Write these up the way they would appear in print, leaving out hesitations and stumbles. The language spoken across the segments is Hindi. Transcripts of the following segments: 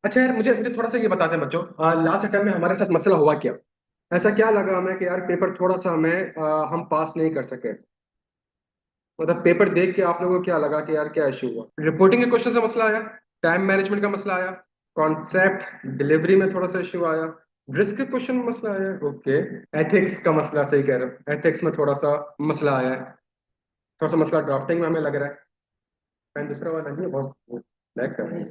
अच्छा यार, मुझे मुझे थोड़ा सा ये बताते हैं बच्चों, लास्ट अटेम्प्ट में हमारे साथ मसला हुआ क्या? ऐसा क्या लगा हमें कि यार पेपर थोड़ा सा हमें हम पास नहीं कर सके? मतलब पेपर देख के आप लोगों को क्या लगा कि यार क्या इशू हुआ? रिपोर्टिंग के क्वेश्चन से मसला आया, टाइम मैनेजमेंट का मसला आया, कॉन्सेप्ट डिलीवरी में थोड़ा सा इशू आया, रिस्क के क्वेश्चन में मसला आया, ओके, एथिक्स का मसला, सही कह रहे हो, एथिक्स में थोड़ा सा मसला आया है, थोड़ा सा मसला ड्राफ्टिंग में हमें लग रहा है। पेन दूसरा वाला नहीं है, बहुत ब्लैक कर रहे हैं।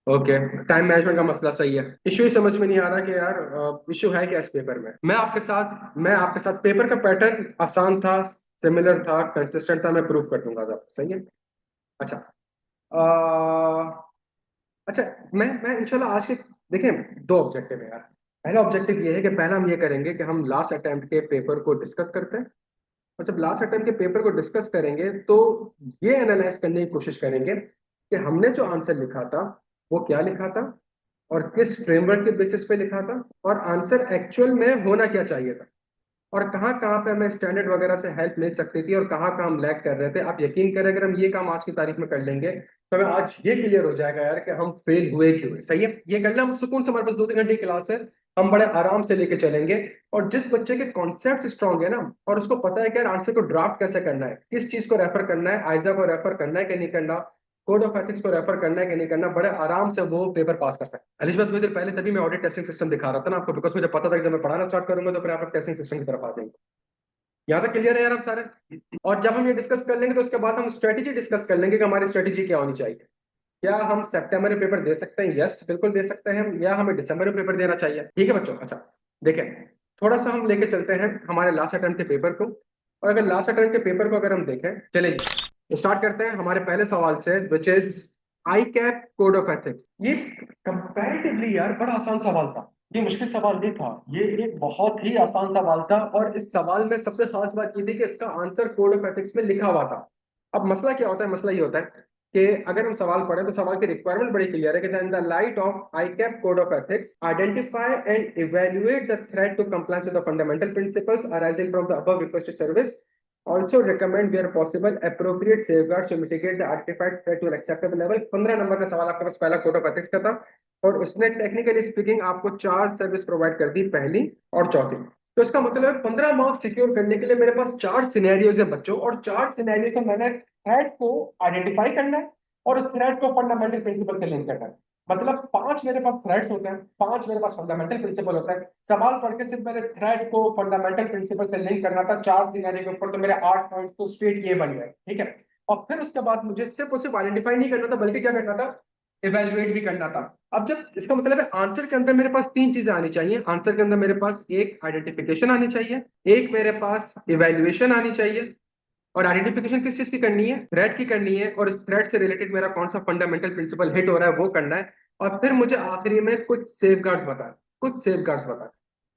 ओके, टाइम मैनेजमेंट का मसला सही है। इशू ही समझ में नहीं आ रहा कि यार इशू है क्या इस पेपर में। मैं आपके साथ पेपर का पैटर्न आसान था, सिमिलर था, कंसिस्टेंट था, मैं प्रूव कर दूंगा आज आपको, सही है। अच्छा, अच्छा, मैं इंशाल्लाह आज के, देखें, दो ऑब्जेक्टिव है यार। पहला ऑब्जेक्टिव ये है कि पहला हम ये करेंगे कि हम लास्ट अटेम्प्ट के पेपर को डिस्कस करते हैं, और जब लास्ट अटेम्प्ट के पेपर को डिस्कस करेंगे तो ये एनालाइज करने की कोशिश करेंगे कि हमने जो आंसर लिखा था वो क्या लिखा था, और किस फ्रेमवर्क के बेसिस पे लिखा था, और आंसर एक्चुअल में होना क्या चाहिए था, और कहाँ कहाँ पे हमें स्टैंडर्ड वगैरह से हेल्प मिल सकती थी, और कहाँ कहाँ हम लैग कर रहे थे। आप यकीन करें, अगर हम ये काम आज की तारीख में कर लेंगे तो हमें आज ये क्लियर हो जाएगा यार कि हम फेल हुए क्यों है। सही है, ये कर ले हम सुकून से, हमारे पास 2-3 घंटे की क्लास है, हम बड़े आराम से लेके चलेंगे। और जिस बच्चे के कॉन्सेप्ट स्ट्रांग है ना, और उसको पता है कि यार आंसर को ड्राफ्ट कैसे करना है, किस चीज को रेफर करना है, आइजा को रेफर करना है कि नहीं करना, कोड ऑफ एथिक्स को रेफर करना है कि नहीं करना, बड़े आराम से वो पेपर पास कर सकते हैं। अलिश मैं थोड़ी देर पहले तभी मैं ऑडिट टेस्टिंग सिस्टम दिखा रहा था ना आपको, बिकॉज मुझे पता था कि जब मैं पढ़ाना स्टार्ट करूंगा तो फिर आप टेस्टिंग सिस्टम की तरफ आ जाएंगे। यहाँ तक क्लियर है यार आप सारे? और जब हम ये डिस्कस कर लेंगे तो उसके बाद हम स्ट्रेटेजी डिस्कस कर लेंगे कि हमारी स्ट्रेटेजी क्या होनी चाहिए। क्या हम सितंबर में पेपर दे सकते हैं? यस, बिल्कुल दे सकते हैं हम, या हमें दिसंबर में पेपर देना चाहिए? ठीक है बच्चों, अच्छा, देखें, थोड़ा सा हम लेके चलते हैं हमारे लास्ट अटेम्प्ट के पेपर को। और अगर लास्ट अटेम्प्ट के पेपर को अगर हम देखें, चलिए स्टार्ट करते हैं हमारे पहले सवाल से, which is I cap code of ethics. ये कंपैरेटिवली यार बड़ा आसान सवाल था, ये मुश्किल सवाल नहीं था, ये एक बहुत ही आसान सवाल था। और इस सवाल में सबसे खास बात ये थी कि इसका आंसर कोड ऑफ एथिक्स में लिखा हुआ था। अब मसला क्या होता है? मसला ये होता है कि अगर हम सवाल पढ़ें तो सवाल की रिक्वायरमेंट बड़ी क्लियर है कि in the light of ICAP code of ethics identify and evaluate the threat to compliance with the fundamental principles arising from the above requested service, also recommend where possible appropriate safeguards to mitigate the artifact threat to an acceptable level। 15 number का सवाल आपके पास पहला कोड ऑफ एथिक्स का था, और उसने टेक्निकली स्पीकिंग आपको 4 सर्विस प्रोवाइड कर दी, पहली और चौथी। तो इसका मतलब है 15 मार्क्स सिक्योर करने के लिए मेरे पास 4 सिनेरियोज है बच्चों, और 4 सिनेरियो को मैंने थ्रेड को आइडेंटिफाई करना है, और उस थ्रेड को फंडामेंटल प्रिंसिपल से लिंक करना है। मतलब 5 मेरे पास थ्रेड्स होते हैं, 5 मेरे पास फंडामेंटल प्रिंसिपल होता है। सवाल पढ़ के सिर्फ मेरे थ्रेड को फंडामेंटल प्रिंसिपल से लिंक करना था 4 सिनेरियो के ऊपर, तो मेरे 8 पॉइंट तो स्ट्रेट ये बन गए, ठीक है। और फिर उसके बाद मुझे सिर्फ और सिर्फ आइडेंटिफाई नहीं करना था, बल्कि क्या करना था, इवेल्युएट भी करना था। अब जब इसका मतलब है आंसर के अंदर मेरे पास 3 चीजें आनी चाहिए। आंसर के अंदर मेरे पास एक आइडेंटिफिकेशन आनी चाहिए, एक मेरे पास इवेल्युएशन आनी चाहिए, और आइडेंटिफिकेशन किस चीज की करनी है? थ्रेड की करनी है, और इस थ्रेड से रिलेटेड मेरा कौन सा फंडामेंटल प्रिंसिपल हिट हो रहा है वो करना है। और फिर मुझे आखिरी में कुछ सेफगार्ड्स बता, कुछ सेफगार्ड्स बता,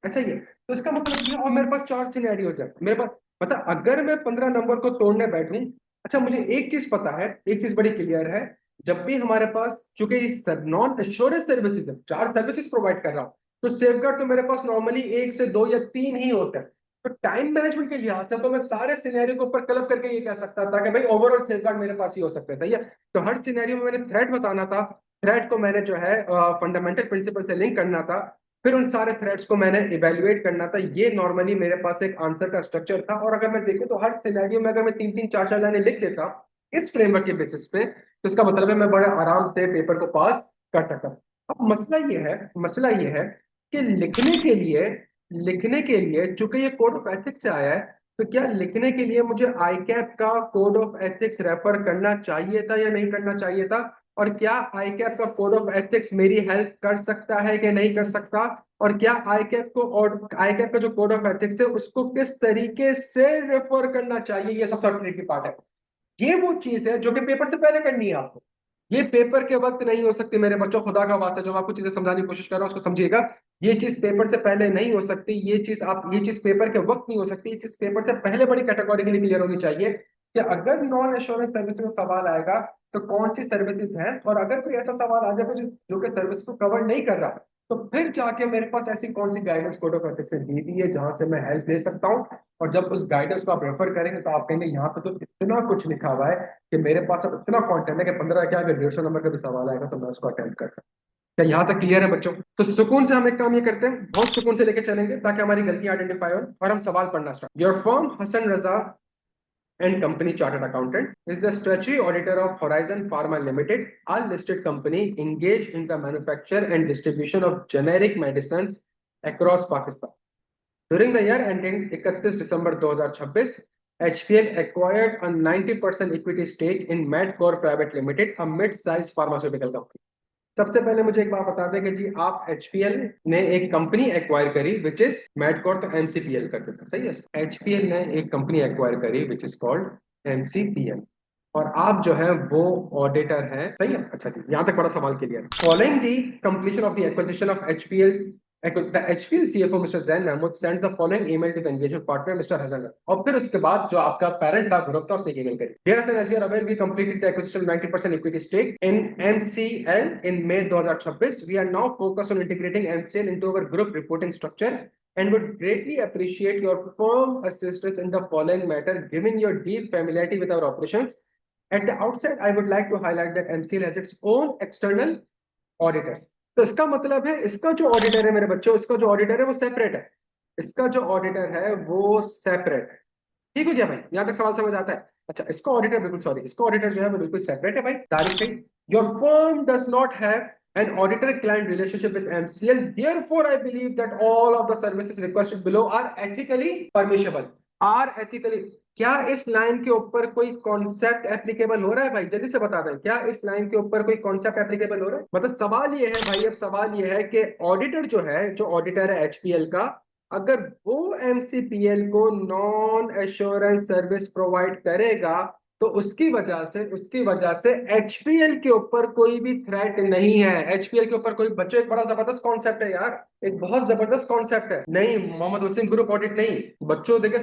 ऐसा ही है। तो इसका मतलब ये, और मेरे पास 4 सिनेरियोज है मेरे पास। मतलब अगर मैं 15 नंबर को तोड़ने बैठूं, अच्छा, मुझे एक चीज पता है, एक चीज बड़ी क्लियर है, जब भी हमारे पास, चूंकि नॉन एश्योरेंस सर्विसेज है, 4 सर्विसेज प्रोवाइड कर रहा हूं, तो सेफगार्ड तो मेरे पास नॉर्मली 1 से 2 या 3 ही होते हैं। तो टाइम मैनेजमेंट के लिहाज से तो मैं सारे सिनेरियो को ऊपर क्लब करके ये कह सकता था कि भाई ओवरऑल सेफगार्ड मेरे पास ही हो सकते हैं, सही है। तो हर सिनेरियो में मैंने थ्रेड बताना था, थ्रेड को मैंने जो है फंडामेंटल प्रिंसिपल से लिंक करना था, फिर उन सारे थ्रेड्स को मैंने इवेल्युएट करना था। ये नॉर्मली मेरे पास एक आंसर का स्ट्रक्चर था। और अगर मैं देखूं तो हर सिनेरियो में अगर मैं 3-3 4-4 लाइनें लिख देता इस फ्रेमवर्क के बेसिस पे, तो इसका मतलब है मैं बड़े आराम से पेपर को पास कर सकता। अब मसला ये है कि लिखने के लिए चूंकि ये कोड ऑफ एथिक्स से आया है, तो क्या लिखने के लिए मुझे आईकैप का कोड ऑफ एथिक्स रेफर करना चाहिए था या नहीं करना चाहिए था? और क्या आईकैप का कोड ऑफ एथिक्स मेरी हेल्प कर सकता है कि नहीं कर सकता? और क्या आईकैप को, और आईकैप का जो कोड ऑफ एथिक्स है उसको किस तरीके से रेफर करना चाहिए, ये सबसे ट्रिकी पार्ट है। ये वो चीज है जो कि पेपर से पहले करनी है आपको। ये पेपर के वक्त नहीं हो सकती मेरे बच्चों, खुदा का वास्ता, जो मैं आपको चीजें समझाने की कोशिश कर रहा हूँ उसको समझिएगा। ये चीज पेपर से पहले नहीं हो सकती, ये चीज पेपर के वक्त नहीं हो सकती, ये चीज पेपर से पहले बड़ी कैटेगोरी के लिए क्लियर होनी चाहिए कि अगर नॉन एश्योरेंस सर्विस में सवाल आएगा तो कौन सी सर्विसेज हैं, और अगर कोई ऐसा सवाल आ जाए जो कि सर्विस को कवर नहीं कर रहा, तो फिर जाके मेरे पास ऐसी कौन सी गाइडेंस कोड ऑफ एथिक्स ने दी हुई है जहां से मैं हेल्प ले सकता हूँ। और जब उस गाइडेंस को आप रेफर करेंगे तो आप कहेंगे यहाँ पे तो इतना कुछ लिखा हुआ है कि मेरे पास अब इतना कंटेंट है कि 15 क्या अगर 150 नंबर का भी सवाल आएगा तो मैं उसको अटेम्प्ट कर सकता हूँ। क्या यहाँ तक क्लियर है बच्चों? तो सुकून से हम एक काम ये करते हैं, बहुत सुकून से लेके चलेंगे ताकि हमारी गलतियां आइडेंटिफाई हो और हम सवाल पढ़ना start. Your firm Hasan Raza and Company Chartered Accountants is the statutory auditor of Horizon Pharma Limited, a listed company engaged in the manufacture and distribution of generic medicines across Pakistan. During the year ending 31 December 2026, HPL acquired a 90% equity stake in Medcore Private Limited, a mid-sized pharmaceutical company. सबसे पहले मुझे एक बात बता दें कि जी आप एचपीएल ने एक कंपनी एक्वायर करी विच इज मैडकोर, तो एमसीपीएल करते थे, सही है। एचपीएल ने एक कंपनी एक्वायर करी विच इज कॉल्ड एमसीपीएल, और आप जो है वो ऑडिटर हैं, सही है। अच्छा जी, यहां तक बड़ा सवाल clear. Following the completion of the acquisition of HPL, the HPL CFO Mr. Zain Mahmood sends the following email to the engagement partner Mr. Hasan, और फिर उसके बाद जो आपका पेरेंट था ग्रुप था उसने ईमेल करी, dear Hasan, as you are aware we completed the acquisition of 90% equity stake in MCL in May 2026. We are now focused on integrating MCL into our group reporting structure and would greatly appreciate your firm assistance in the following matter given your deep familiarity with our operations. At the outset I would like to highlight that MCL has its own external auditors. तो इसका मतलब है इसका जो ऑडिटर है मेरे बच्चों, इसका जो ऑडिटर है वो सेपरेट है, इसका जो ऑडिटर है वो सेपरेट है। ठीक हो गया भाई, यहाँ तक सवाल समझ आता है? अच्छा, इसका ऑडिटर बिल्कुल, सॉरी, इसका ऑडिटर जो है वो बिल्कुल सेपरेट है भाई, तारीख सही। Your firm does not have an auditor client relationship with MCL, therefore I believe that all of the services requested below are ethically permissible, are ethically। क्या इस लाइन के ऊपर कोई कॉन्सेप्ट एप्लीकेबल हो रहा है भाई? जल्दी से बता दें, क्या इस लाइन के ऊपर कोई कॉन्सेप्ट एप्लीकेबल हो रहा है? मतलब सवाल ये है भाई, अब सवाल ये है कि ऑडिटर जो है, जो ऑडिटर है एचपीएल का, अगर वो एमसीपीएल को नॉन एश्योरेंस सर्विस प्रोवाइड करेगा तो उसकी वजह से एचपीएल के ऊपर कोई भी थ्रेट नहीं है। एचपीएल के ऊपर कोई, बच्चों एक बड़ा जबरदस्त कॉन्सेप्ट है यार, एक बहुत जबरदस्त कॉन्सेप्ट है। नहीं, मोहम्मद वसीम ग्रुप ऑडिट नहीं बच्चों, देखे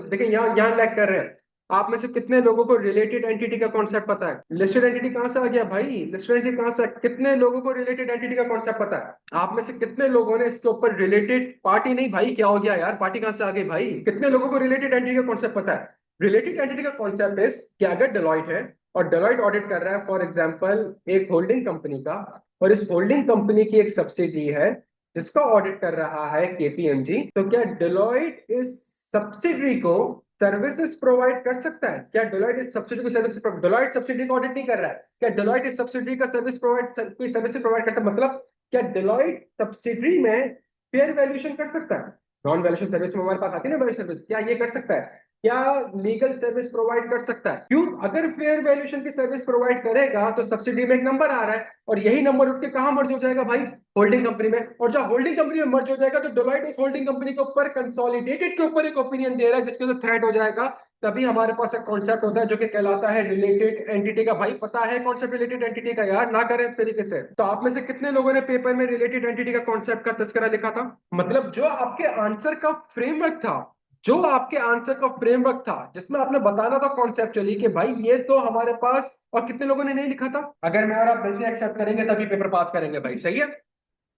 देखे यहाँ लैग कर रहे हैं। आप में से कितने लोगों को रिलेटेड एंटिटी का कॉन्सेप्ट पता है? लिस्टेड एंटिटी कहां से आ गया भाई? लिस्टेड एंटिटी कहां से? कितने लोगों को रिलेटेड एंटिटी का कॉन्सेप्ट पता है? आप में से कितने लोगों ने इसके ऊपर रिलेटेड पार्टी, नहीं भाई क्या हो गया यार, पार्टी कहां से आ गई भाई? कितने लोगों को रिलेटेड एंटिटी का कॉन्सेप्ट पता है? रिलेटेड एंटिटी का कॉन्सेप्ट इज कि अगर डेलॉइट है और डेलॉइट ऑडिट कर रहा है फॉर एग्जांपल एक होल्डिंग कंपनी का, और इस होल्डिंग कंपनी की एक सब्सिडी है जिसका ऑडिट कर रहा है केपीएमजी, तो क्या डेलॉइट इस सब्सिडी को सर्विसेज प्रोवाइड कर सकता है? क्या डेलॉइट इस सब्सिडी को सर्विस, डेलॉइट सब्सिडी को ऑडिट नहीं कर रहा है, क्या डेलॉइट इस सब्सिडी का सर्विस प्रोवाइड, कोई सर्विस प्रोवाइड करता है? मतलब क्या डेलॉइट सब्सिडी में फेयर वैल्यूएशन कर सकता है? नॉन वैल्यूएशन सर्विस में हमारे पास आती है ना वैल्यू सर्विस, क्या ये कर सकता है? क्या लीगल सर्विस प्रोवाइड कर सकता है? क्यों? अगर फेयर वैल्यूएशन की सर्विस प्रोवाइड करेगा तो सब्सिडी में एक नंबर आ रहा है, और यही नंबर उठ के कहां मर्ज हो जाएगा भाई? होल्डिंग कंपनी में। और जब होल्डिंग कंपनी में मर्ज हो जाएगा तो डेलॉइट उस होल्डिंग कंपनी के ऊपर कंसोलिडेटेड के ऊपर एक ओपिनियन दे रहा है जिसके थ्रेट हो जाएगा। तभी हमारे पास एक कॉन्सेप्ट होता है जो कि कहलाता है रिलेटेड एंटिटी का। भाई पता है कॉन्सेप्ट रिलेटेड एंटिटी का? यार ना करें इस तरीके से। तो आप में से कितने लोगों ने पेपर में रिलेटेड एंटिटी का कॉन्सेप्ट का तस्करा लिखा था? मतलब जो आपके आंसर का फ्रेमवर्क था, जो आपके आंसर का फ्रेमवर्क था जिसमें आपने बताना था कॉन्सेप्चुअली कि भाई ये तो हमारे पास, और कितने लोगों ने नहीं लिखा था? अगर मैं और आप गलती एक्सेप्ट करेंगे तभी पेपर पास करेंगे भाई, सही है।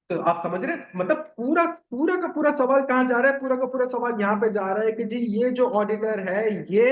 तो आप समझ रहे हैं? मतलब पूरा पूरा का पूरा सवाल कहाँ जा रहा है? पूरा का पूरा सवाल यहाँ पे जा रहा है कि जी ये जो ऑडिटर है ये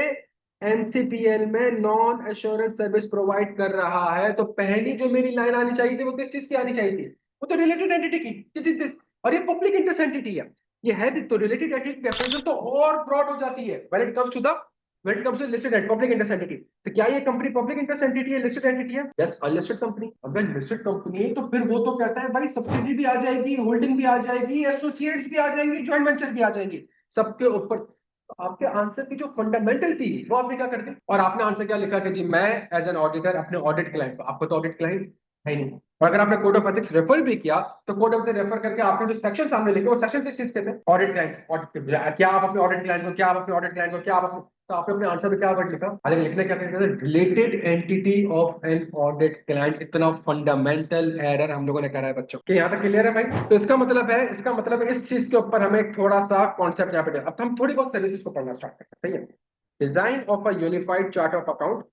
एमसीपीएल में नॉन एश्योरेंस सर्विस प्रोवाइड कर रहा है, तो पहली जो मेरी लाइन आनी चाहिए थी वो किस चीज की आनी चाहिए थी? वो तो रिलेटेड एंटिटी की, और ये पब्लिक इंटरेस्ट एंटिटी है, ये है भी तो रिलेटेड एंटिटी डेफिनेशन तो और ब्रॉड हो जाती है when it comes to listed and public interest entity. तो क्या ये कंपनी पब्लिक इंटरेस्ट एंटिटी है, लिस्टेड एंटिटी है? Yes, unlisted company. अगर लिस्टेड कंपनी है तो फिर वो तो कहता है भाई सब्सिडी भी आ जाएगी, होल्डिंग भी आ जाएगी, एसोसिएट्स भी आ जाएंगी, जॉइंट वेंचर भी आ जाएंगी, सबके ऊपर। तो आपके आंसर की जो फंडामेंटल थी वो आपने क्या कर दी, और आपने आंसर क्या लिखा कि जी मैं एज एन ऑडिटर अपने ऑडिट क्लाइंट को, आपको तो ऑडिट क्लाइंट है ही नहीं। और अगर आपने कोड ऑफ एथिक्स रेफर भी किया तो कोड ऑफ एथिक्स रेफर करके आपने जो सेक्शन सामने लिखे वो सेक्शन किस चीज के थे? Audit client. ऑडिट, क्या आप अपने ऑडिट क्लाइंट को, क्या आप अपने ऑडिट क्लाइंट को, क्या आप अपने, तो आपने अपने आंसर में क्या वर्ड लिखा? अरे लिखने क्या कहते हैं, related entity of an audit client. इतना फंडामेंटल एरर हम लोगों ने करा है बच्चों के। यहाँ तक क्लियर है भाई? तो इसका मतलब है इस चीज के ऊपर हमें थोड़ा सा कॉन्सेप्ट यहाँ पे, अब हम थोड़ी बहुत सर्विसेज को पढ़ना स्टार्ट करते हैं, सही है। Design of a unified chart of account.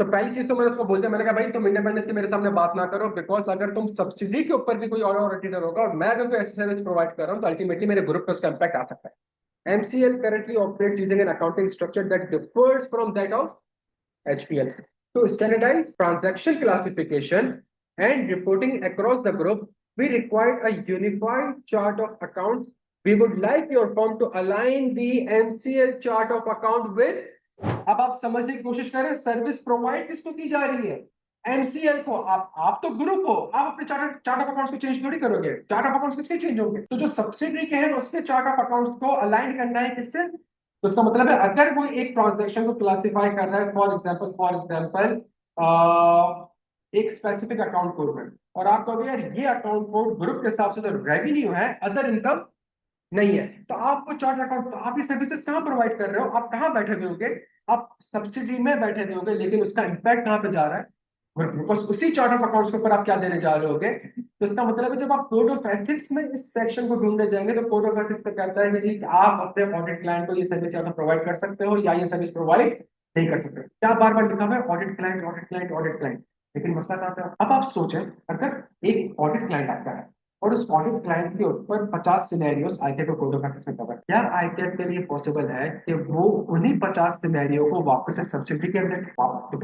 तो पहली चीज तो मैंने उसको बोल दिया, मैंने कहा भाई तुम इंडिपेंडेंस की मेरे सामने बात ना करो, बिकॉज अगर तुम सब्सिडी के ऊपर भी कोई और ऑडिटर होगा और मैं अगर कोई ऐसी सर्विस प्रोवाइड कर रहा हूँ तो अल्टीमेटली मेरे ग्रुप पे उसका इम्पैक्ट आ सकता है। MCL currently operates using an accounting structure that differs from that of HPL. To standardize transaction classification and reporting across the group, we require a unified chart of accounts. We would like your firm to align the MCL chart of account with, अब आप समझने की कोशिश करें सर्विस प्रोवाइड किसको की जा रही है, MCL को। आप तो ग्रुप हो, आप अपने चार्ट चार्ट ऑफ अकाउंट्स को चेंज थोड़ी करोगे, चार्ट ऑफ अकाउंट्स किसके चेंज होंगे, तो जो सब्सिडरी के हैं उसके चार्ट ऑफ अकाउंट्स को अलाइन करना है किससे। तो इसका मतलब है अगर कोई एक ट्रांजैक्शन को क्लासिफाई कर रहा है, फॉर एग्जांपल एक स्पेसिफिक अकाउंट कोड में, और आप कहोगे यार ये अकाउंट कोड ग्रुप के हिसाब से तो रेवेन्यू है, अदर इनकम नहीं है, तो आपको चार्ट अकाउंट, तो आप ये सर्विसेज कहाँ प्रोवाइड कर रहे हो, आप कहाँ बैठे हुए होगे, आप सब्सिडी में बैठे हुए होगे, लेकिन उसका इम्पैक्ट कहाँ पे जा रहा है, बिकॉज उसी चार्ट ऑफ अकाउंट्स के ऊपर आप क्या देने जा रहे होगे। तो इसका मतलब है जब आप कोड ऑफ एथिक्स में इस सेक्शन को ढूंढने जाएंगे तो कोड ऑफ एथिक्स पे कहता है कि जी आप अपने ऑडिट क्लाइंट को ये सर्विस या तो प्रोवाइड कर सकते हो या ये सर्विस प्रोवाइड नहीं कर सकते। क्या बार बार लिखा हुआ है audit client audit client audit client, लेकिन मसला कहाँ पे है? अब आप सोचें अगर एक ऑडिट क्लाइंट आपका है और उस ऑडिट क्लाइंट के ऊपर 50 सिनेरियोस आईटीएफ को कोड ऑफ एथिक्स में कवर, क्या आईटीएफ के लिए पॉसिबल है कि वो उन्हीं 50 सिनेरियो को वापस से सब्सिडी के अंदर,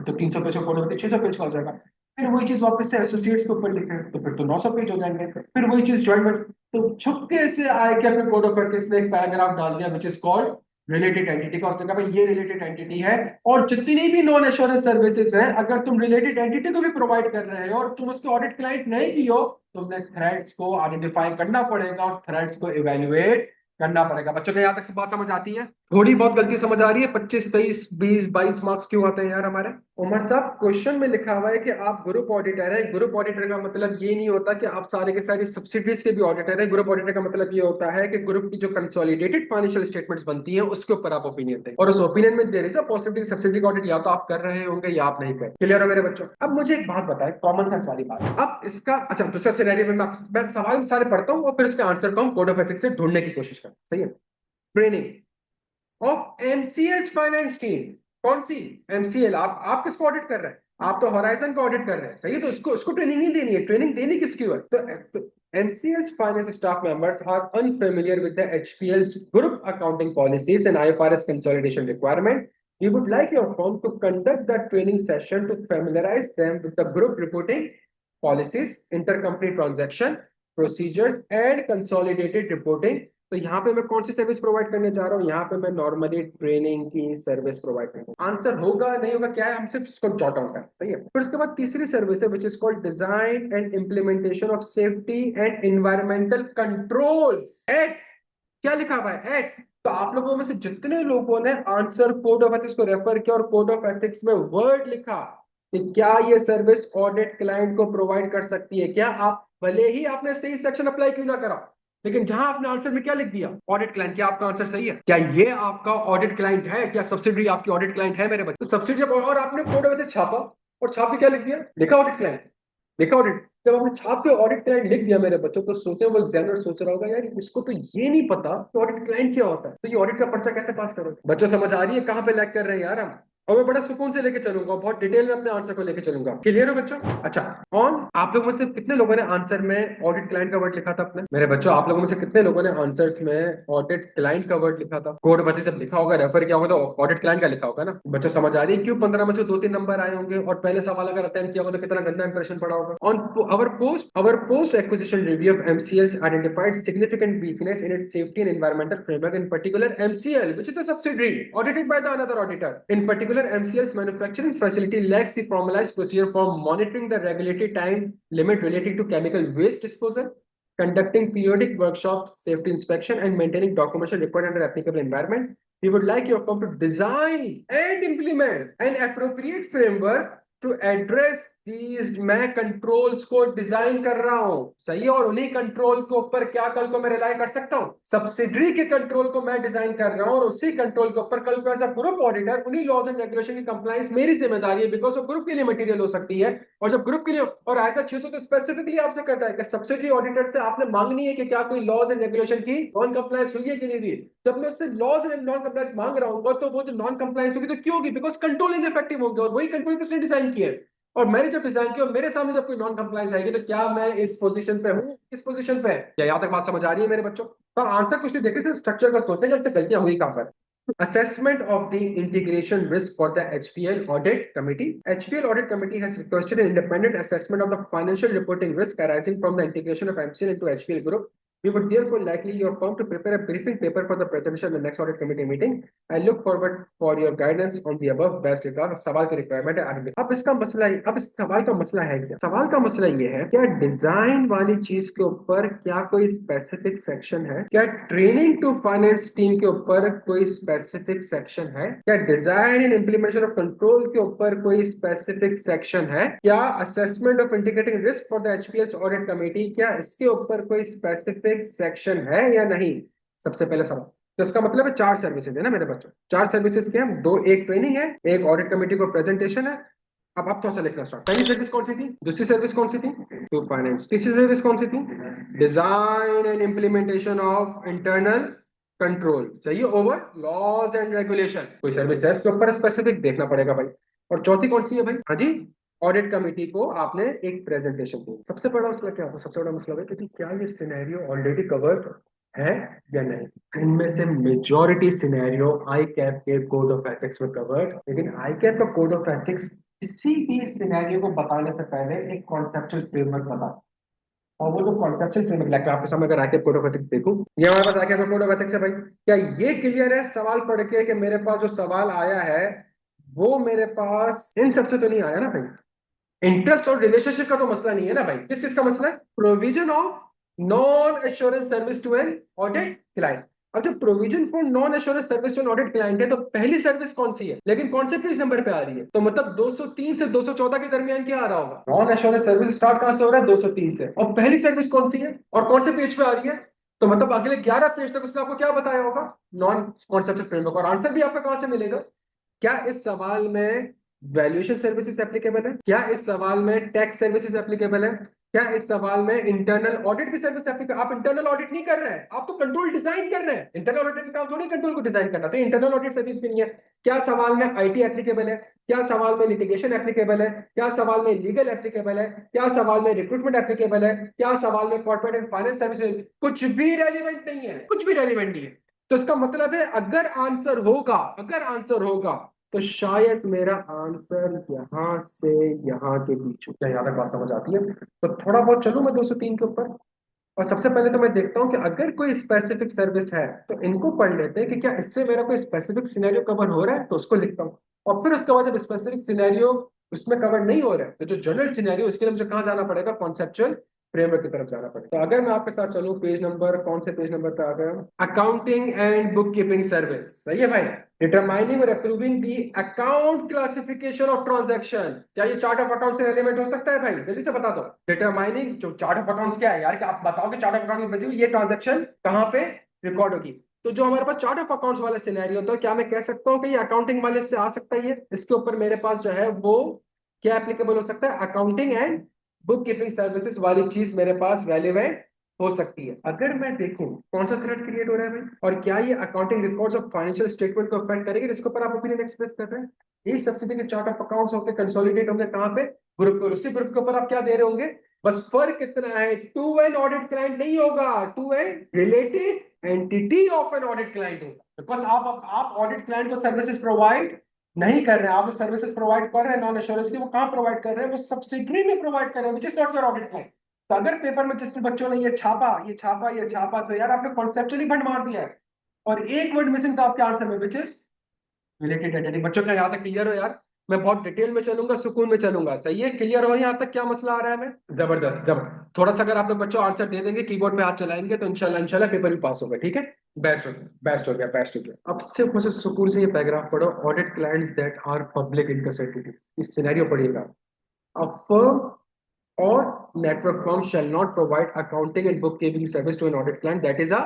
तो 300 पेज का कोड होता है 600 पेज का हो जाएगा, फिर वही चीज वापस से एसोसिएट्स के ऊपर लिखे तो फिर तो 900 पेज हो जाएंगे, फिर वही चीज जॉइंट, तो छुपके से आए क्या कोड ऑफ एथिक्स ने एक पैराग्राफ डाल दिया which is called related entity का, उसने कहा भाई ये रिलेटेड एंटिटी है और जितनी भी नॉन एश्योरेंस सर्विसेज हैं अगर तुम रिलेटेड एंटिटी को भी प्रोवाइड कर रहे हो और तुम उसके ऑडिट क्लाइंट नहीं भी हो, तुमने थ्रेड्स को आइडेंटिफाई करना पड़ेगा और थ्रेड्स को इवेल्युएट करना पड़ेगा। बच्चों को यहाँ तक से बात समझ आती है? थोड़ी बहुत गलती समझ आ रही है? 25 23 20 22 मार्क्स क्यों आते हैं यार हमारे? उमर साहब क्वेश्चन में लिखा हुआ है कि आप ग्रुप ऑडिटर है, ग्रुप ऑडिटर का मतलब ये नहीं होता कि आप सारे के सारे सब्सिडीज के भी ऑडिटर है। ग्रुप ऑडिटर का मतलब ये होता है कि ग्रुप की जो कंसोलिडेटेड फाइनेंशियल स्टेटमेंट्स बनती है उसके ऊपर आप ओपिनियन दें, और उस ओपिनियन में there is a possibility subsidy का ऑडिट या तो आप कर रहे होंगे या आप नहीं कर। क्लियर है मेरे बच्चों? अब मुझे एक बात बताएं, कॉमन सेंस वाली बात, अब इसका अच्छा दूसरा सिनेरियो में मैं सवाल सारे पढ़ता हूँ और फिर इसके आंसर को हम कोड ऑफ एथिक्स से ढूंढने की कोशिश करते हैं, सही है? Training of MCL finance team, कौन सी एमसीएल? आप किसको ऑडिट कर रहे हैं? आप तो होराइजन को ऑडिट कर रहे हैं, सही है? तो उसको ट्रेनिंग नहीं देनी है, ट्रेनिंग देनी किसकी है? तो MCL's finance staff members are unfamiliar with the HPL's group accounting policies and IFRS consolidation requirement. We would like your firm to conduct that training session to familiarize them with the group reporting policies, intercompany transaction procedures and consolidated reporting. तो यहाँ पे मैं कौन सी सर्विस प्रोवाइड करने जा रहा हूँ? यहाँ पे मैं नॉर्मली ट्रेनिंग की सर्विस प्रोवाइड कर रहा हूँ। आंसर होगा नहीं होगा क्या है, हम सिर्फ इसको जॉट डाउन करें, सही है? फिर उसके बाद तीसरी सर्विस है which is called design and implementation of safety and environmental controls act. क्या लिखा हुआ है? एक्ट। तो आप लोगों में से जितने लोगों ने आंसर कोड ऑफ एथिक्स को रेफर किया और कोड ऑफ एथिक्स में वर्ड लिखा कि क्या ये सर्विस ऑडिट क्लाइंट को प्रोवाइड कर सकती है, क्या आप भले ही आपने सही सेक्शन अप्लाई क्यों ना करा, लेकिन जहां आपने आंसर में क्या लिख दिया ऑडिट क्लाइंट, क्या आपका आंसर सही है? क्या ये आपका ऑडिट क्लाइंट है? क्या सब्सिडरी आपकी ऑडिट क्लाइंट है मेरे बच्चे? तो सब्सिडरी और आपने कोड ऑफ एथिक्स छापा और छाप के क्या लिख दिया? लिखा ऑडिट क्लाइंट, लिखा ऑडिट। जब आपने छाप के ऑडिट क्लाइंट लिख दिया मेरे बच्चों, तो सोचे वो एग्जामिनर सोच रहा होगा यार इसको तो ये नहीं पता कि ऑडिट क्लाइंट क्या होता है, तो ये ऑडिट का पर्चा कैसे पास करोगे? बच्चों समझ आ रही है कहां पे लैग कर रहे हैं यार हम? और मैं बड़ा सुकून से लेके चलूंगा, बहुत डिटेल में अपने आंसर को लेके चलूंगा। क्लियर हो बच्चों? अच्छा, ऑन आप लोगों में से कितने लोगों ने आंसर में ऑडिट क्लाइंट का वर्ड लिखा था अपने? मेरे बच्चों आप लोगों में से कितने लोगों ने आंसर्स में ऑडिट क्लाइंट का वर्ड लिखा था? कोड बच्चे जब लिखा होगा रेफर किया होगा तो ऑडिट क्लाइंट का लिखा होगा ना? बच्चों समझ आ रही है क्यों 15 में से 2-3 नंबर आए होंगे और पहले सवाल अगर अटेम्प्ट किया होगा तो कितना गंदा इंप्रेशन पड़ा होगा? On our post acquisition review of MCL's identified significant weakness in its safety and environmental framework, in particular MCL, which is a subsidiary audited by the another auditor. In particular, MCL's manufacturing facility lacks the formalized procedure for monitoring the regulatory time limit relating to chemical waste disposal, conducting periodic workshops, safety inspection, and maintaining documentation required under applicable environment. We would like your firm to design and implement an appropriate framework to address मैं कंट्रोल्स को डिजाइन कर रहा हूं, सही है, और उन्हीं कंट्रोल के ऊपर क्या कल को मैं रिलाई कर सकता हूं, सब्सिडरी के कंट्रोल को मैं डिजाइन कर रहा हूं, और उसी कंट्रोल के ऊपर कल को एज अ ग्रुप ऑडिटर उन्हीं लॉज एंड रेगुलेशन की कंप्लायंस मेरी जिम्मेदारी है, बिकॉज ऑफ ग्रुप के लिए मटेरियल हो सकती है। और जब ग्रुप के लिए, और आयता 600 तो स्पेसिफिकली आपसे कहता है कि सब्सिडरी ऑडिटर से आपने मांगनी है कि क्या कोई लॉज एंड रेगुलेशन की नॉन कंप्लायंस हुई है कि नहीं हुई। जब मैं उससे लॉज एंड नॉन कंप्लायंस मांग रहा हूँ तो वो जो नॉन कंप्लायंस होगी तो क्यों होगी, बिकॉज कंट्रोल इनफेक्टिव होंगे, और वही कंट्रोल किसने डिजाइन किया है। और मैंने जब डिजाइन किया और मेरे सामने जब कोई नॉन कंप्लायंस आएगी तो क्या मैं इस पोजीशन पे हूँ, इस पोजीशन पे है क्या, यहाँ तक बात समझ आ रही है मेरे बच्चों। तो आंसर कुछ नहीं देखे थे, स्ट्रक्चर का सोचने जब से गलतियां हुई कहां पर। Assessment of the integration risk for the HPL audit committee. HPL audit committee has requested an independent assessment of the financial reporting risk arising from the integration of MCL into HPL group. We would therefore likely your firm to prepare a briefing paper for the presentation at the next audit committee meeting. I look forward for your guidance on the above. Best regards. सवाल की रिक्वायरमेंट है आगे। अब इसका मसला, अब इस सवाल का मसला है क्या, सवाल का मसला ये है क्या डिजाइन वाली चीज के ऊपर क्या कोई स्पेसिफिक सेक्शन है, क्या ट्रेनिंग टू फाइनेंस टीम के ऊपर कोई स्पेसिफिक सेक्शन है, क्या design and implementation of control के ऊपर कोई स्पेसिफिक सेक्शन है, क्या assessment of integrating risk for the HPL audit committee, क्या इसके ऊपर कोई स्पेसिफिक सेक्शन है या नहीं। सबसे पहले सवाल, तो इसका मतलब है 4 सर्विसेज है ना मेरे बच्चों, 4 सर्विसेज के हैं, दो, एक ट्रेनिंग है, एक ऑडिट कमेटी को प्रेजेंटेशन है। अब थोड़ा सा लिखना स्टार्ट। पहली सर्विस कौन सी थी, दूसरी सर्विस कौन सी थी, टू फाइनेंस, तीसरी सर्विस कौन सी थी, design and implementation of internal control, सही है, ओवर लॉज एंड रेगुलेशन। कोई सर्विस है इसके ऊपर स्पेसिफिक देखना पड़ेगा भाई। और चौथी कौन सी है भाई, हाँ जी, ऑडिट कमेटी को आपने एक प्रेजेंटेशन दी। सबसे बड़ा मसला क्या होगा, सबसे बड़ा मसला है कि क्या ये सिनेरियो ऑलरेडी कवर्ड है या नहीं। इनमें से मेजॉरिटी सिनेरियो आई कैप के कोड ऑफ एथिक्स में कवर्ड, लेकिन आई कैप का कोड ऑफ एथिक्स किसी भी सिनेरियो को बताने से पहले एक कॉन्सेप्चुअल फ्रेमवर्क बता, और वो जो कॉन्सेप्चुअल फ्रेमवर्क लाइक आपके सामने अगर आईकेप कोड ऑफ एथिक्स देखूं, ये हमारे पास आईकेप कोड ऑफ एथिक्स है भाई। क्या ये क्लियर है सवाल पढ़ के कि मेरे पास जो सवाल आया है वो मेरे पास इन सबसे तो नहीं आया ना भाई। इंटरेस्ट और रिलेशनशिप का तो मसला नहीं है ना भाई, किस चीज का मसला है, provision of non assurance service to an audit client. अब जब provision for non assurance service to an audit client है तो पहली सर्विस कौन सी है, लेकिन कौन से पेज नंबर पे आ रही है, तो मतलब 203 से 214 के दरमियान क्या आ रहा होगा, नॉन एश्योरेंस सर्विस स्टार्ट कहां से हो रहा है, 203 से, और पहली सर्विस कौन सी है और कौन से पेज पे आ रही है, तो मतलब अगले 11 पेज तक उसने आपको क्या बताया होगा, नॉन कॉन्सेप्चुअल फ्रेमवर्क। और आंसर भी आपका कहां से मिलेगा, क्या इस सवाल में वैल्यूएशन सर्विसेज एप्लीकेबल है, क्या इस सवाल में टैक्स सर्विसेज एप्लीकेबल है, क्या इस सवाल में इंटरनल ऑडिट की सर्विस एप्लीकेबल। आप इंटरनल ऑडिट नहीं कर रहे हैं, आप तो कंट्रोल डिजाइन कर रहे हैं, इंटरनल ऑडिट का काम थोड़ी कंट्रोल को डिजाइन करना, तो इंटरनल ऑडिट सर्विस भी नहीं है। क्या सवाल में आईटी एप्लीकेबल है, क्या सवाल में लिटिगेशन एप्लीकेबल है, क्या सवाल में लीगल एप्लीकेबल है, क्या सवाल में रिक्रूटमेंट एप्लीकेबल है, क्या सवाल में कॉर्पोरेट एंड फाइनेंस सर्विसेज, कुछ भी रेलिवेंट नहीं है, कुछ भी रेलिवेंट नहीं है। तो इसका मतलब है अगर आंसर होगा, अगर आंसर होगा तो शायद मेरा आंसर यहां से यहां के बीच, क्या यहां तक बात समझ आती है। तो थोड़ा बहुत चलूं मैं 203 के ऊपर, और सबसे पहले तो मैं देखता हूं कि अगर कोई स्पेसिफिक सर्विस है तो इनको पढ़ लेते हैं कि क्या इससे मेरा कोई स्पेसिफिक सिनेरियो कवर हो रहा है, तो उसको लिखता हूँ। और फिर उसके बाद जब स्पेसिफिक सिनेरियो उसमें कवर नहीं हो रहा है तो जो जनरल सिनेरियो, इसके लिए मुझे कहाँ जाना पड़ेगा, कॉन्सेप्चुअल फ्रेमवर्क की तरफ जाना पड़ेगा। तो अगर मैं आपके साथ चलूं, पेज नंबर, कौन से पेज नंबर पे आ गया, accounting and book keeping service, सही है भाई, डिटरमाइनिंग और approving the account classification of transaction. क्या ये चार्ट ऑफ अकाउंट से एलिमेंट हो सकता है भाई, जल्दी से बता दो। डिटरमाइनिंग, जो चार्ट ऑफ अकाउंट्स क्या है यार, क्या आप बताओ कि चार्ट ऑफ अकाउंट में बची हुई ये ट्रांजैक्शन कहाँ पे रिकॉर्ड होगी। तो जो हमारे पास चार्ट ऑफ अकाउंट्स वाला सिनेरियो होता है, क्या मैं कह सकता हूँ कि ये अकाउंटिंग वाले से आ सकता है, ये इसके ऊपर मेरे पास जो है वो क्या एप्लीकेबल हो सकता है, accounting and book keeping services वाली चीज मेरे पास रेलिवेंट हो सकती है। अगर मैं देखूं कौन सा थ्रेड क्रिएट हो रहा है भाई, और क्या ये अकाउंटिंग रिकॉर्ड्स और फाइनेंशियल स्टेटमेंट को अफेक्ट करेंगे जिसके ऊपर आप ओपिनियन एक्सप्रेस कर रहे हैं। ये सब्सिडी के चार्ट ऑफ अकाउंट्स होंगे, कंसोलिडेट होंगे कहां पे, ग्रुप पे, उसी ग्रुप के ऊपर आप क्या दे रहे होंगे। बस फर्क कितना है, टू एन ऑडिट क्लाइंट नहीं होगा, to an related entity of an audit client होगा। बस आप ऑडिट क्लाइंट को सर्विसेज प्रोवाइड नहीं कर रहे हैं, आप जो सर्विसेज प्रोवाइड कर रहे हैं नॉन एश्योरेंस की, वो कहां प्रोवाइड कर रहे हैं, वो सब्सिडरी में प्रोवाइड कर रहे हैं, which is not your audit client. तो अगर पेपर में जिसके बच्चों ने ये छापा, ये छापा, ये छापा, तो यार आपने कॉन्सेप्चुअली भंड मार दिया है। और एक वर्ड मिसिंग था आपके आंसर में, विच इज रिलेटेड एंटिटी। बच्चों क्या यहाँ तक क्लियर हो यार, मैं बहुत डिटेल में चलूंगा, सुकून में चलूंगा, सही है, क्लियर हो यहाँ तक क्या मसला आ रहा है। मैं जबरदस्त, जब थोड़ा सा अगर आप लोग बच्चों आंसर दे देंगे, कीबोर्ड में हाथ चलाएंगे, तो इंशाल्लाह इंशाल्लाह पेपर भी पास होगा, ठीक है। बेस्ट हो गया, बेस्ट हो गया, बेस्ट हो गया। अब सिर्फ मुझे सुकून से ये पैराग्राफ पढ़ो, audit clients that are public interest entities, इस सिनेरियो पढ़िएगा। a firm or network firm shall not provide accounting and bookkeeping service to an audit client that is a,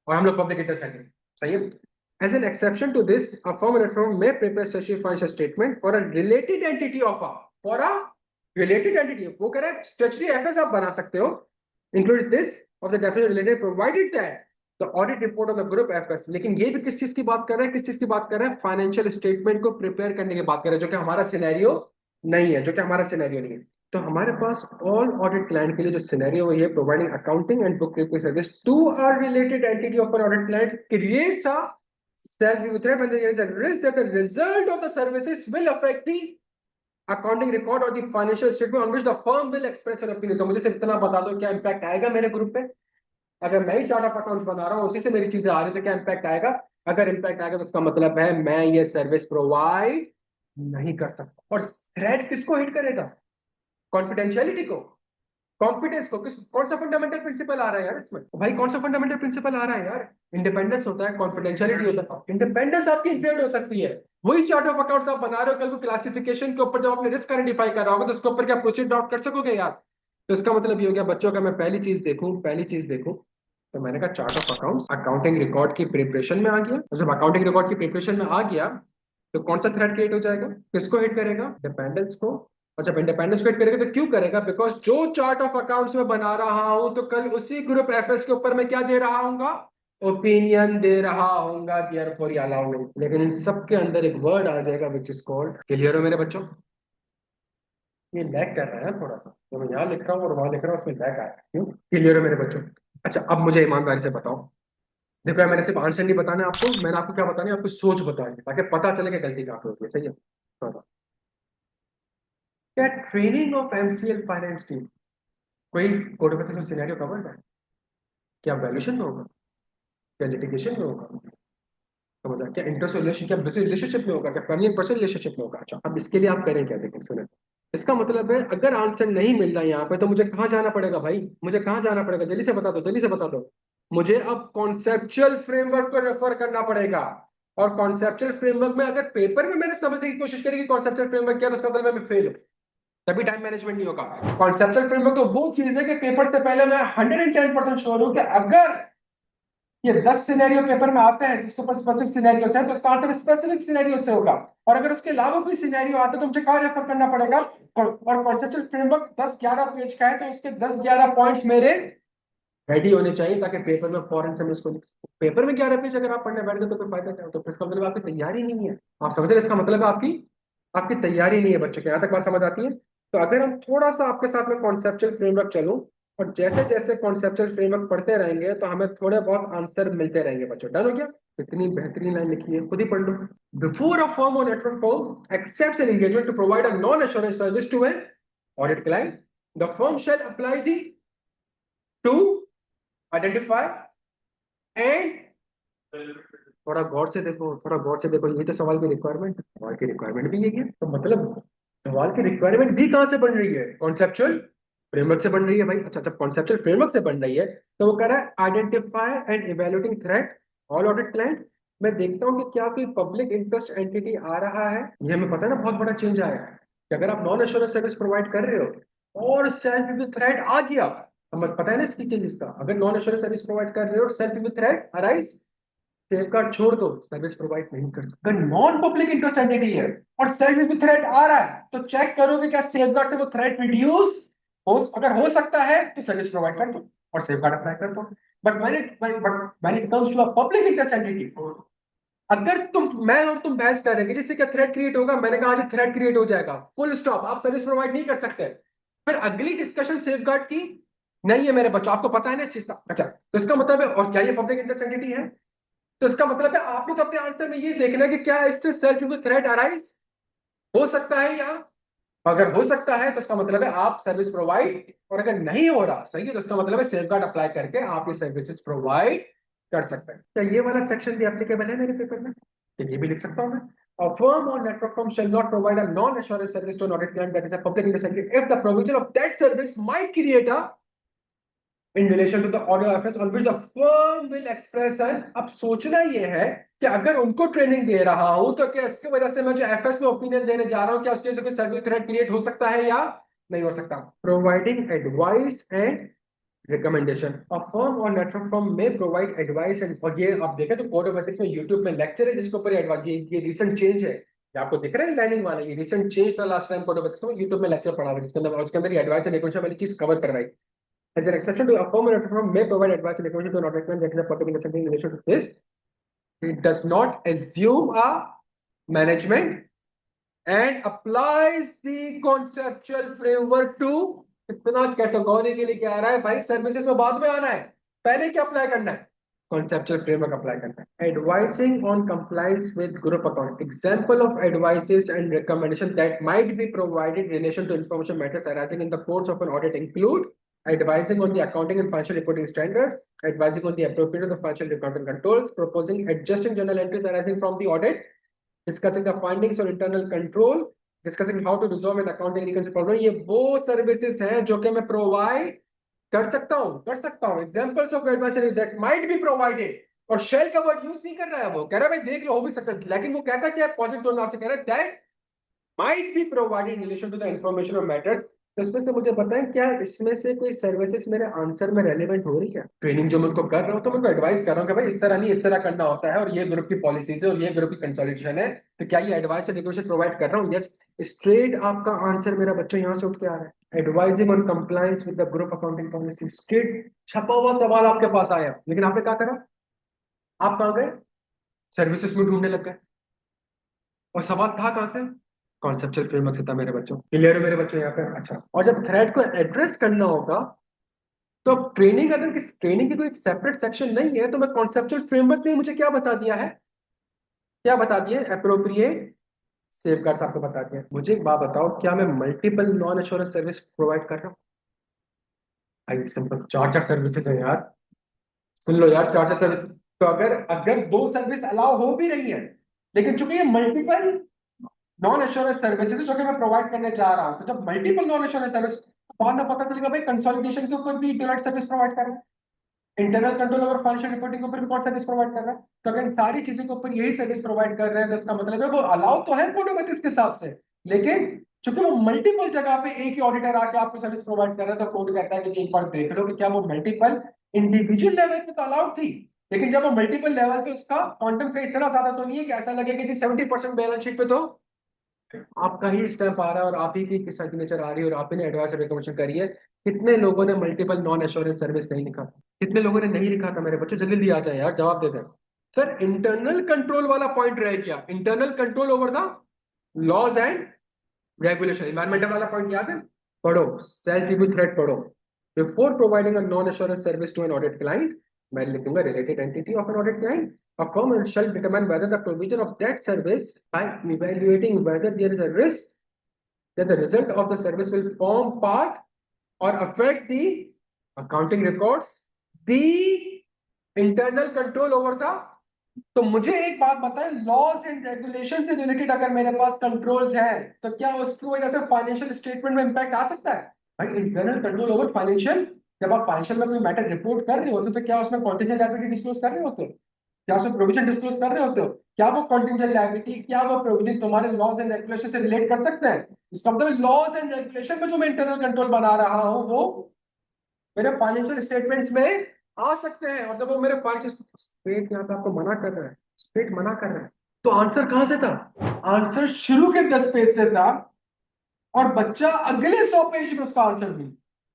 और हम लोग पब्लिक इंटरेस्ट है, सही है. As an exception to this, a firm or network firm may prepare statutory financial statement for a related entity of a, for a related entity. वो कह रहा है statutory FS आप बना सकते हो, include this of the definition related provided that the audit report of the group FS. लेकिन ये भी किस चीज की बात कर रहा है, किस चीज की बात कर रहा है, फाइनेंशियल स्टेटमेंट को प्रिपेयर करने की बात कर रहा है, जो कि हमारा सिनेरियो नहीं है, जो कि हमारा सिनेरियो नहीं है. तो हमारे पास ऑल ऑडिट क्लाइंट के लिए जो सिनेरियो है, providing accounting and book keeping service to our related entity of an audit client creates a self threat when there is a risk that the result of the services will affect the accounting record or the financial statement on which the firm will express an opinion. तो मुझे सिर्फ इतना बता दो क्या इम्पैक्ट आएगा मेरे ग्रुप पे. अगर मैं ही चार्ट ऑफ अकाउंट्स बना रहा हूँ, उसी से मेरी चीजें आ रही, तो क्या इम्पैक्ट आएगा. अगर इम्पैक्ट आएगा तो उसका मतलब है मैं ये सर्विस प्रोवाइड नहीं कर सकता. और थ्रेट किसको हिट करेगा, कॉन्फिडेंशियलिटी को, कॉम्पिटेंस को. किस, कौन सा फंडामेंटल प्रिंसिपल आ रहा है यार इसमें भाई, कौन सा फंडामेंटल प्रिंसिपल आ रहा है यार. इंडिपेंडेंस होता है, कॉन्फिडेंशियलिटी होता है. इंडिपेंडेंस आपकी इंपेयर्ड हो सकती है. वही चार्ट ऑफ अकाउंट्स आप बना रहे हो, कल को क्लासिफिकेशन के ऊपर जब आपने रिस्क आइडेंटिफाई कर रहा होगा तो उसके ऊपर क्या प्रोसीड आउट कर सकोगे यार. तो इसका मतलब ये हो गया बच्चों का, मैं पहली चीज देखूं तो मैंने कहा chart of accounts accounting record की प्रिपरेशन में आ गया. और जब अकाउंटिंग रिकॉर्ड की प्रिपरेशन में आ गया तो कौन सा थ्रेट क्रिएट हो जाएगा, किसको हिट करेगा, डिपेंडेंस को. और जब इंडिपेंडेंस क्रिएट करेगा तो क्यों करेगा, बिकॉज जो चार्ट ऑफ अकाउंट्स में बना रहा हूं तो कल उसी ग्रुप एफएस के ऊपर मैं क्या दे रहा हूंगा, ओपिनियन दे रहा हूंगा, देयरफॉर अलाउ नहीं. लेकिन इन सब के अंदर एक वर्ड आ जाएगा विच इज कॉल्ड, क्लियर हो मेरे बच्चों. ये लैग कर रहा है थोड़ा सा, तो मैं यहाँ लिख रहा हूँ और वहां लिख रहा हूँ, उसमें लैग आया. क्यों, क्लियर हो मेरे बच्चों. अच्छा अब मुझे ईमानदारी से बताओ, देखो मैंने सिर्फ आंसर नहीं बताना आपको, मैंने आपको क्या बताना है, आपको सोच बतानी है ताकि पता चले कि गलती कहाँ पे होती है. सही है. तो क्या training of MCL finance team कोई कोड ऑफ एथिक्स में सिनेरियो कवर्ड है, क्या वैल्यूएशन में होगा, क्या लिटिगेशन में होगा, समझा, क्या इंटरेस्ट रिलेशन, क्या बिजनेस रिलेशनशिप में होगा, क्या फैमिली एंड पर्सनल रिलेशनशिप में होगा. अच्छा अब इसके लिए आप करें क्या, देखें सुने. इसका मतलब है अगर आंसर नहीं मिल रहा है यहाँ पे तो मुझे कहाँ जाना पड़ेगा भाई, मुझे कहाँ जाना पड़ेगा, जल्दी से बता दो, जल्दी से बता दो. मुझे अब कॉन्सेप्चुअल फ्रेमवर्क को रेफर करना पड़ेगा. और कॉन्सेप्चुअल फ्रेमवर्क में अगर पेपर में मैंने समझने की कोशिश करी कि कॉन्सेप्चुअल फ्रेमवर्क क्या, तो उसका मतलब मैं फेल हूं, तभी टाइम मैनेजमेंट नहीं होगा. कॉन्सेप्चुअल फ्रेमवर्क तो वो चीज है कि पेपर से पहले मैं 110% श्योर हूं कि अगर ये 10 सिनेरियो पेपर में आते हैं जिसके ऊपर स्पेसिफिक सिनेरियोस है तो उसका आंसर स्पेसिफिक सिनेरियो से होगा. और अगर उसके अलावा कोई सिनेरियो आता है तो मुझे कहाँ रेफर करना पड़ेगा. और कॉन्सेप्चुअल फ्रेमवर्क 10-11 पेज का है तो इसके 10-11 पॉइंट्स मेरे रेडी होने चाहिए ताकि पेपर में फौरन से मैं इसको लिख सकूं. पेपर में 11 पेज अगर आप पढ़ने बैठ गए तो फिर फायदा क्या हो, तो फिर इसका मतलब आपकी तैयारी नहीं है. आप समझ रहे हैं, इसका मतलब है आपकी आपकी तैयारी नहीं है बच्चों के. यहाँ तक बात समझ आती है. तो अगर हम थोड़ा सा आपके साथ में कॉन्सेप्चुअल फ्रेमवर्क चलूं और जैसे जैसे कॉन्सेप्चुअल फ्रेमवर्क पढ़ते रहेंगे तो हमें थोड़े बहुत आंसर मिलते रहेंगे बच्चों. डन हो गया. इतनी बेहतरीन लाइन लिखी है, खुद ही पढ़ लो. Before a firm or network firm accepts an engagement to provide a non assurance service to an audit client, the firm shall apply the to identify and, थोड़ा गौर से देखो, थोड़ा गौर से देखो, ये तो सवाल की रिक्वायरमेंट, सवाल की रिक्वायरमेंट भी यही है. तो मतलब सवाल की रिक्वायरमेंट भी कहां से बन रही है, कॉन्सेप्चुअल फ्रेमवर्क से बन रही है भाई. अच्छा जब कॉन्सेप्चुअल फ्रेमवर्क से बन रही है तो वो कह रहा है identify and evaluating threat all audit client. मैं देखता हूँ कि क्या कोई पब्लिक इंटरेस्ट एंटिटी आ रहा है. ये हमें पता है ना, बहुत बड़ा चेंज आया है कि अगर आप नॉन एश्योरेंस सर्विस प्रोवाइड कर रहे हो और सेल्फ थ्रेट आ गया, हमें पता है ना इसकी चेंजेस का. अगर नॉन एश्योरेंस सर्विस प्रोवाइड कर रहे हो और सेल्फ थ्रेट अराइज, सेफगार्ड छोड़ दो, सर्विस प्रोवाइड नहीं कर सकते. अगर नॉन पब्लिक इंटरेस्ट एंटिटी है और सेल्फ भी थ्रेट आ रहा है तो चेक करोगे क्या सेफगार्ड से वो थ्रेट रिड्यूस हो, अगर हो सकता है तो सर्विस प्रोवाइड कर दो और सेफगार्ड अप्लाई कर दो. But when it comes to a public interest entity, अगर मैं और तुम बहस कर रहे हैं जिससे क्या थ्रेट क्रिएट होगा, मैंने कहा जी थ्रेट क्रिएट हो जाएगा, फुल स्टॉप, आप सर्विस प्रोवाइड नहीं कर सकते. फिर अगली डिस्कशन सेफगार्ड की नहीं है मेरे बच्चों, आपको पता है ना इस चीज का. अच्छा तो इसका मतलब है, और क्या ये पब्लिक इंटरेस्ट एंटिटी है, तो इसका मतलब है आपने तो अपने आंसर में ये देखना है कि क्या इससे सेल्फ थ्रेट अराइज हो सकता है या, अगर हो सकता है तो इसका मतलब है आप सर्विस प्रोवाइड, और अगर नहीं हो रहा सही है तो इसका मतलब है सेफगार्ड अप्लाई करके आप ये सर्विसेज प्रोवाइड कर सकते हैं. क्या ये वाला सेक्शन भी एप्लीकेबल है मेरे पेपर में, तो ये भी लिख सकता हूं मैं. A firm or network firm shall not provide a non-assurance service to an audit client that is a public interest entity if the provision of that service might create a in relation to the ऑर्डर of FS on which the firm will express an. अब सोचना ये है कि अगर उनको ट्रेनिंग दे रहा हूं तो क्या इसकी वजह से मैं जो एफएस में ओपिनियन देने जा रहा हूं क्या उसके से कोई सर्विस थ्रेट क्रिएट हो सकता है या नहीं हो सकता। Providing advice and recommendation, a firm or network firm में प्रोवाइड एडवाइस एंड, और ये आप देखें तो कोड ऑफ एथिक्स में यूट्यूब में लेक्चर है जिसके ऊपर एडवाइस, ये रिसेंट चेंज है, ये आपको दिख रहा है लाइनिंग वाला, ये रिसेंट चेंज था last time code of ethics में, यूट्यूब में लेक्चर पढ़ा था जिसके अंदर उसके अंदर एडवाइस एंड रिकमेंडेशन वाली चीज कवर करवाई। As an exception to a firm or network firm may provide advice and recommendation to an audit client that is a particular something in relation to this. It does not assume a management and applies the conceptual framework to, इतना कैटेगोरिकली कह रहा है भाई सर्विसेज में बाद में आना है, पहले क्या अप्लाई करना है, conceptual framework अप्लाई करना है। Advising on compliance with group account, example of advices and recommendation that might be provided in relation to information matters arising in the course of an audit include advising on the accounting and financial reporting standards, advising on the appropriate of the financial accounting controls, proposing adjusting journal entries arising from the audit, discussing the findings on internal control, discussing how to resolve an accounting reconciliation problem। ये वो सर्विसेज हैं जो कि मैं प्रोवाइड कर सकता हूँ examples of advisory that might be provided. और शेल का वर्ड यूज नहीं कर रहा है, वो कह रहा है भाई देख लो हो भी सकता है, लेकिन वो कहता क्या है, पॉजिटिव टोन से कह रहा है that might be provided in relation to the information of matters. तो इसमें से मुझे बताएं क्या इसमें से कोई सर्विसेज मेरे आंसर में रेलेवेंट हो रही है। ट्रेनिंग जो मैं उनको कर रहा हूँ तो मैं उनको एडवाइस कर रहा हूँ कि भाई इस तरह नहीं इस तरह करना होता है और ये ग्रुप की पॉलिसीज है और ये ग्रुप की कंसोलिडेशन है, तो क्या ये एडवाइस और रिकमेंडेशन प्रोवाइड कर रहा हूँ। यस, स्ट्रेट आपका आंसर मेरा बच्चों यहाँ से उठ के आ रहा है, advising on compliance with the group accounting policy. Straight छपा हुआ सवाल आपके पास आया, लेकिन आपने क्या करा, आप कहाँ गए, सर्विसेज में ढूंढने लग गए, और सवाल था कहाँ से, कॉन्सेप्चुअल फ्रेमवर्क से था मेरे बच्चों। क्लियर है मेरे बच्चों यहाँ पे। अच्छा, और जब थ्रेड को एड्रेस करना होगा तो ट्रेनिंग, अगर किस ट्रेनिंग की कोई सेपरेट सेक्शन नहीं है तो मैं कॉन्सेप्चुअल फ्रेमवर्क ने मुझे क्या बता दिया है, क्या बता दिया, अप्रोप्रिएट सेफगार्ड्स आपको बता दिया। मुझे एक बात बताओ, क्या मैं multiple non assurance service provide कर रहा हूँ। भाई सिंपल, चार चार सर्विसेज है यार, सुन लो यार, चार चार सर्विस। तो अगर अगर दो सर्विस अलाउ हो भी रही है, लेकिन चूंकि ये मल्टीपल नॉन एश्योरेंस सर्विसेज जो कि मैं प्रोवाइड करने जा रहा हूं, तो जब मल्टीपल नॉन एश्योरेंस सर्विस, बाद में पता चलेगा भाई कंसोलिडेशन के ऊपर भी डेलॉइट सर्विस प्रोवाइड कर रहा है, इंटरनल कंट्रोल और फाइनेंशियल रिपोर्टिंग के ऊपर भी कौन सर्विस प्रोवाइड कर रहा है। तो अगर इन सारी चीजों के ऊपर यही सर्विस प्रोवाइड कर रहे हैं तो इसका मतलब है वो अलाउ तो है कोड ऑफ एथिक्स के हिसाब से, लेकिन चूंकि वो मल्टीपल जगह पे एक ही ऑडिटर आके आपको सर्विस प्रोवाइड कर रहा है तो कोड कहता है कि एक बार देख लो कि क्या वो मल्टीपल इंडिविजुअल लेवल पे तो अलाउड थी, लेकिन जब वो मल्टीपल लेवल पे उसका क्वांटम का इतना ज्यादा तो नहीं है कि ऐसा लगे कि जी 70% बैलेंस शीट पे तो आपका ही स्टैंप आ रहा है और आप ही की सिग्नेचर आ रही है और आप ही ने एडवाइस रिकमेंडेशन करी है। कितने लोगों ने मल्टीपल नॉन एश्योरेंस सर्विस नहीं लिखा, कितने लोगों ने नहीं लिखा था मेरे बच्चों, जल्दी जल्दी आ जाए यार, जवाब दे दें। सर इंटरनल कंट्रोल वाला पॉइंट रह गया, internal control over the laws and regulation, environmental वाला पॉइंट याद है, पढ़ो, सेल्फ रिव्यू थ्रेड पढ़ो। Before providing a non assurance service to an audit client, मैं लिखूंगा related entity of an audit client, a firm shall determine whether the provision of that service by evaluating whether there is a risk that the result of the service will form part or affect the accounting records, the internal control over the। तो मुझे एक बात बताएं, लॉज एंड रेगुलेशन से रिलेटेड अगर मेरे पास कंट्रोल्स हैं तो क्या उसकी वजह से फाइनेंशियल स्टेटमेंट में इंपैक्ट आ सकता है। भाई इंटरनल कंट्रोल ओवर फाइनेंशियल, जब आप फाइनेंशियल में कोई मैटर रिपोर्ट कर रहे होते तो क्या उसमें कॉन्टिजेंट लायबिलिटी डिस्क्लोज कर रहे होते हो, क्या उसमें प्रोविजन डिस्क्लोज कर रहे होते हो, क्या वो कॉन्टिजेंट लायबिलिटी, क्या वो प्रोविजन तुम्हारे लॉज एंड रेगुलेशन से रिलेट कर सकते हैं। इसका मतलब लॉज एंड रेगुलेशन में जो मैं इंटरनल कंट्रोल बना रहा हूं वो मेरे फाइनेंशियल स्टेटमेंट्स में आ सकते हैं, और जब वो मेरे फाइनेंशियल स्टेट यहाँ पे आपको मना कर रहा है, स्टेट मना कर रहा है, तो आंसर कहां से था, आंसर शुरू के 10 पेज से था और बच्चा अगले 100 पेज में उसका आंसर भी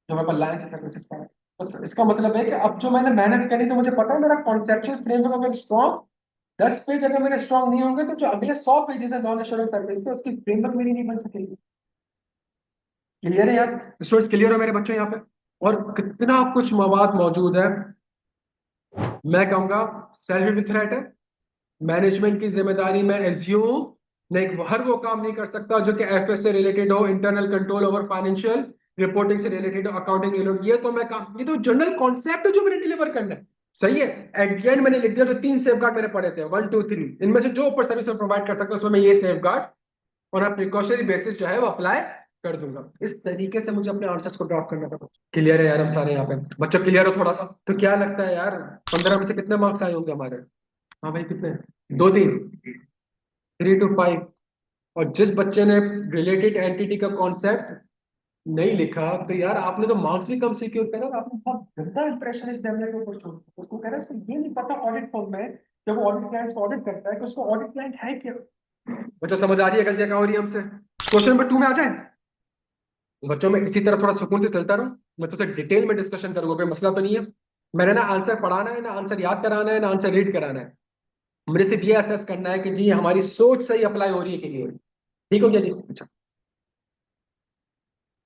जो मैं लाइन से सर्विसेज पढ़ा। बस इसका मतलब है कि अब जो मैंने मेहनत करी तो मुझे पता है मेरा कॉन्सेप्चुअल फ्रेमवर्क अगर स्ट्रॉन्ग, 10 पेज अगर मेरे स्ट्रॉन्ग नहीं होंगे तो जो अगले 100 पेजेस है नॉन एश्योरेंस सर्विस के उसकी फ्रेमवर्क मेरी नहीं बन सकेगी। क्लियर है यार, स्टूडेंट्स क्लियर हो मेरे बच्चों यहाँ पे। और कितना कुछ मवाद मौजूद है, मैं कहूंगा सेल्फ रिव्यू थ्रेट है, मैनेजमेंट की जिम्मेदारी में एज्यूम नहीं, हर वो काम नहीं कर सकता जो कि एफएस से रिलेटेड हो, internal control over financial reporting से रिलेटेड हो, अकाउंटिंग रिलेटेड, ये तो मैं काम, ये तो जनरल कॉन्सेप्ट है जो मैंने डिलीवर करना है। सही है, एट द एंड मैंने लिख दिया जो 3 सेफगार्ड मैंने पढ़े थे 1 2 3, इनमें से जो ऊपर सर्विस प्रोवाइड कर सकता है उसमें मैं ये सेफगार्ड और प्रिकॉशनरी बेसिस जो है वो अप्लाई कर दूंगा। इस तरीके से मुझे अपने आंसर्स को ड्रॉप करना था। क्लियर है यार? हम सारे यहाँ पे बच्चों क्लियर हो थोड़ा सा? तो क्या लगता है यार, 15 में से कितने मार्क्स आए होंगे हमारे? हाँ भाई कितने? दो तीन, 3 to 5। और जिस बच्चे ने रिलेटेड एंटिटी का कॉन्सेप्ट नहीं लिखा, तो यार आपने तो मार्क्स भी कम सिक्योर करा और आपने बहुत गंदा इंप्रेशन एग्जामिनर के ऊपर छोड़ा। उसको कह रहा है उसको ये नहीं पता ऑडिट फॉर्म में, जब वो ऑडिट क्लाइंट ऑडिट करता है कि उसको ऑडिट क्लाइंट है क्या। बच्चों समझ आ रही है गलतियां कहाँ हो रही है हमसे? क्वेश्चन नंबर 2 में आ जाए। बच्चों में इसी तरह थोड़ा सुकून से चलता रहूं, मैं तुझसे डिटेल में डिस्कशन करूंगा, कोई मसला तो नहीं है। मैंने ना आंसर पढ़ाना है, ना आंसर याद कराना है, ना आंसर रीड कराना है। मुझे सिर्फ ये असेस करना है कि जी हमारी सोच सही अप्लाई हो रही है कि नहीं हो रही। ठीक हो गया जी? अच्छा,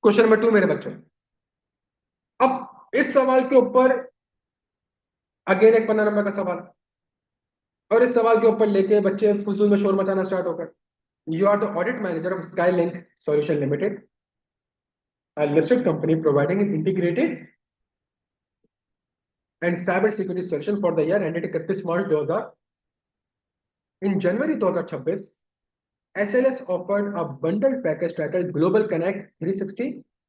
क्वेश्चन नंबर 2 मेरे बच्चों। अब इस सवाल के ऊपर अगेन एक 15 नंबर का सवाल, और इस सवाल के ऊपर लेके बच्चे फजूल में शोर मचाना स्टार्ट होकर। You are the audit manager of sky link solution limited, a listed company providing an integrated and cyber security solution for the year ended 31 March 2000. In January 2026, SLS offered a bundled package titled Global Connect 360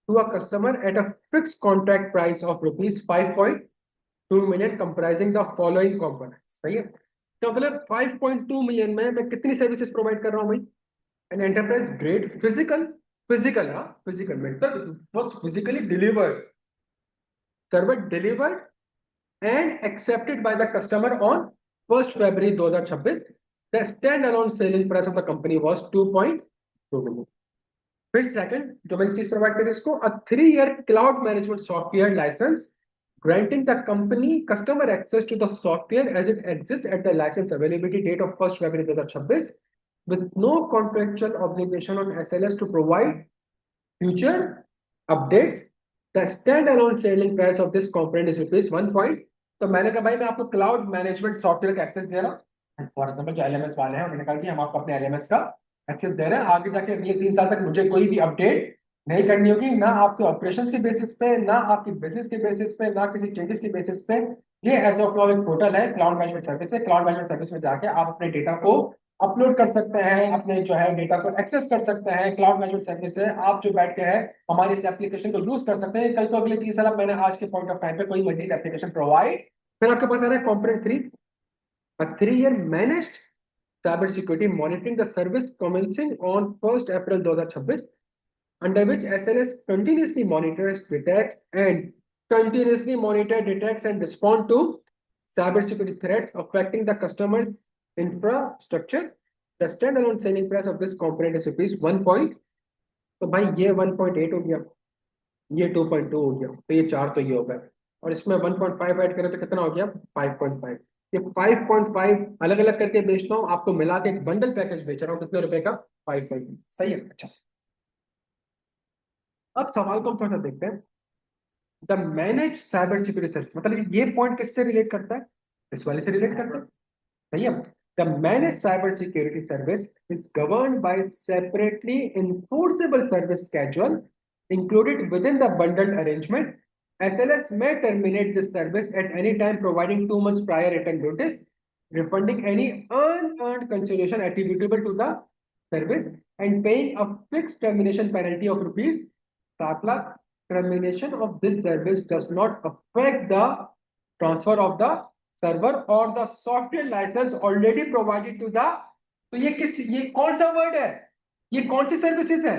to a customer at a fixed contract price of rupees 5.2 million, comprising the following components. सही है? तो मतलब 5.2 मिलियन में मैं कितनी सर्विसेज प्रोवाइड कर रहा हूँ भाई? An enterprise grade physical, physical, हाँ फिजिकल मतलब was physically delivered, server delivered and accepted by the customer on 1st February 2026. The standalone selling price of the company was 2.2 million. फिर सेकंड जो मैंने चीज प्रोवाइड करी इसको, a 3-year cloud management software license granting the company customer access to the software as it exists at the license availability date of 1st February 2026, with no contractual obligation on SLS to provide future updates. The standalone selling price of this component is rupees 1 point. तो मैंने कहा भाई मैं आपको क्लाउड मैनेजमेंट सॉफ्टवेयर का एक्सेस दे रहा हूँ, फॉर एग्जाम्पल जो एलएमएस वाले हैं उन्होंने कहा कि हम आपको अपने एलएमएस का एक्सेस दे रहे हैं, आगे जाके अगले 3 साल तक मुझे कोई भी अपडेट नहीं करनी होगी, ना आपके ऑपरेशंस के बेसिस पे, ना आपकी बिजनेस के बेसिस पे, ना किसी चेंजेस के बेसिस पे। ये एज ऑफ नाउ एक पोर्टल है, क्लाउड मैनेजमेंट सर्विस है। क्लाउड मैनेजमेंट सर्विस में जाके आप अपने डेटा को अपलोड कर सकते हैं, अपने जो है डेटा को एक्सेस कर सकते हैं। क्लाउड मैनेजमेंट सर्विस है, आप जो बैठ के है हमारे इस एप्लीकेशन को यूज कर सकते हैं। कल को अगले 3 साल मैंने आज के पॉइंट ऑफ टाइम पे कोई मजीद एप्लीकेशन प्रोवाइड। फिर आपके पास आ रहा है component 3, a 3-year managed cyber security monitoring the service commencing on 1st April 2026, under which SLS continuously monitors, detects, and respond to cybersecurity threats affecting the customer's infrastructure. The standalone selling price of this component is rupees 1 point. तो भाई ये 1.8 हो गया, ये 2.2 हो गया, तो ये 4 तो ये हो गया, और इसमें 1.5 ऐड करें तो कितना हो गया? 5.5। ये 5.5 अलग अलग करके बेचता हूँ, आपको मिला के एक बंडल पैकेज बेच रहा हूँ, कितने रुपए का? 5.5। सही है? अच्छा, अब सवाल को हम थोड़ा सा देखते हैं। The manage cyber security service, मतलब ये पॉइंट किससे रिलेट करता है? इस वाले से रिलेट करता है। सही है? The manage cyber security service is governed bye separately enforceable service schedule included within the bundled arrangement. SLS may terminate this service at any time, providing 2 months prior written notice, refunding any unearned consideration attributable to the service, and paying a fixed termination penalty of rupees 7 lakh. Termination of this service does not affect the transfer of the server or the software license already provided to the। तो ये कौन सा वर्ड है? ये कौन सी सर्विसेज है?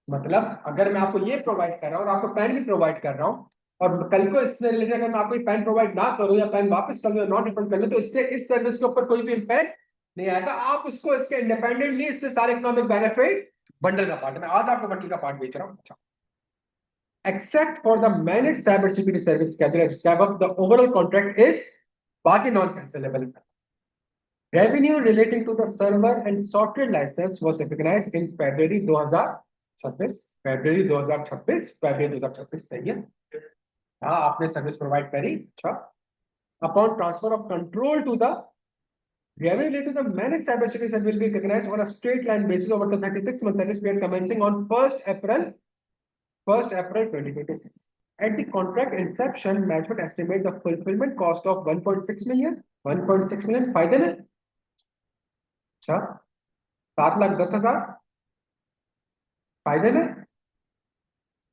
मतलब अगर मैं आपको ये प्रोवाइड कर रहा हूँ और आपको पैन भी प्रोवाइड कर रहा हूँ, और कल को इससे रिलेटेड अगर मैं आपको पैन प्रोवाइड ना करूँ या पैन वापस कर लूँ, नॉट रिफंड कर लूँ, तो इससे इस सर्विस के ऊपर कोई भी इम्पैक्ट नहीं आएगा। आप उसको इसके इंडिपेंडेंटली इससे सारे इकोनॉमिक बेनिफिट बंडल का पार्ट है, मैं आज आपको बंडल का पार्ट बेच रहा हूँ। अच्छा, except for the managed cybersecurity service schedule above, the overall contract is बाकी non cancelable। Revenue relating to the server and software license was recognized in February 2026। February 2026, February 2026 सही है? हाँ, आपने सर्विस प्रोवाइड करी। अच्छा, upon transfer of control to the revenue related to the managed cybersecurity service will be recognized on a straight line basis over the 36-month service period commencing on 1st April 2026. At the contract inception, management estimate the fulfillment cost of 1.6 million। 1.6 million फायदे में? अच्छा, 7,10,000 फायदे में?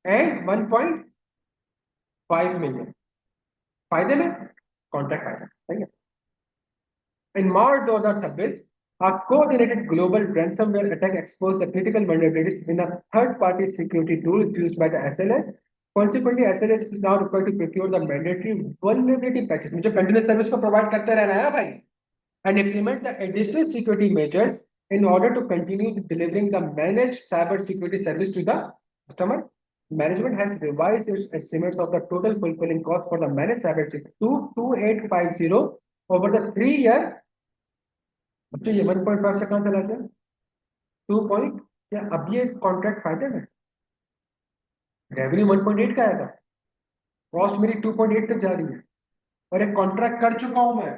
एंड 1.5 मिलियन फायदे में, कॉन्ट्रैक्ट फायदा, ठीक है। In March 2026, a coordinated global ransomware attack exposed the critical vulnerabilities in a third-party security tool used by the SLS. Consequently, SLS is now required to procure the mandatory vulnerability patches, जो continuous service को provide करते रहना है भाई, and implement the additional security measures in order to continue delivering the managed cyber security service to the customer. Management has revised its estimates of the total fulfilling cost for the managed cyber security to 2850 over the 3 year। बच्चों ये 1.5 से कहां चला गया 2 क्या अब ये कॉन्ट्रैक्ट फायदे में, रेवेन्यू 1.8 का आएगा, कॉस्ट मेरी 2.8 तक जा रही है, और एक कॉन्ट्रैक्ट कर चुका हूं मैं,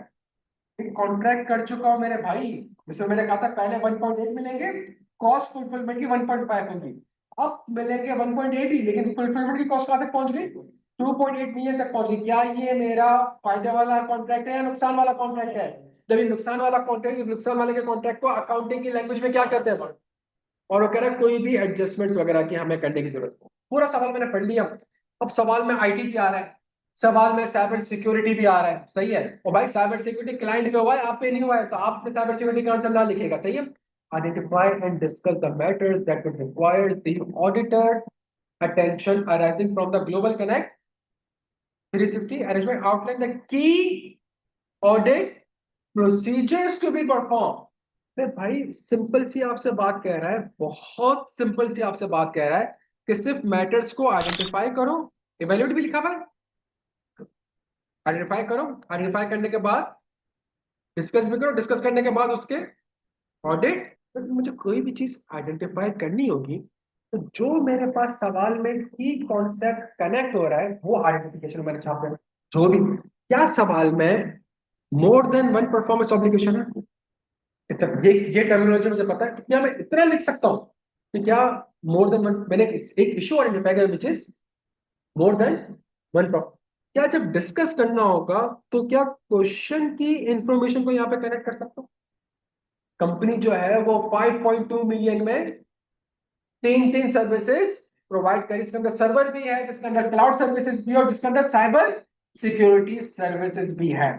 एक कॉन्ट्रैक्ट कर चुका हूं मेरे भाई, जिसमें मैंने कहा था पहले 1.8 मिलेंगे, कॉस्ट फुलफिलमेंट की 1.5 होगी, अब मिलेंगे 1.8 ही, लेकिन फुलफिलमेंट की कॉस्ट कहां तक पहुंच गई, 2.8 मिलियन तक पहुंच गई। क्या ये मेरा फायदे वाला कॉन्ट्रैक्ट है या नुकसान वाला कॉन्ट्रैक्ट है? जब ये नुकसान वाला कॉन्ट्रैक्ट, नुकसान वाले के कॉन्ट्रैक्ट को अकाउंटिंग की लैंग्वेज में क्या कहते हैं, और वो कह रहा है कोई भी एडजस्टमेंट्स वगैरह की हमें करने की जरूरत है। पूरा सवाल मैंने पढ़ लिया। अब सवाल में आईटी भी आ रहा है, सवाल में साइबर सिक्योरिटी भी आ रहा है, सही है, और भाई साइबर सिक्योरिटी क्लाइंट पे हुआ है, आप पे नहीं हुआ है, तो आपने साइबर सिक्योरिटी का आंसर ना लिखेगा, सही है। Identify and discuss the matters that would require the auditors attention arising from the global connect 360 arrangement, outline the key audit procedures to be performed। भाई सिंपल सी आपसे बात कह रहा है, बहुत सिंपल सी आपसे बात कह रहा है कि सिर्फ मैटर्स को आइडेंटिफाई करो, इवेल्युएट भी लिखा हुआ है, आइडेंटिफाई करो, आइडेंटिफाई करने के बाद डिस्कस भी करो, डिस्कस करने के बाद उसके ऑडिट। तो मुझे कोई भी चीज आइडेंटिफाई करनी होगी, तो जो मेरे पास सवाल में की कॉन्सेप्ट कनेक्ट हो रहा है वो आइडेंटिफिकेशन मैंने छापे, जो भी क्या सवाल में मोर देन वन परफॉर्मेंस ऑब्लिगेशन है, ये टर्मिनोलॉजी मुझे पता है, तो क्या मैं इतना लिख सकता हूँ कि क्या मोर देन वन, मैंने एक इशू आइडेंटिफाई किया which is more than one, क्या जब डिस्कस करना होगा तो क्या क्वेश्चन की इंफॉर्मेशन को यहाँ पे कनेक्ट कर सकता हूँ। कंपनी जो है वो 5.2 मिलियन में तीन तीन सर्विसेज प्रोवाइड करी, इसके अंदर सर्वर भी है, जिसके अंदर क्लाउड सर्विसेज भी है, और जिसके अंदर साइबर सिक्योरिटी सर्विसेज भी है।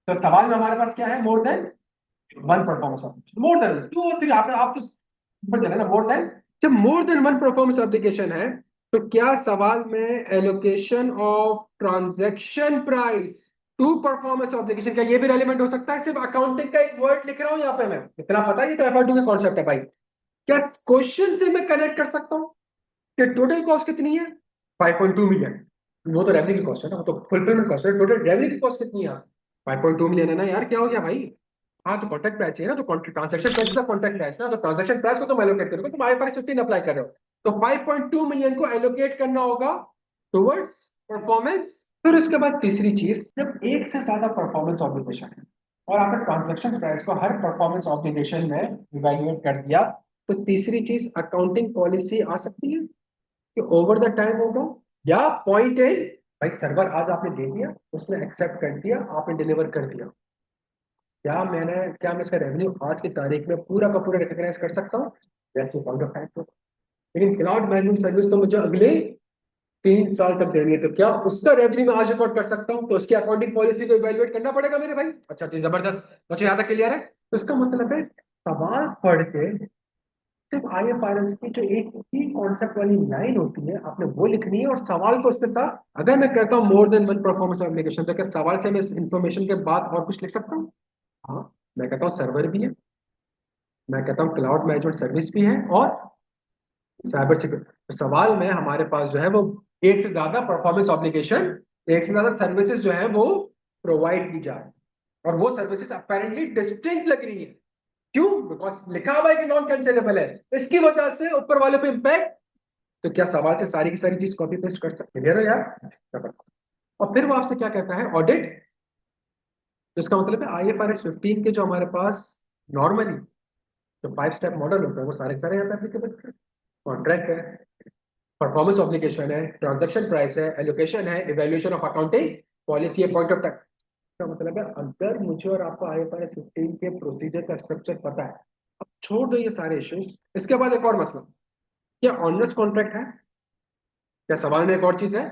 तो सवाल में हमारे पास क्या है, more than one performance, more than two और थ्री, आप तो ऊपर चले ना, मोर देन, जब more than one performance application है तो क्या सवाल में allocation of transaction price to performance application, क्या ये भी रेलिवेंट हो सकता है? सिर्फ अकाउंटिंग का एक वर्ड लिख रहा हूं यहाँ पे मैं, इतना पता है, ये तो FR2 का कॉन्सेप्ट है भाई। क्या क्वेश्चन से मैं कनेक्ट कर सकता हूँ कि टोटल कॉस्ट कितनी है 5.2 मिलियन, वो तो रेवेन्यू की कॉस्ट है ना, वो तो फुलफिलमेंट कॉस्ट है, टोटल रेवेन्यू की कॉस्ट कितनी है 5.2 मिलियन है ना यार, क्या हो गया भाई। हाँ तो कॉन्ट्रैक्ट प्राइस है ना, तो ट्रांजैक्शन प्राइस का कॉन्ट्रैक्ट प्राइस ना, तो ट्रांजैक्शन प्राइस को तुम एलोकेट करोगे, तुम IFRS 15 अप्लाई कर रहे हो, तो 5.2 मिलियन को एलोकेट करना होगा टुवर्ड्स परफॉर्मेंस। फिर उसके बाद तीसरी चीज, जब एक से ज्यादा परफॉर्मेंस ऑब्लिगेशन है और आपने ट्रांजैक्शन प्राइस को हर परफॉर्मेंस ऑब्लिगेशन में इवैल्यूएट कर दिया, तो तीसरी चीज अकाउंटिंग पॉलिसी आ सकती है कि ओवर द टाइम होगा, या पॉइंट ए, भाई सर्वर आज आपने दे दिया, उसने एक्सेप्ट कर दिया, आपने डिलीवर कर दिया, क्या मैं इसका रेवेन्यू आज की तारीख में पूरा का पूरा रिकॉग्नाइज कर सकता हूँ? वैसे पॉइंट ऑफ टाइम तो, लेकिन क्लाउड मैनेजमेंट सर्विस तो मुझे अगले 3 साल तक देनी है, तो क्या उसका रेवेन्यू मैं आज रिकॉर्ड कर सकता हूँ? तो उसकी अकाउंटिंग पॉलिसी को इवेल्युएट करना पड़ेगा मेरे भाई। अच्छा जी, जबरदस्त, मुझे यहाँ तक क्लियर है। तो इसका मतलब है सवाल पढ़ के सिर्फ IFRS की जो एक ही कॉन्सेप्ट वाली लाइन होती है आपने वो लिखनी है, और सवाल को उसके साथ, अगर मैं कहता हूँ मोर देन वन परफॉर्मेंस एप्लीकेशन, तो क्या सवाल से मैं इस इंफॉर्मेशन के बाद और कुछ लिख सकता हूँ? हाँ, मैं कहता हूँ सर्वर भी है, मैं कहता हूँ क्लाउड मैनेजमेंट सर्विस भी है, और साइबर सिक्योरिटी। तो सवाल में हमारे पास जो है वो एक से ज्यादा परफॉर्मेंस ऑब्लिगेशन, एक से ज्यादा सर्विसेज जो है वो प्रोवाइड की जा रही है, और वो सर्विसेज अपेरेंटली डिस्टिंक्ट लग रही है। क्यों? बिकॉज लिखा हुआ है कि नॉन कैंसिलेबल है, इसकी वजह से ऊपर वाले पे इम्पैक्ट। तो क्या सवाल से सारी की सारी चीज कॉपी पेस्ट कर सकते हैं यार? और फिर वो आपसे क्या कहता है, ऑडिट। तो इसका मतलब है IFRS 15 के जो हमारे पास नॉर्मली जो 5 स्टेप मॉडल होता है वो सारे के सारे यहाँ पे एप्लीकेबल, कॉन्ट्रैक्ट है, परफॉर्मेंस ऑब्लिगेशन है, ट्रांजैक्शन प्राइस है, एलोकेशन है, इवैल्यूएशन ऑफ अकाउंटिंग पॉलिसी है, पॉइंट ऑफ टाइम। का मतलब है अगर मुझे और आपको IFRS 15 के प्रोसीजर का स्ट्रक्चर पता है, अब छोड़ दो ये सारे इश्यूज। इसके बाद एक और मसला, क्या ऑनर्स कॉन्ट्रैक्ट है? क्या सवाल में एक और चीज है?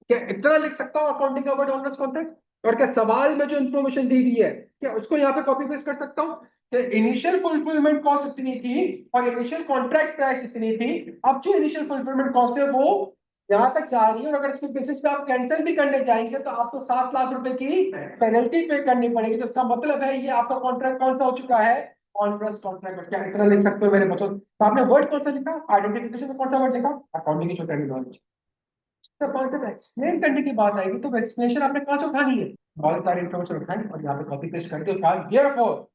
क्या इतना लिख सकता हूँ अकाउंटिंग अबाउट ऑनर्स कॉन्ट्रैक्ट? और क्या सवाल में जो इन्फॉर्मेशन दी हुई है क्या उसको यहाँ पे कॉपी पेस्ट कर सकता हूँ कि इनिशियल फुलफिलमेंट कॉस्ट इतनी थी और इनिशियल कॉन्ट्रैक्ट प्राइस इतनी थी, अब जो इनिशियल फुलफिलमेंट कॉस्ट है वो यहाँ तक जा रही है, और अगर इसके बेसिस पे आप कैंसिल भी करने जाएंगे तो आपको 7 लाख रुपए की पेनल्टी पे करनी पड़ेगी। तो इसका मतलब है ये आपका कॉन्ट्रैक्ट कौन सा हो चुका है? Onerous contract. क्या इतना लिख सकते हो मेरे बच्चों? तो आपने वर्ड कौन सा लिखा? आइडेंटिफिकेशन में कौन सा वर्ड लिखा? अकाउंटिंग की जो टर्मिनोलॉजी। तो बात जब एक्सप्लेन करने की बात आएगी तो एक्सप्लेनेशन आपने कहाँ से उठानी है? बहुत सारी इन्फॉर्मेशन उठानी और यहाँ पे कॉपी पेस्ट करके कहा देयरफॉर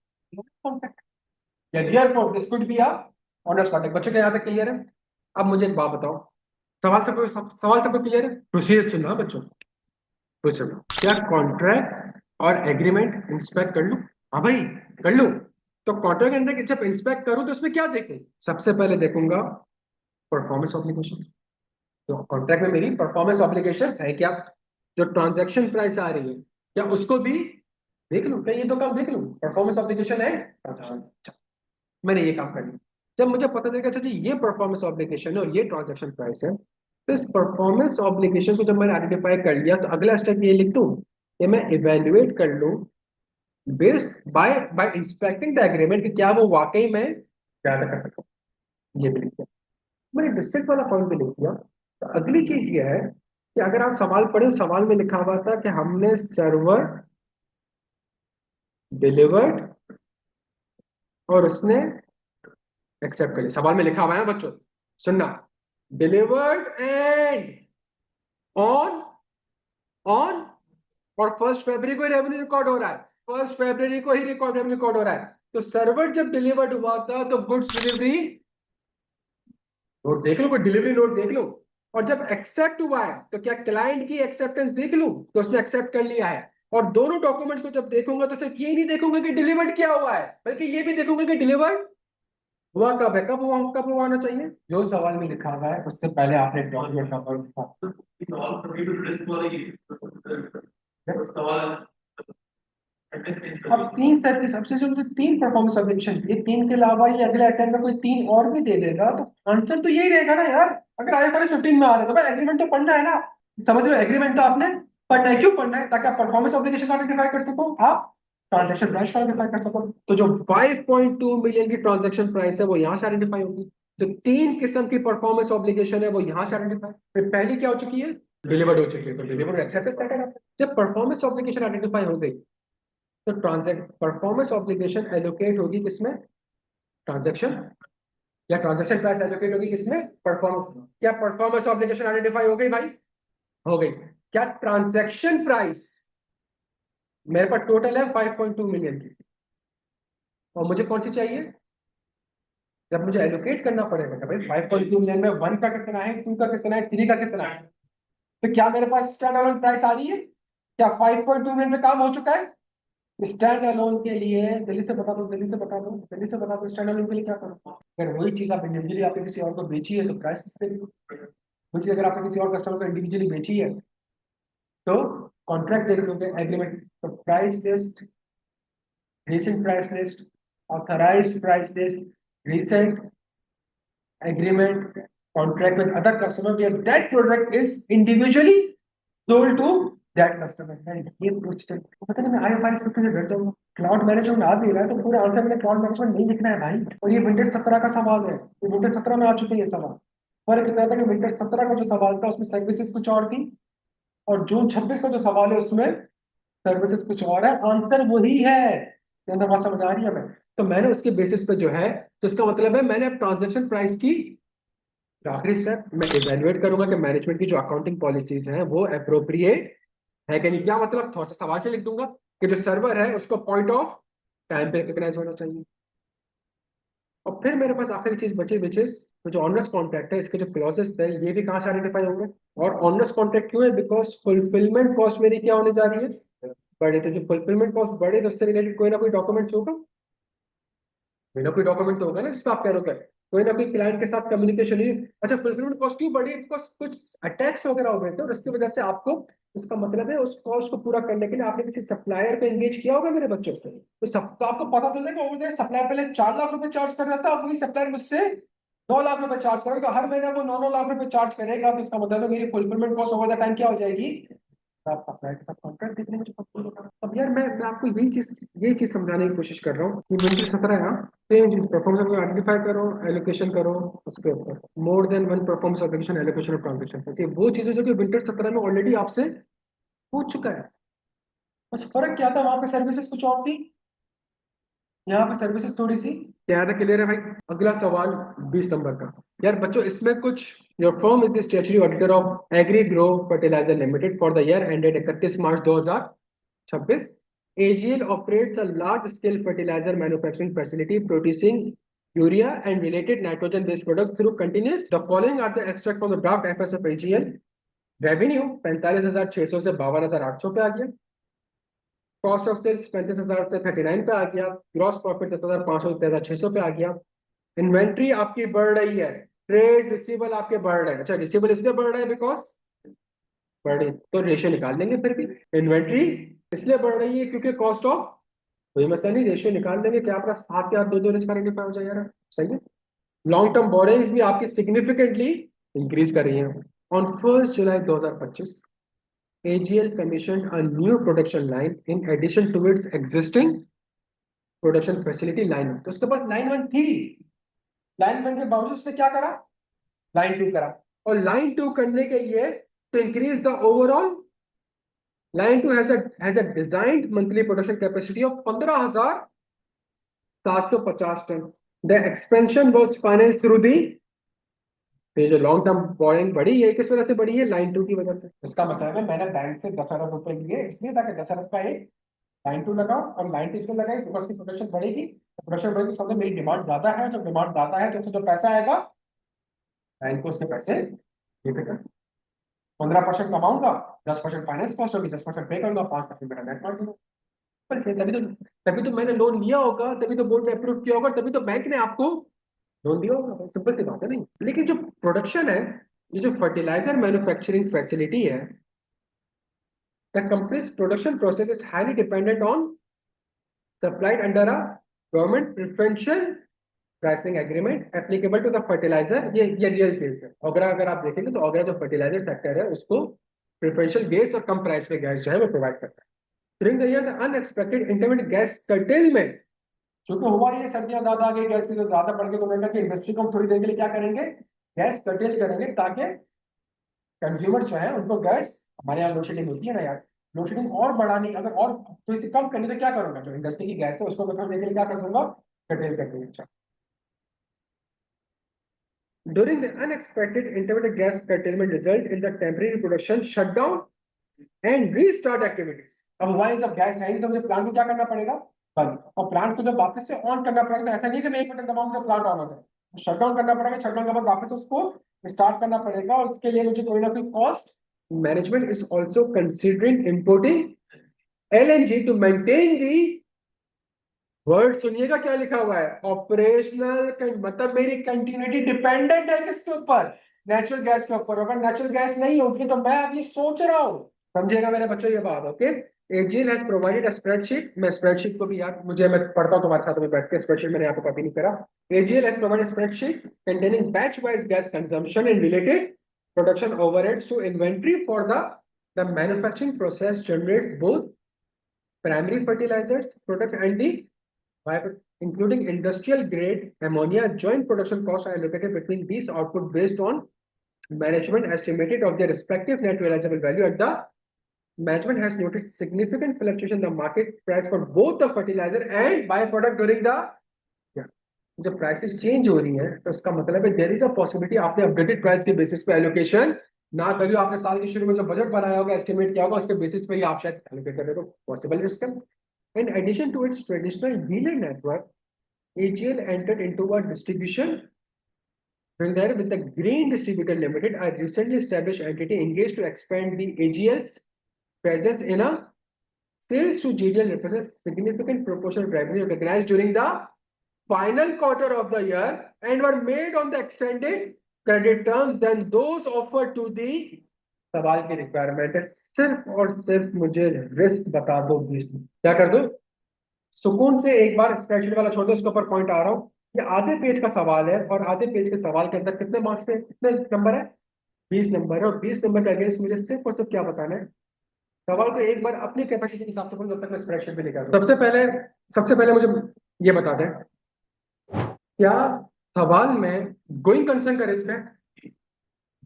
या therefore this could be a honours contract. बच्चों के यहाँ तक क्लियर है? अब मुझे एक बात बताओ, सवाल सबको क्लियर है? प्रोसीजर सुनना बच्चों, तो चलो, क्या कॉन्ट्रैक्ट और एग्रीमेंट इंस्पेक्ट कर लूं? हाँ भाई, कर लूं। तो कॉन्ट्रैक्ट एंड जब इंस्पेक्ट करूं तो उसमें क्या देखूं? सबसे पहले देखूंगा परफॉर्मेंस ऑब्लिगेशन। तो कॉन्ट्रैक्ट में मेरी परफॉर्मेंस ऑब्लिगेशन है क्या? जो ट्रांजैक्शन प्राइस आ रही है क्या उसको भी देख लूं? क्या ये दो काम देख लूं, परफॉर्मेंस ऑब्लिगेशन है transaction? अच्छा, मैंने ये काम कर लिया। जब मुझे पता चलेगा अच्छा जी ये परफॉर्मेंस ऑब्लिगेशन है और ये ट्रांजैक्शन प्राइस है, तो इस परफॉर्मेंस ऑब्लिगेशन को जब मैंने आइडेंटिफाई कर लिया तो अगला स्टेप ये लिख दूं कि मैं इवेल्युएट कर लूं based by by inspecting the agreement कि क्या वो वाकई में ज्यादा कर सकता हूं। ये भी लिख दिया मैंने, डिस्ट्रिक्ट वाला पॉइंट भी लिख दिया। तो अगली चीज ये है कि अगर आप सवाल पढ़े, सवाल में लिखा हुआ था कि हमने सर्वर डिलीवर्ड और उसने एक्सेप्ट कर लिया। सवाल में लिखा हुआ है बच्चों, सुनना, डिलीवर्ड एंड ऑन ऑन और 1 फरवरी को रेवेन्यू रिकॉर्ड हो रहा है, 1 फरवरी को ही रेवेन्यू रिकॉर्ड हो रहा है। तो सर्वर जब डिलीवर्ड हुआ था तो गुड्स डिलीवरी नोट देख लो, कोई डिलीवरी नोट देख लो। और जब एक्सेप्ट हुआ है तो क्या क्लाइंट की एक्सेप्टेंस देख लूं तो उसने एक्सेप्ट कर लिया है। और दोनों डॉक्यूमेंट्स को जब देखूंगा तो सिर्फ ये नहीं देखूंगा कि डिलीवर्ड क्या हुआ है, बल्कि ये भी देखूंगा कि डिलीवर्ड हुआ कब है, कब हुआ होना चाहिए। जो सवाल में लिखा हुआ है उससे पहले आपने डॉक्यूमेंट नंबर लिखा। अब 3 सेट की सबसे जो 3 परफॉर्मेंस ऑब्जेक्शन, ये 3 के अलावा ये अगले अटेम्प्ट में कोई 3 और भी दे देगा तो आंसर तो यही रहेगा ना यार। अगर IFRS 15 में आ रहे तो भाई एग्रीमेंट तो पढ़ना है ना। समझ रहे हो, एग्रीमेंट तो आपने पढ़ना है। क्यों पढ़ना है? ताकि आप परफॉर्मेंस ऑब्लिगेशन आइडेंटिफाई कर सको, आप ट्रांजैक्शन प्राइस आइडेंटिफाई कर सको। तो जो 5.2 मिलियन की ट्रांजैक्शन प्राइस है वो यहाँ से आइडेंटिफाई होगी। जो 3 किस्म की परफॉर्मेंस ऑब्लिगेशन है वो यहाँ से आइडेंटिफाई, फिर पहली क्या हो चुकी है? डिलीवर्ड हो चुकी है, तो डिलीवर्ड एक्सेप्ट। जब परफॉर्मेंस ऑब्लिगेशन आइडेंटिफाई हो गई तो ट्रांजैक्ट परफॉर्मेंस ऑब्लिगेशन एलोकेट होगी किसमें? ट्रांजैक्शन, या ट्रांजैक्शन प्राइस एलोकेट होगी किसमें? परफॉर्मेंस। क्या परफॉर्मेंस ऑब्लिगेशन आइडेंटिफाई हो गई भाई? हो गई। क्या ट्रांजैक्शन प्राइस मेरे पास टोटल है 5.2 मिलियन की, और मुझे कौन सी चाहिए? जब मुझे एलोकेट करना पड़ेगा कि भाई 5.2 मिलियन में 1 का कितना है, 2 का कितना है, 3 का कितना है, तो क्या मेरे पास स्टैंड अलोन प्राइस आ रही है? क्या 5.2 मिलियन में काम हो चुका है? स्टैंड अलोन के लिए जल्दी से बता दो, जल्दी से बता दो, जल्दी से बता दो, स्टैंड अलोन के लिए क्या करो? अगर वही चीज आप इंडिविजुअली आपने किसी और को बेची है तो प्राइस पे, वही चीज अगर आपने किसी और कस्टमर को इंडिविजुअली बेची है तो कॉन्ट्रैक्ट देख लोगे, एग्रीमेंट। तो price list, recent price list, authorised price list, recent agreement, contract with other customer where that product is individually sold to that customer। ये क्वेश्चन पता नहीं, मैं IFRS 15 से डर जाऊंगा। क्लाउड मैनेजमेंट आ भी रहा है तो पूरे आंसर में क्लाउड मैनेजमेंट नहीं लिखना है भाई। और ये विंटर 17 का सवाल है, ये विंटर 17 में आ चुके हैं ये सवाल। फर्क इतना था कि विंटर 17 का जो सवाल था उसमें सर्विसेज कुछ और थी, और जून 26 का जो सवाल है उसमें सर्विसेज कुछ और है, आंसर वही है। बात समझ आ रही है? मैं तो मैंने उसके बेसिस पे जो है, तो इसका मतलब है मैंने अब ट्रांजेक्शन प्राइस की आखिरी स्टेप मैं इवेल्युएट करूंगा कि मैनेजमेंट की जो अकाउंटिंग पॉलिसीज हैं वो अप्रोप्रिएट है कि नहीं। क्या मतलब? थोड़ा सा सवाल से लिख दूंगा कि जो सर्वर है उसको पॉइंट ऑफ टाइम पे रिकॉग्नाइज होना चाहिए। और फिर मेरे पास आखिरी चीज बची विच इज तो जो ऑनर्स कॉन्ट्रैक्ट है, इसके जो क्लॉजेस थे ये भी कहाँ से आइडेंटिफाई होंगे? और ऑनर्स कॉन्ट्रैक्ट क्यों है? बिकॉज फुलफिलमेंट कॉस्ट मेरी क्या होने जा रही है? बढ़े। तो जो फुलफिलमेंट कॉस्ट बढ़े तो उससे रिलेटेड कोई ना कोई डॉक्यूमेंट होगा, कोई ना कोई डॉक्यूमेंट तो होगा ना जिसको आप कह रहे हो, कोई ना कोई क्लाइंट के साथ कम्युनिकेशन ही। अच्छा, फुलफिलमेंट कॉस्ट क्यों बढ़ी? बिकॉज कुछ अटैक्स वगैरह हो गए थे और इसकी वजह से आपको, इसका मतलब है उस कॉस्ट को पूरा करने के लिए आपने किसी सप्लायर को एंगेज किया होगा मेरे बच्चों को। तो सब तो आपको पता चल जाएगा, सप्लायर पहले 4 लाख रुपए चार्ज कर रहा था, अब वही सप्लायर मुझसे 9 लाख रुपए चार्ज करोगे तो हर महीने को 9 9 लाख रुपए चार्ज करेगा, तो इसका मतलब है मेरी fulfilment cost over the time क्या हो जाएगी? आप सप्लाई के साथ कॉन्ट्रैक्ट देखने में जो पक्का होगा। अब यार मैं आपको यही चीज समझाने की कोशिश कर रहा हूँ कि विंटर 17 है, सेम चीज परफॉर्मेंस को आइडेंटिफाई करो, एलोकेशन करो, उसके ऊपर मोर than one performance allocation, allocation of transaction, ये वो चीजें जो कि विंटर 17 में ऑलरेडी आपसे पूछ चुका है। बस फर्क क्या था, वहां पे सर्विसेज कुछ और थी, यहाँ पे सर्विसेज थोड़ी सी। क्या था, क्लियर है भाई? अगला सवाल 20 नंबर का। यार बच्चों इसमें कुछ, your firm is the statutory auditor of agri grow fertilizer limited for the year ended 31 March 2026। AGL operates a large-scale fertilizer manufacturing facility producing urea and related nitrogen-based products through continuous. The following are the extract from the draft FS of AGL. Revenue 45,600 से 52,800 पे आ गया। कॉस्ट ऑफ सेल्स 35,000 से 39 पे आ गया। ग्रॉस प्रॉफिट 10,500 से 13,600 पे आ गया। इन्वेंट्री आपकी बढ़ रही है, ट्रेड रिसीवेबल आपके बढ़ रहे हैं। अच्छा, रिसीवेबल इसलिए बढ़ रहा है बिकॉज बढ़ रही, तो रेशियो निकाल लेंगे फिर भी। इन्वेंट्री इसलिए बढ़ रही है क्योंकि कॉस्ट ऑफ, कोई मसला नहीं, रेशियो निकाल देंगे। क्या आपका हाथ के हाथ दो दो रिस्क आइडेंटिफाई हो जाए यार, सही है। लॉन्ग टर्म बोरिंग्स भी आपकी सिग्निफिकेंटली इंक्रीज कर रही है। On 1 July 2025 AGL commissioned a new production line in addition to its existing production facility line 1। तो उसके पास लाइन 1 थी, लाइन 1 के बावजूद उसने क्या करा, लाइन 2 करा। और लाइन 2 करने के लिए to increase the overall, line 2 has a designed monthly production capacity of 15,750 ton. The expansion was financed through the, तो ये जो लॉन्ग टर्म बोरिंग बढ़ी है किस वजह से बढ़ी है? लाइन 2 की वजह से। इसका मतलब है मैंने बैंक से 10 अरब रुपए लिए इसलिए ताकि 10 अरब का एक लाइन 2 लगाओ, और लाइन 2 इसलिए लगाई बिकॉज की प्रोडक्शन बढ़ेगी। प्रोडक्शन बढ़ेगी, समझो मेरी डिमांड ज्यादा है, जब डिमांड ज्यादा है तो उससे जो पैसा आएगा बैंक को उसके पैसे ये पे कर, 15% कमाऊंगा, 10% फाइनेंस कॉस्ट होगी, 10% पे करूंगा, 5% मेरा नेट मार्जिन होगा। पर फिर तभी तो मैंने लोन लिया होगा, तभी तो बोर्ड ने अप्रूव किया होगा, तभी तो बैंक ने आपको लोन दिया होगा। सिंपल सी बात है नहीं। लेकिन जो प्रोडक्शन है, ये जो फर्टिलाइजर मैन्युफैक्चरिंग फैसिलिटी है, the company's production process is highly dependent on supplied under a government preferential pricing agreement applicable to the fertilizer. ये रियल केस है। ओगरा अगर आप देखेंगे तो ओगरा जो फर्टिलाइजर सेक्टर है उसको प्रेफरेंशियल गैस और कम प्राइस पे गैस जो है वो प्रोवाइड करता है। During the year the unexpected intermediate gas curtailment, जो कि हुआ ये सर्दियां ज्यादा आ गई, गैस की जो ज्यादा बढ़ गई, तो मैंने कि इंडस्ट्री को हम थोड़ी देर के लिए क्या करेंगे, गैस कर्टेल करेंगे, ताकि कंज्यूमर जो है उनको गैस, हमारे यहाँ लोडशेडिंग होती है ना यार, लोडशेडिंग और बढ़ानी, अगर और थोड़ी सी कम करनी तो क्या करूंगा, जो इंडस्ट्री की गैस है उसको मैं थोड़ी देर के लिए क्या कर दूंगा, कर्टेल कर दूंगा। During the unexpected intermittent gas curtailment result in the temporary production shutdown and restart activities। अब हुआ है, जब गैस है नहीं तो मुझे प्लांट को क्या करना पड़ेगा, बंद, और प्लांट को जब वापस से ऑन करना पड़ेगा, तो ऐसा नहीं कि मैं एक बटन दबाऊंगा तो प्लांट ऑन हो जाए, शटडाउन करना पड़ेगा, शटडाउन के बाद वापस उसको स्टार्ट करना पड़ेगा, और उसके लिए मुझे कोई ना कोई cost management is also considering importing LNG to maintain the, word सुनिएगा क्या लिखा हुआ है, ऑपरेशनल, मतलब मेरी कंटिन्यूटी डिपेंडेंट है किसके ऊपर, नेचुरल गैस के ऊपर। अगर नेचुरल गैस नहीं होगी तो मैं अभी सोच रहा हूँ, समझिएगा मेरे बच्चों ये बात, okay. AGL has provided a spreadsheet, मैं स्प्रेडशीट को भी यार मुझे, मैं पढ़ता हूँ तुम्हारे साथ में बैठ के, स्प्रेडशीट मैंने यहाँ पे कॉपी नहीं करा। AGL has provided spreadsheet containing batch wise gas consumption and related production overheads to inventory for the manufacturing process generates both primary fertilizers products and the including industrial grade ammonia. Joint production costs are allocated between these output based on management estimated of their respective net realizable value. At the management has noted significant fluctuation in the market price for both the fertilizer and byproduct during the, yeah, जब प्राइसेस चेंज हो रही है तो इसका मतलब है देयर इज अ पॉसिबिलिटी आपने अपडेटेड प्राइस के बेसिस पे एलोकेशन ना करियो, आपने साल के शुरू में जो बजट बनाया होगा, एस्टिमेट किया होगा, उसके बेसिस पे ही आप शायद एलोकेट कर रहे हो, पॉसिबल रिस्क है। In addition to its traditional dealer network, AGL entered into a distribution there with the Green Distributor Limited, a recently established entity engaged to expand the AGL's presence in a sales to GDL represents significant proportion of revenue recognized during the final quarter of the year and were made on the extended credit terms than those offered to the, सवाल की रिक्वायरमेंट है सिर्फ और सिर्फ मुझे रिस्क बता दो, क्या कर दो, सुकून से एक बार स्प्रेडशीट वाला छोड़ दो, इसके ऊपर पॉइंट आ रहा हूं। ये आधे पेज का सवाल है, और आधे पेज के सवाल के अंदर कितने मार्क्स है, कितने नंबर है? 20 नंबर है, और 20 नंबर के अगेंस्ट मुझे सिर्फ और सिर्फ क्या बताना है? सवाल को एक बार अपनी कैपेसिटी के हिसाब से बोलो, जब तक मैं स्प्रेडशीट भी निकाल सबसे पहले मुझे ये बता दें, क्या सवाल में गोइंग कंसर्न का रिस्क है?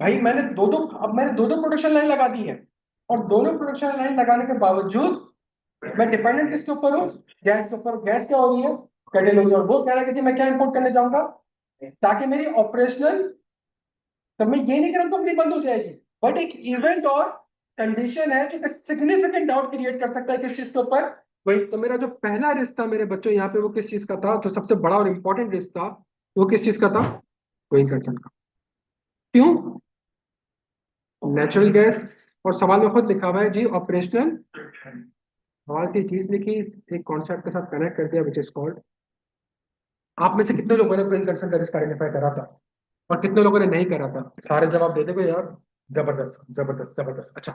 भाई मैंने दो दो प्रोडक्शन लाइन लगा दी है, और दोनों प्रोडक्शन लाइन लगाने के बावजूद मैं डिपेंडेंट किसके ऊपर हूँ? गैस के ऊपर। गैस क्या हो रही है? कटल हो रही है, और वो कह रहा है कि मैं क्या इंपोर्ट करने जाऊंगा ताकि मेरी ऑपरेशनल, तो मैं ये नहीं कह रहा कंपनी बंद हो जाएगी, बट एक इवेंट और कंडीशन है जो सिग्निफिकेंट डाउट क्रिएट कर सकता है किस चीज के ऊपर? वही तो मेरा जो पहला रिस्क था मेरे बच्चों यहाँ पे, वो किस चीज का था? जो सबसे बड़ा और इंपॉर्टेंट रिस्क था, वो किस चीज का था? गोइंग कंसर्न का। क्यों? नेचुरल गैस, और सवाल में खुद लिखा हुआ है जी ऑपरेशनल, सवाल की चीज लिखी, एक कॉन्सेप्ट के साथ कनेक्ट कर दिया, विच इज कॉल्ड। आप में से कितने लोगों ने गोइंग कंसर्न का रिस्क आइडेंटिफाई करा था, और कितने लोगों ने नहीं करा था? सारे जवाब दे देंगे यार। जबरदस्त जबरदस्त जबरदस्त। अच्छा,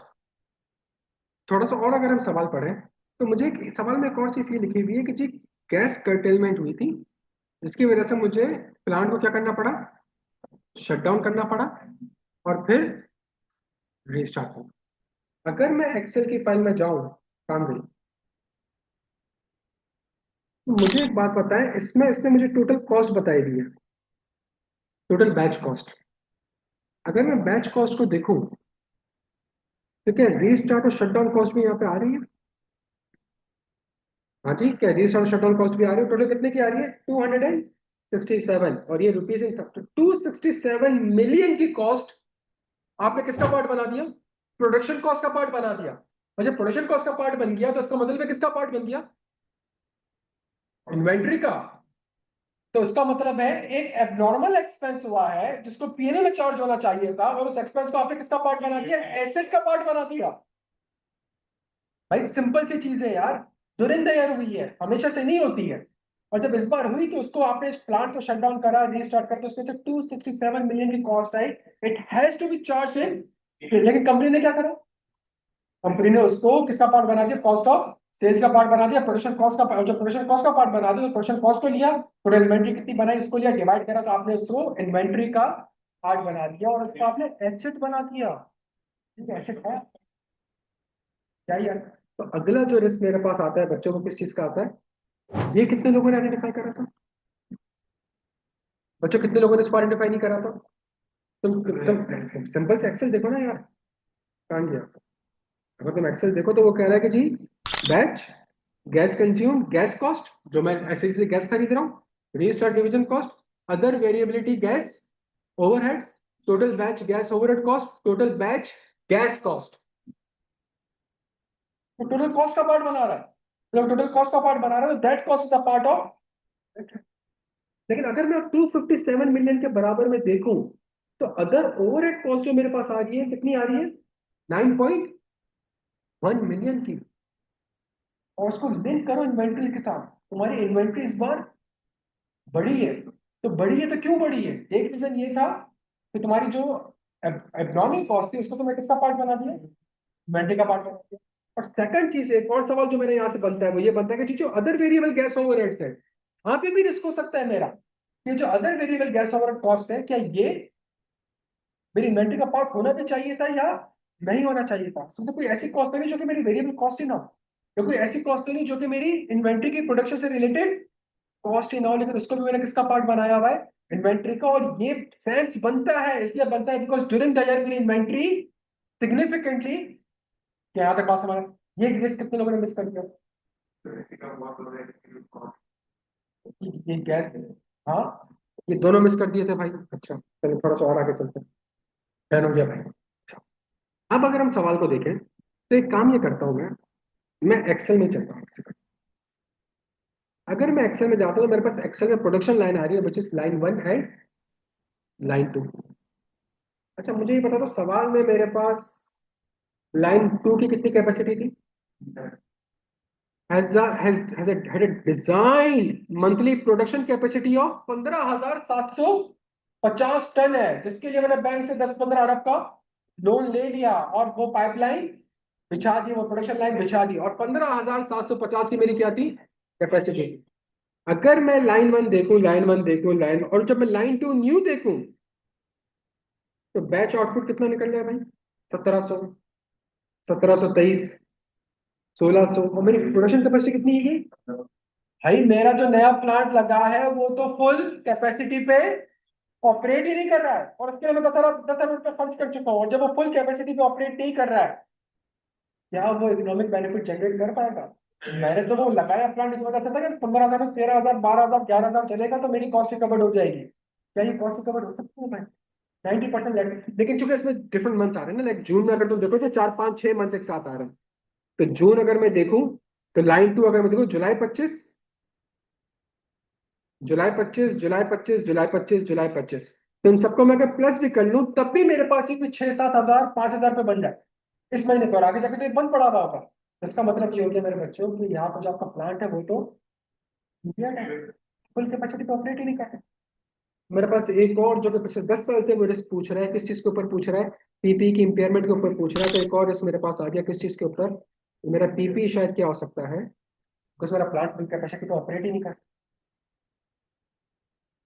थोड़ा सा और अगर हम सवाल पढ़ें, तो मुझे सवाल में एक और चीज ये लिखी हुई है कि जी गैस कर्टेलमेंट हुई थी, जिसकी वजह से मुझे प्लांट को क्या करना पड़ा? शट डाउन करना पड़ा, और फिर रीस्टार्ट करना। अगर मैं एक्सेल की फाइल में जाऊं, काम गई, तो मुझे एक बात पता है, इसमें इसने मुझे टोटल कॉस्ट बताई दी है, टोटल बैच कॉस्ट। अगर मैं बैच कॉस्ट को देखूं, ठीक है, रीस्टार्ट और शट डाउन कॉस्ट भी यहाँ पे आ रही है। हाँ जी, क्या रीस्टार्ट और शट डाउन कॉस्ट भी आ रही है? टोटल कितने की आ रही है? 267, और ये रुपीज इन 267 मिलियन की कॉस्ट आपने किसका पार्ट बना दिया? प्रोडक्शन कॉस्ट का पार्ट बना दिया। और जब प्रोडक्शन कॉस्ट का पार्ट बन गया, तो इसका मतलब है किसका पार्ट बन गया? इन्वेंट्री का। तो इसका मतलब है एक एबनॉर्मल एक्सपेंस हुआ है जिसको पीएनएल में चार्ज होना चाहिए था, और उस एक्सपेंस को आपने किसका पार्ट बना दिया? एसेट का पार्ट बना दिया। भाई सिंपल सी चीज है यार, दुरिन ईयर हुई है, हमेशा से नहीं होती है। और जब इस बार हुई, तो उसको आपने प्लांट को शट डाउन करा, रीस्टार्ट करके उसमें से 267 मिलियन की कॉस्ट आई। It has to be charge in. लेकिन कंपनी ने क्या करा? कंपनी ने उसको किसका पार्ट बना दिया? कॉस्ट ऑफ सेल्स का पार्ट बना दिया, प्रोडक्शन कॉस्ट का। जो प्रोडक्शन कॉस्ट का पार्ट बना दिया, तो प्रोडक्शन कॉस्ट को लिया, थोड़ा इन्वेंट्री कितनी बनाई उसको लिया, डिवाइड करा, तो आपने उसको इन्वेंट्री का पार्ट बना दिया, और उसको आपने एसेट बना दिया। ठीक है, एसेट है क्या यार? तो अगला जो रिस्क मेरे पास आता है बच्चों को, किस चीज का आता है? ये कितने लोगों ने आइडेंटिफाई करा था? बच्चों, कितने लोगों ने इसको आइडेंटिफाई नहीं करा था? तुम सिंपल से एक्सेल देखो ना यार, कान गया। अगर तुम एक्सेल देखो, तो वो कह रहा है कि जी batch gas consume, gas cost, जो मैं ऐसे से गैस खरीद रहा हूँ, restart division cost, other variability gas overheads, total batch gas overhead cost, total batch gas cost. तो टोटल कॉस्ट का पार्ट बना रहा है। जब टोटल कॉस्ट का पार्ट बना रहा है, तो that cost is a part of. लेकिन अगर मैं 257 मिलियन के बराबर में देखूं, तो अदर ओवरहेड कॉस्ट जो मेरे पास आ रही है, कितनी आ रही है? 9.1 मिलियन की। और उसको लिंक करो इन्वेंट्री के साथ, तुम्हारी इन्वेंट्री इस बार बढ़ी है। तो बढ़ी है तो क्यों बढ़ी है? एक रीजन ये था कि तुम्हारी जो एब्नॉर्मल कॉस्ट थी, उसको तुम्हें किसका पार्ट बना दिया? इन्वेंट्री का पार्ट बना दिया। और सेकंड चीज, एक और सवाल जो मेरे यहाँ से बनता है, वो ये बनता है कि जो अदर वेरिएबल गैस ओवरहेड्स है, वहां पे भी रिस्क हो सकता है मेरा। ये जो other variable gas overhead cost है, क्या ये मेरी इन्वेंट्री का पार्ट होना भी चाहिए था, या नहीं होना चाहिए था? सबसे कोई ऐसी कॉस्ट तो नहीं जो कि मेरी वेरिएबल कॉस्ट ही ना हो, या कोई ऐसी कॉस्ट तो नहीं जो कि मेरी इन्वेंट्री की प्रोडक्शन से रिलेटेड कॉस्ट ही ना हो, लेकिन उसको भी मैंने किसका पार्ट बनाया हुआ है? इन्वेंट्री का। और ये सेंस बनता है, इसलिए बनता है बिकॉज ड्यूरिंग द ईयर मेरी इन्वेंट्री सिग्निफिकेंटली, क्या यहाँ तक बात समझ? ये रिस्क कितने लोगों ने मिस कर दिया? ये गैस, हाँ, ये दोनों मिस कर दिए थे भाई। अच्छा, चलो थोड़ा सा और आगे चलते हैं। डन हो गया भाई। अच्छा, अब अगर हम सवाल को देखें, तो एक काम ये करता हूं मैं एक्सेल में चलता हूँ। अगर मैं एक्सेल में जाता हूं, तो मेरे पास एक्सेल में प्रोडक्शन लाइन आ रही है, which is line 1 and line 2। अच्छा, मुझे ये बता दो, सवाल में मेरे पास लाइन 2 की कितनी कैपेसिटी थी? had a design monthly production capacity of 15,750 ton है, जिसके लिए मैंने बैंक से 10-15 अरब का लोन ले लिया, और वो पाइपलाइन बिछा दी, वो प्रोडक्शन लाइन बिछा दी, और 15,750 की मेरी क्या थी? कैपेसिटी। अगर मैं लाइन वन देखूं, लाइन वन देखूं, लाइन, और जब मैं लाइन टू न्यू देखूं, तो बैच आउटपुट कितना निकल रहा है भाई? 1700, 1723, 1600, और मेरी प्रोडक्शन कैपेसिटी कितनी है? भाई मेरा जो नया प्लांट लगा है वो तो फुल कैपेसिटी पे ऑपरेट ही नहीं कर रहा है, और उसके लिए मैं 10 अरब रुपये खर्च कर चुका हूँ, और जब वो फुल कैपेसिटी पे ऑपरेट नहीं कर रहा है, क्या वो इकोनॉमिक बेनिफिट जनरेट कर पाएगा? मैंने तो वो लगाया प्लांट इस वजह से था कि 15,000 में 13,000, 12,000, 11,000 चलेगा तो मेरी कॉस्ट रिकवर्ड हो जाएगी। क्या ये कॉस्ट रिकवर्ड हो सकती है भाई? 90%। लेकिन चूंकि इसमें डिफरेंट मंथ्स आ रहे हैं ना, लाइक जून में अगर तुम देखो तो 4, 5, 6 मंथ्स एक साथ आ रहे हैं। तो जून अगर मैं देखूं, तो लाइन टू अगर मैं देखूं, जुलाई 25, जुलाई 25, जुलाई 25, जुलाई 25, जुलाई 25, तो इन सबको मैं अगर प्लस भी कर लूं तब भी मेरे पास ही कुछ 6-7 हजार, 5,000 पे बन जाए इस महीने पर। आगे जाके तो ये बंद पड़ा हुआ होगा। तो इसका मतलब ये हो गया मेरे बच्चों कि यहाँ पर जो आपका प्लांट है वो तो इंडिया है, फुल कैपेसिटी पे ऑपरेट ही नहीं कर रहा है। मेरे पास एक और जो कि पिछले 10 साल से वो रिस्क पूछ रहा है, किस चीज के ऊपर पूछ रहा है? पीपी की इम्पेयरमेंट के ऊपर पूछ रहा है। तो एक और रिस्क मेरे पास आ गया, किस चीज के ऊपर? मेरा पीपी शायद क्या हो सकता है, बिकॉज मेरा प्लांट फुल कैपेसिटी पे ऑपरेट ही नहीं कर।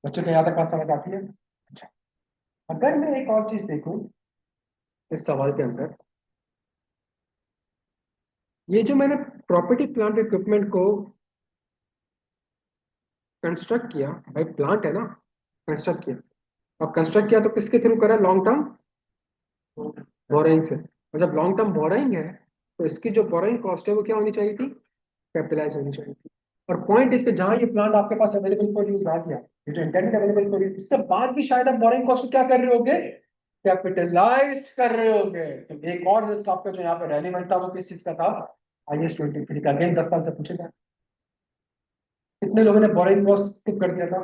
बच्चों को यहाँ तक बात समझ आती है? अच्छा, अगर मैं एक और चीज देखूं इस सवाल के अंदर, ये जो मैंने प्रॉपर्टी प्लांट इक्विपमेंट को कंस्ट्रक्ट किया, भाई प्लांट है ना, कंस्ट्रक्ट किया, और कंस्ट्रक्ट किया तो किसके थ्रू करा? लॉन्ग टर्म बोरोइंग से। और जब लॉन्ग टर्म बोरोइंग है, तो इसकी जो बोरोइंग कॉस्ट है वो क्या होनी चाहिए थी? कैपिटलाइज होनी चाहिए थी। और पॉइंट इसके, जहां ये प्लांट आपके पास अवेलेबल फॉर यूज आ गया, ये जो इंटरनेट अवेलेबल फॉर यूज, इसके बाद भी शायद आप बोरोइंग कॉस्ट को क्या कर रहे होगे? कैपिटलाइज कर रहे होगे। तो एक और रिस्क आपका जो यहाँ पे रेलिवेंट था वो किस चीज का था? IS-23 का। अगेन 10 साल से पूछेगा कितने लोगों ने बोरिंग कॉस्ट स्किप कर दिया था?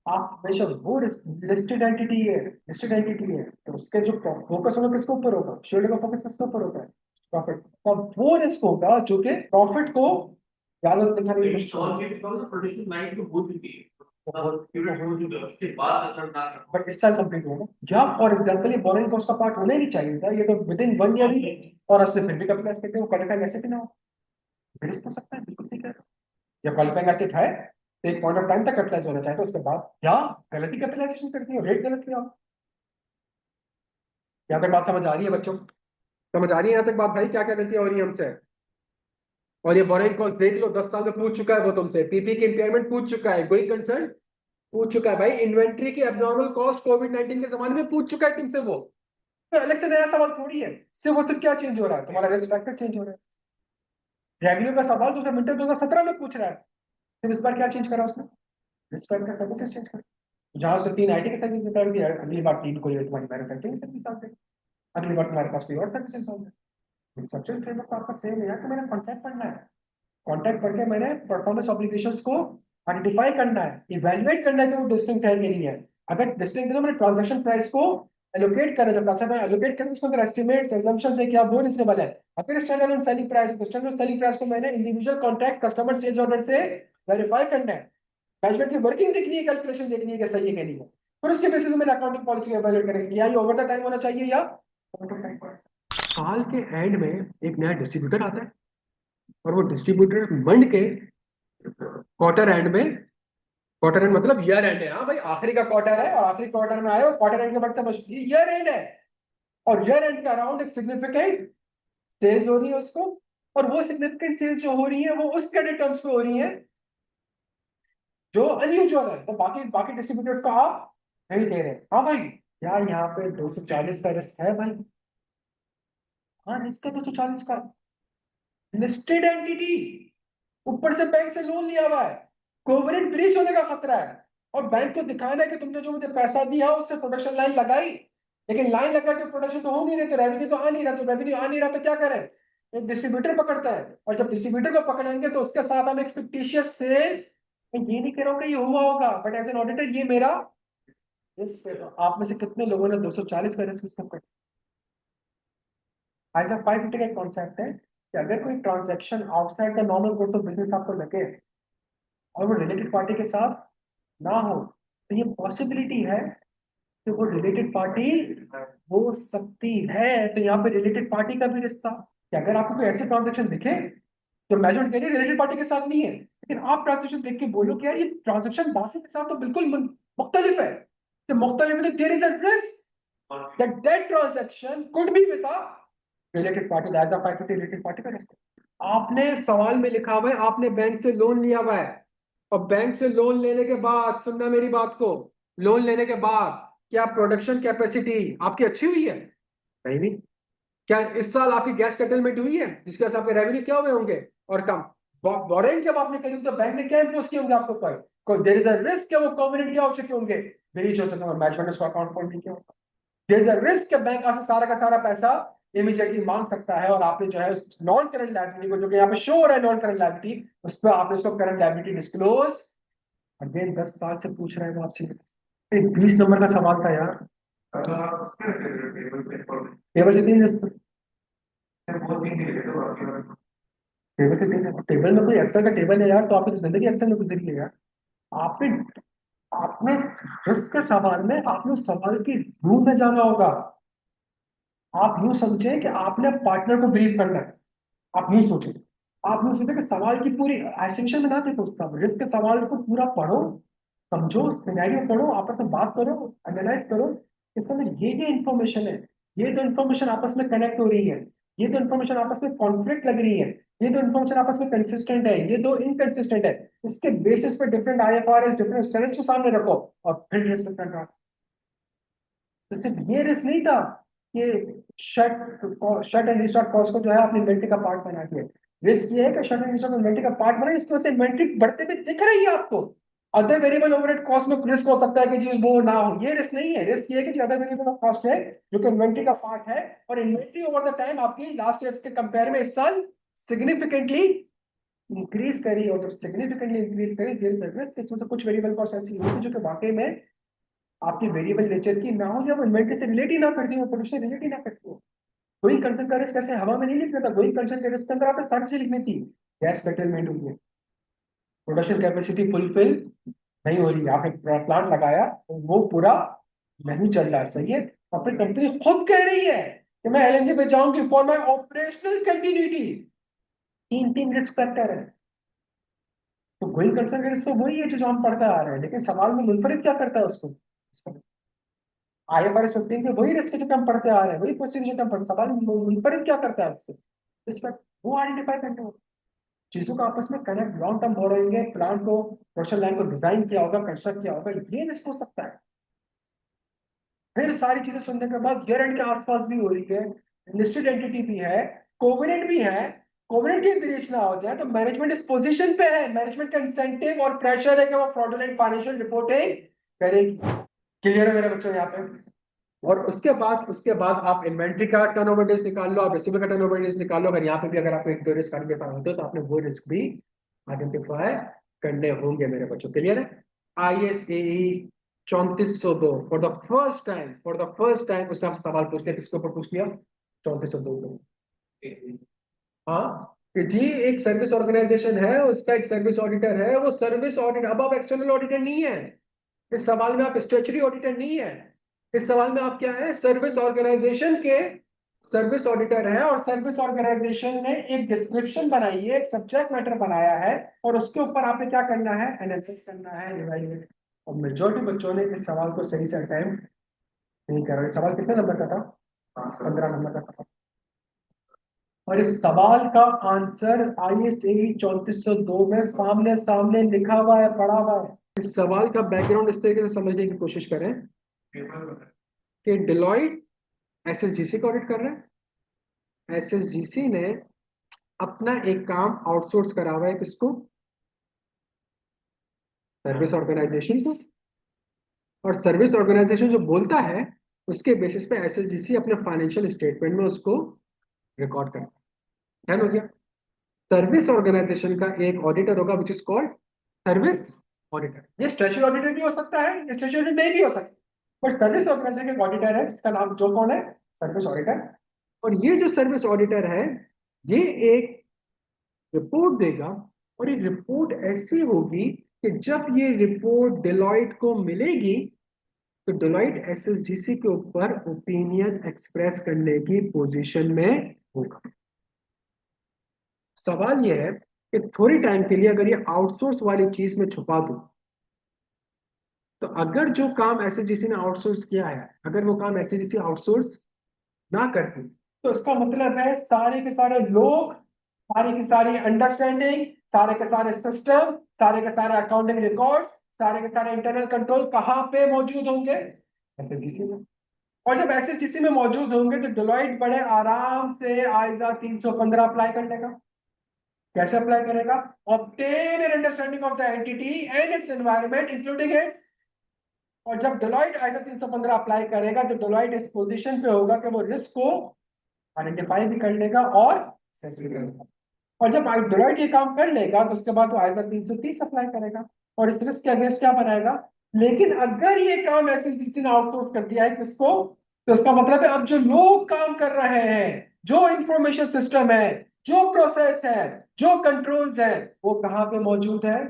आप हमेशा वो लिस्टेड एंटिटी है, लिस्टेड एंटिटी है, तो उसके जो फोकस होगा किसके ऊपर होगा? शेयर का फोकस किसके ऊपर होता है? प्रॉफिट। तो वो रिस्क होगा जो कि प्रॉफिट को ज्यादा दिखाने की कोशिश बट इस साल कंप्लीट होगा क्या? फॉर एग्जाम्पल ये बोरिंग कॉस्ट का पार्ट होना ही नहीं चाहिए था, ये तो विद इन 1 ईयर ही, और उसने फिर भी कैपिटलाइज करते हैं, वो क्वालिफाइंग एसेट ही ना हो। रिस्क हो सकता है, बिल्कुल ठीक है। या क्वालिफाइंग एसिड है तो एक पॉइंट ऑफ टाइम तक कैपिटलाइज होना चाहिए, तो उसके बाद क्या गलती कैपिटलाइजेशन करती है, रेट गलत किया। यहाँ तक बात समझ आ रही है बच्चों? समझ आ रही है यहाँ तक बात भाई, क्या क्या गलतियां हो रही है हमसे? और ये बोरिंग कॉस्ट देख लो, 10 साल में पूछ चुका है वो तुमसे, पीपी की इंपेयरमेंट पूछ चुका है, गोइंग कंसर्न पूछ चुका है भाई, इन्वेंट्री की एबनॉर्मल कॉस्ट कोविड-19 के जमाने में पूछ चुका है तुमसे वो। तो अलग से नया सवाल थोड़ी है, सिर्फ वो सिर्फ क्या चेंज हो रहा है? तुम्हारा रिस्क फैक्टर चेंज हो रहा है। रेवेन्यू का सवाल तुमसे विंटर 2017 में पूछ रहा है, फिर इस बार क्या चेंज करा उसने? रिस्क फैक्टर सर्विसेज चेंज, जहां से 3 IT की सर्विस निकाल दी है, अगली बार 3 कोई तुम्हारी मैन्युफैक्चरिंग सर्विस आ गई, अगली बार तुम्हारे पास कोई और सर्विसेज आ गई। सब्जेक्ट फ्रेमवर्क तो आपका सेम है यार, तो मैंने कॉन्ट्रैक्ट पढ़ना है। कॉन्ट्रैक्ट पढ़ के मैंने परफॉर्मेंस ऑब्लिगेशंस को आइडेंटिफाई करना है, इवैल्यूएट करना है कि वो डिस्टिंक्ट है कि नहीं है। अगर डिस्टिंक्ट है तो मैंने ट्रांजैक्शन प्राइस को एलोकेट करना है। जब अच्छा मैं एलोकेट करूँ उसके अंदर एस्टिमेट्स, असम्पशंस है, क्या वो रिजनेबल है। अगर स्टैंडर्ड सेलिंग प्राइस है तो स्टैंडर्ड सेलिंग प्राइस को मैंने individual contract customer sales order से वेरीफाई करना है। मैनेजमेंट की वर्किंग देखनी है, कैलकुलेशन देखनी है कि सही है कि नहीं है। फिर उसके बेसिस पे मैंने अकाउंटिंग पॉलिसी इवैल्यूएट करेंगे, या ये ओवर द टाइम होना चाहिए या ओवर द टाइम। साल के एंड में एक नया डिस्ट्रीब्यूटर आता है, और वो डिस्ट्रीब्यूटर मंड के क्वार्टर एंड में, क्वार्टर एंड मतलब ईयर एंड है, हाँ भाई आखिरी का क्वार्टर है और आखिरी क्वार्टर में आए, और क्वार्टर एंड के बाद समझ ईयर एंड है, और ईयर एंड के अराउंड एक सिग्निफिकेंट सेल्स हो रही है उसको, और वो सिग्निफिकेंट सेल्स जो हो रही है वो उस क्रेडिट टर्म्स पे हो रही है जो अनयूजुअल है, तो बाकी बाकी डिस्ट्रीब्यूटर्स को आप नहीं दे रहे। हाँ भाई, यार यहाँ पे 240 का रिस्क है भाई। हाँ रिस्क है 240 का, लिस्टेड एंटिटी, ऊपर से बैंक से लोन लिया हुआ है, कोवेनेंट ब्रीच होने का खतरा है, और बैंक को दिखाना है कि तुमने जो मुझे पैसा दिया उससे प्रोडक्शन लाइन लगाई, लेकिन लाइन लगा के प्रोडक्शन तो हो नहीं रही, तो रेवेन्यू तो आ नहीं रहा, तो रेवेन्यू आ नहीं रहा तो क्या करें? एक डिस्ट्रीब्यूटर पकड़ता है, और जब डिस्ट्रीब्यूटर को पकड़ेंगे तो उसके साथ हम एक फिक्टिशियस सेल्स, मैं ये नहीं कह रहा हूँ कि ये हुआ होगा, बट एज एन ऑडिटर ये मेरा रिस्क है। तो आप में से कितने लोगों ने 240 का रिस्क स्किप कर? ऐसा 550 का एक कॉन्सेप्ट है कि अगर कोई transaction outside the normal course of business आपको लगे और वो रिलेटेड पार्टी के साथ ना हो, तो ये पॉसिबिलिटी है कि वो रिलेटेड पार्टी हो सकती है। तो यहाँ पे रिलेटेड पार्टी का भी रिश्ता, कि अगर आपको कोई ऐसे ट्रांजेक्शन दिखे, तो मैनेजमेंट कह रही है रिलेटेड पार्टी के साथ नहीं है, लेकिन आप ट्रांजेक्शन देख के बोलो कि यार ये ट्रांजेक्शन बाकी के साथ तो बिल्कुल मुख्तलिफ है, तो मुख्तलिफ है तो there is a risk that that transaction could be with a related party as a party related party का रिस्क। आपने सवाल में लिखा हुआ है आपने बैंक से लोन लिया हुआ है, और बैंक से लोन लेने के बाद, सुनना मेरी बात को, लोन लेने के बाद क्या प्रोडक्शन कैपेसिटी आपकी अच्छी हुई है? नहीं भी। क्या इस साल आपकी गैस सेटलमेंट हुई है जिसके वजह से आपके रेवेन्यू क्या हुए होंगे और कम? बोरिंग जब आपने करी तो बैंक ने क्या इंपोज किए होंगे आपके ऊपर? देयर इज अ रिस्क कि वो कोवेनेंट क्या हो चुके होंगे, ब्रीच हो चुके होंगे, मैनेजमेंट उसको अकाउंट फॉर नहीं किया। देयर इज अ रिस्क कि बैंक आपसे सारा का सारा पैसा इमीडिएटली मांग सकता है, और आपने जो है उस नॉन करंट लायबिलिटी को, जो कि यहाँ पे शो हो रहा है नॉन करंट लायबिलिटी, उस पर आपने उसको करंट लायबिलिटी डिस्क्लोज। अगेन 10 साल से पूछ रहे हैं वो आपसे, 20 नंबर का सवाल था यार। टेबल से 3 टेबल में कोई एक्सेल का टेबल है यार, तो आपकी तो जिंदगी एक्सेल में गुजरी है यार। आपने आपने रिस्क के सवाल में आपने उस सवाल की रूह में जाना होगा। आप यूं समझे कि आपने पार्टनर को ब्रीफ करना है, आप यूं सोचें, आप यूं सोचें कि सवाल की पूरी एसेंशियल में ना देखो, सब रिस्क के सवाल को पूरा पढ़ो, समझो, सिनेरियो पढ़ो, आपस में बात करो, एनालाइज करो, इसमें ये इंफॉर्मेशन है, ये तो इंफॉर्मेशन आपस में कनेक्ट हो रही है, ये तो इंफॉर्मेशन आपस में कॉन्फ्लिक्ट लग रही है, ये तो इंफॉर्मेशन आपस में कंसिस्टेंट है, ये दो इनकंसिस्टेंट है, इसके बेसिस पे डिफरेंट आईएफआरएस डिफरेंट स्टैंडर्ड्स को सामने रखो और फिर रिस्क कंट्रोल। तो सिर्फ ये रिस्क नहीं था कि shut shut and restart cost को जो है अपनी इन्वेंट्री का पार्ट बना दिया। रिस्क ये है कि शट एंड रिस्टार्ट इन्वेंट्री का पार्ट बना, इसकी वजह से इन्वेंट्री बढ़ते हुए दिख रही है आपको। अदर वेरिएबल ओवरहेड कॉस्ट में रिस्क हो सकता है कि जी वो ना हो, ये रिस्क नहीं है। रिस्क ये है कि अदर वेरिएबल कॉस्ट है जो कि इन्वेंट्री का पार्ट है, और इन्वेंट्री ओवर द टाइम आपकी लास्ट ईयर के कंपेयर में इस साल सिग्निफिकेंटली इंक्रीज करी, और जब सिग्निफिकेंटली इंक्रीज करी देयर इज अ रिस्क इसमें से कुछ वेरिएबल कॉस्ट ऐसी होगी जो कि वाकई में आपकी वेरिएबल नेचर की ना हो, या वो इन्वेंट्री से रिलेट ही ना करती हो, प्रोडक्शन रिलेट ही ना करती हो। गोइंग कंसर्न का रिस्क ऐसे हवा में नहीं लिखना था, गोइंग कंसर्न के रिस्क के अंदर आपने सारी चीज लिखनी थी। गैस सेटलमेंट हुई है, प्रोडक्शन कैपेसिटी फुलफिल नहीं हो रही है, आपने प्लांट लगाया तो वो पूरा नहीं चल रहा, सही है, अपनी कंपनी खुद कह रही है कि मैं एलएनजी पे जाऊंगी फॉर माय ऑपरेशनल कंटिन्यूटी। तीन तीन रिस्क फैक्टर है। तो गोइंग कंसर्न रिस्क तो वही है जो हम पढ़ते आ रहे हैं, लेकिन सवाल में मुनफरिद क्या करता है उसको? IFRS 15 के वही रिस्क जो हम पढ़ते आ रहे हैं, वही प्रोसीजर जो हम पढ़ते, सवाल मुनफरिद क्या करता है उसको? इस पर वो आइडेंटिफाई करते हो चीजों का आपस में कनेक्ट, लॉन्ग टर्म बोरोइंग है, प्लांट को, प्रोडक्शन लाइन को डिजाइन किया होगा, कंस्ट्रक्ट किया होगा, ये रिस्क हो सकता है। फिर सारी चीजें सुनने के बाद ईयर एंड के आसपास भी हो रही है, लिस्टेड एंटिटी भी है, कोवेनेंट भी है, कोवेनेंट की ब्रीच ना हो जाए तो मैनेजमेंट इस पोजीशन पे है, मैनेजमेंट का इंसेंटिव और प्रेशर है कि वो फ्रॉडुलेंट फाइनेंशियल रिपोर्टिंग करेगी। क्लियर है मेरे बच्चों यहाँ पे? और उसके बाद आप इन्वेंट्री का टर्नओवर डेज निकाल लो, आप रिसीवर का टर्नओवर डेज निकाल लो, अगर यहाँ पे भी अगर आपको एक दो रिस्क आइडेंटिफाई होते हो तो आपने वो रिस्क भी आइडेंटिफाई करने होंगे मेरे बच्चों। क्लियर है? ISAE 3402 for the first time उसने आपसे सवाल पूछ लिया, किसके ऊपर पूछ लिया? 3402 को। हाँ कि जी एक सर्विस ऑर्गेनाइजेशन है, उसका एक सर्विस ऑडिटर है, वो सर्विस ऑडिटर, अब आप एक्सटर्नल ऑडिटर नहीं है इस सवाल में, आप स्टैट्यूटरी ऑडिटर नहीं है इस सवाल में, आप क्या है? सर्विस ऑर्गेनाइजेशन के सर्विस ऑडिटर है, और सर्विस ऑर्गेनाइजेशन ने एक डिस्क्रिप्शन बनाई है, एक सब्जेक्ट मैटर बनाया है, और उसके ऊपर आपने क्या करना है? एनालिसिस करना है, इवैल्यूएट। और मेजॉरिटी बच्चों ने इस सवाल को सही से अटेम्प्ट नहीं कर रहे। सवाल कितने नंबर का था? 15 नंबर का सवाल। और इस सवाल का आंसर ISAE 3402 में सामने सामने लिखा हुआ है, पढ़ा हुआ है। इस सवाल का बैकग्राउंड इस तरीके से समझने की कोशिश करें कि डिलॉयट SSGC का ऑडिट कर रहा है, SSGC ने अपना एक काम आउटसोर्स करा हुआ है, किसको? सर्विस ऑर्गेनाइजेशन को। और सर्विस ऑर्गेनाइजेशन जो बोलता है उसके बेसिस पे SSGC अपने फाइनेंशियल स्टेटमेंट में उसको रिकॉर्ड करता है। हो गया? सर्विस ऑर्गेनाइजेशन का एक ऑडिटर होगा which is called service auditor. ये स्टैट्यूटरी ऑडिटर भी हो सकता है, ये स्टैट्यूटरी नहीं भी हो सकता, बट सर्विस ऑर्गेनाइजेशन का ऑडिटर है जिसका नाम जो कौन है? Service auditor. और ये जो सर्विस ऑडिटर है ये एक रिपोर्ट देगा, और ये रिपोर्ट ऐसी होगी कि जब ये रिपोर्ट डिलॉयट को मिलेगी तो डिलॉयट SSGC के ऊपर ओपिनियन एक्सप्रेस करने की पोजीशन में होगा। सवाल ये है कि थोड़ी टाइम के लिए अगर ये आउटसोर्स वाली चीज में छुपा दूं, तो अगर जो काम एसएसजीसी ने आउटसोर्स किया है, अगर वो काम एसएसजीसी आउटसोर्स ना करती, तो इसका मतलब है सारे के सारे लोग, सारी की सारी अंडरस्टैंडिंग, सारे के सारे सिस्टम, सारे के सारे अकाउंटिंग रिकॉर्ड, सारे के सारे इंटरनल कंट्रोल कहाँ पे मौजूद होंगे? एसएसजीसी में। और जब एसएसजीसी में मौजूद होंगे तो डेलॉइट बड़े आराम से आइजा 315 अप्लाई कर लेगा। कैसे अप्लाई करेगा? Obtain an understanding of the entity and it's environment including it's. और जब डेलॉइट आइजा 315 अप्लाई करेगा तो डेलॉइट इस पोजीशन पे होगा कि वो रिस्क को आइडेंटिफाई भी कर लेगा और assess भी करेगा। और जब डेलॉइट ये काम कर लेगा तो उसके बाद वो आइजा 330 अप्लाई करेगा और इस रिस्क के अगेंस्ट क्या बनाएगा। लेकिन अगर ये काम एसएसजीसी ने आउटसोर्स कर दिया है किसको, तो इसका मतलब है अब जो लोग काम कर रहे हैं, जो इंफॉर्मेशन सिस्टम है, जो प्रोसेस है, जो कंट्रोल्स है, वो कहाँ पे मौजूद है?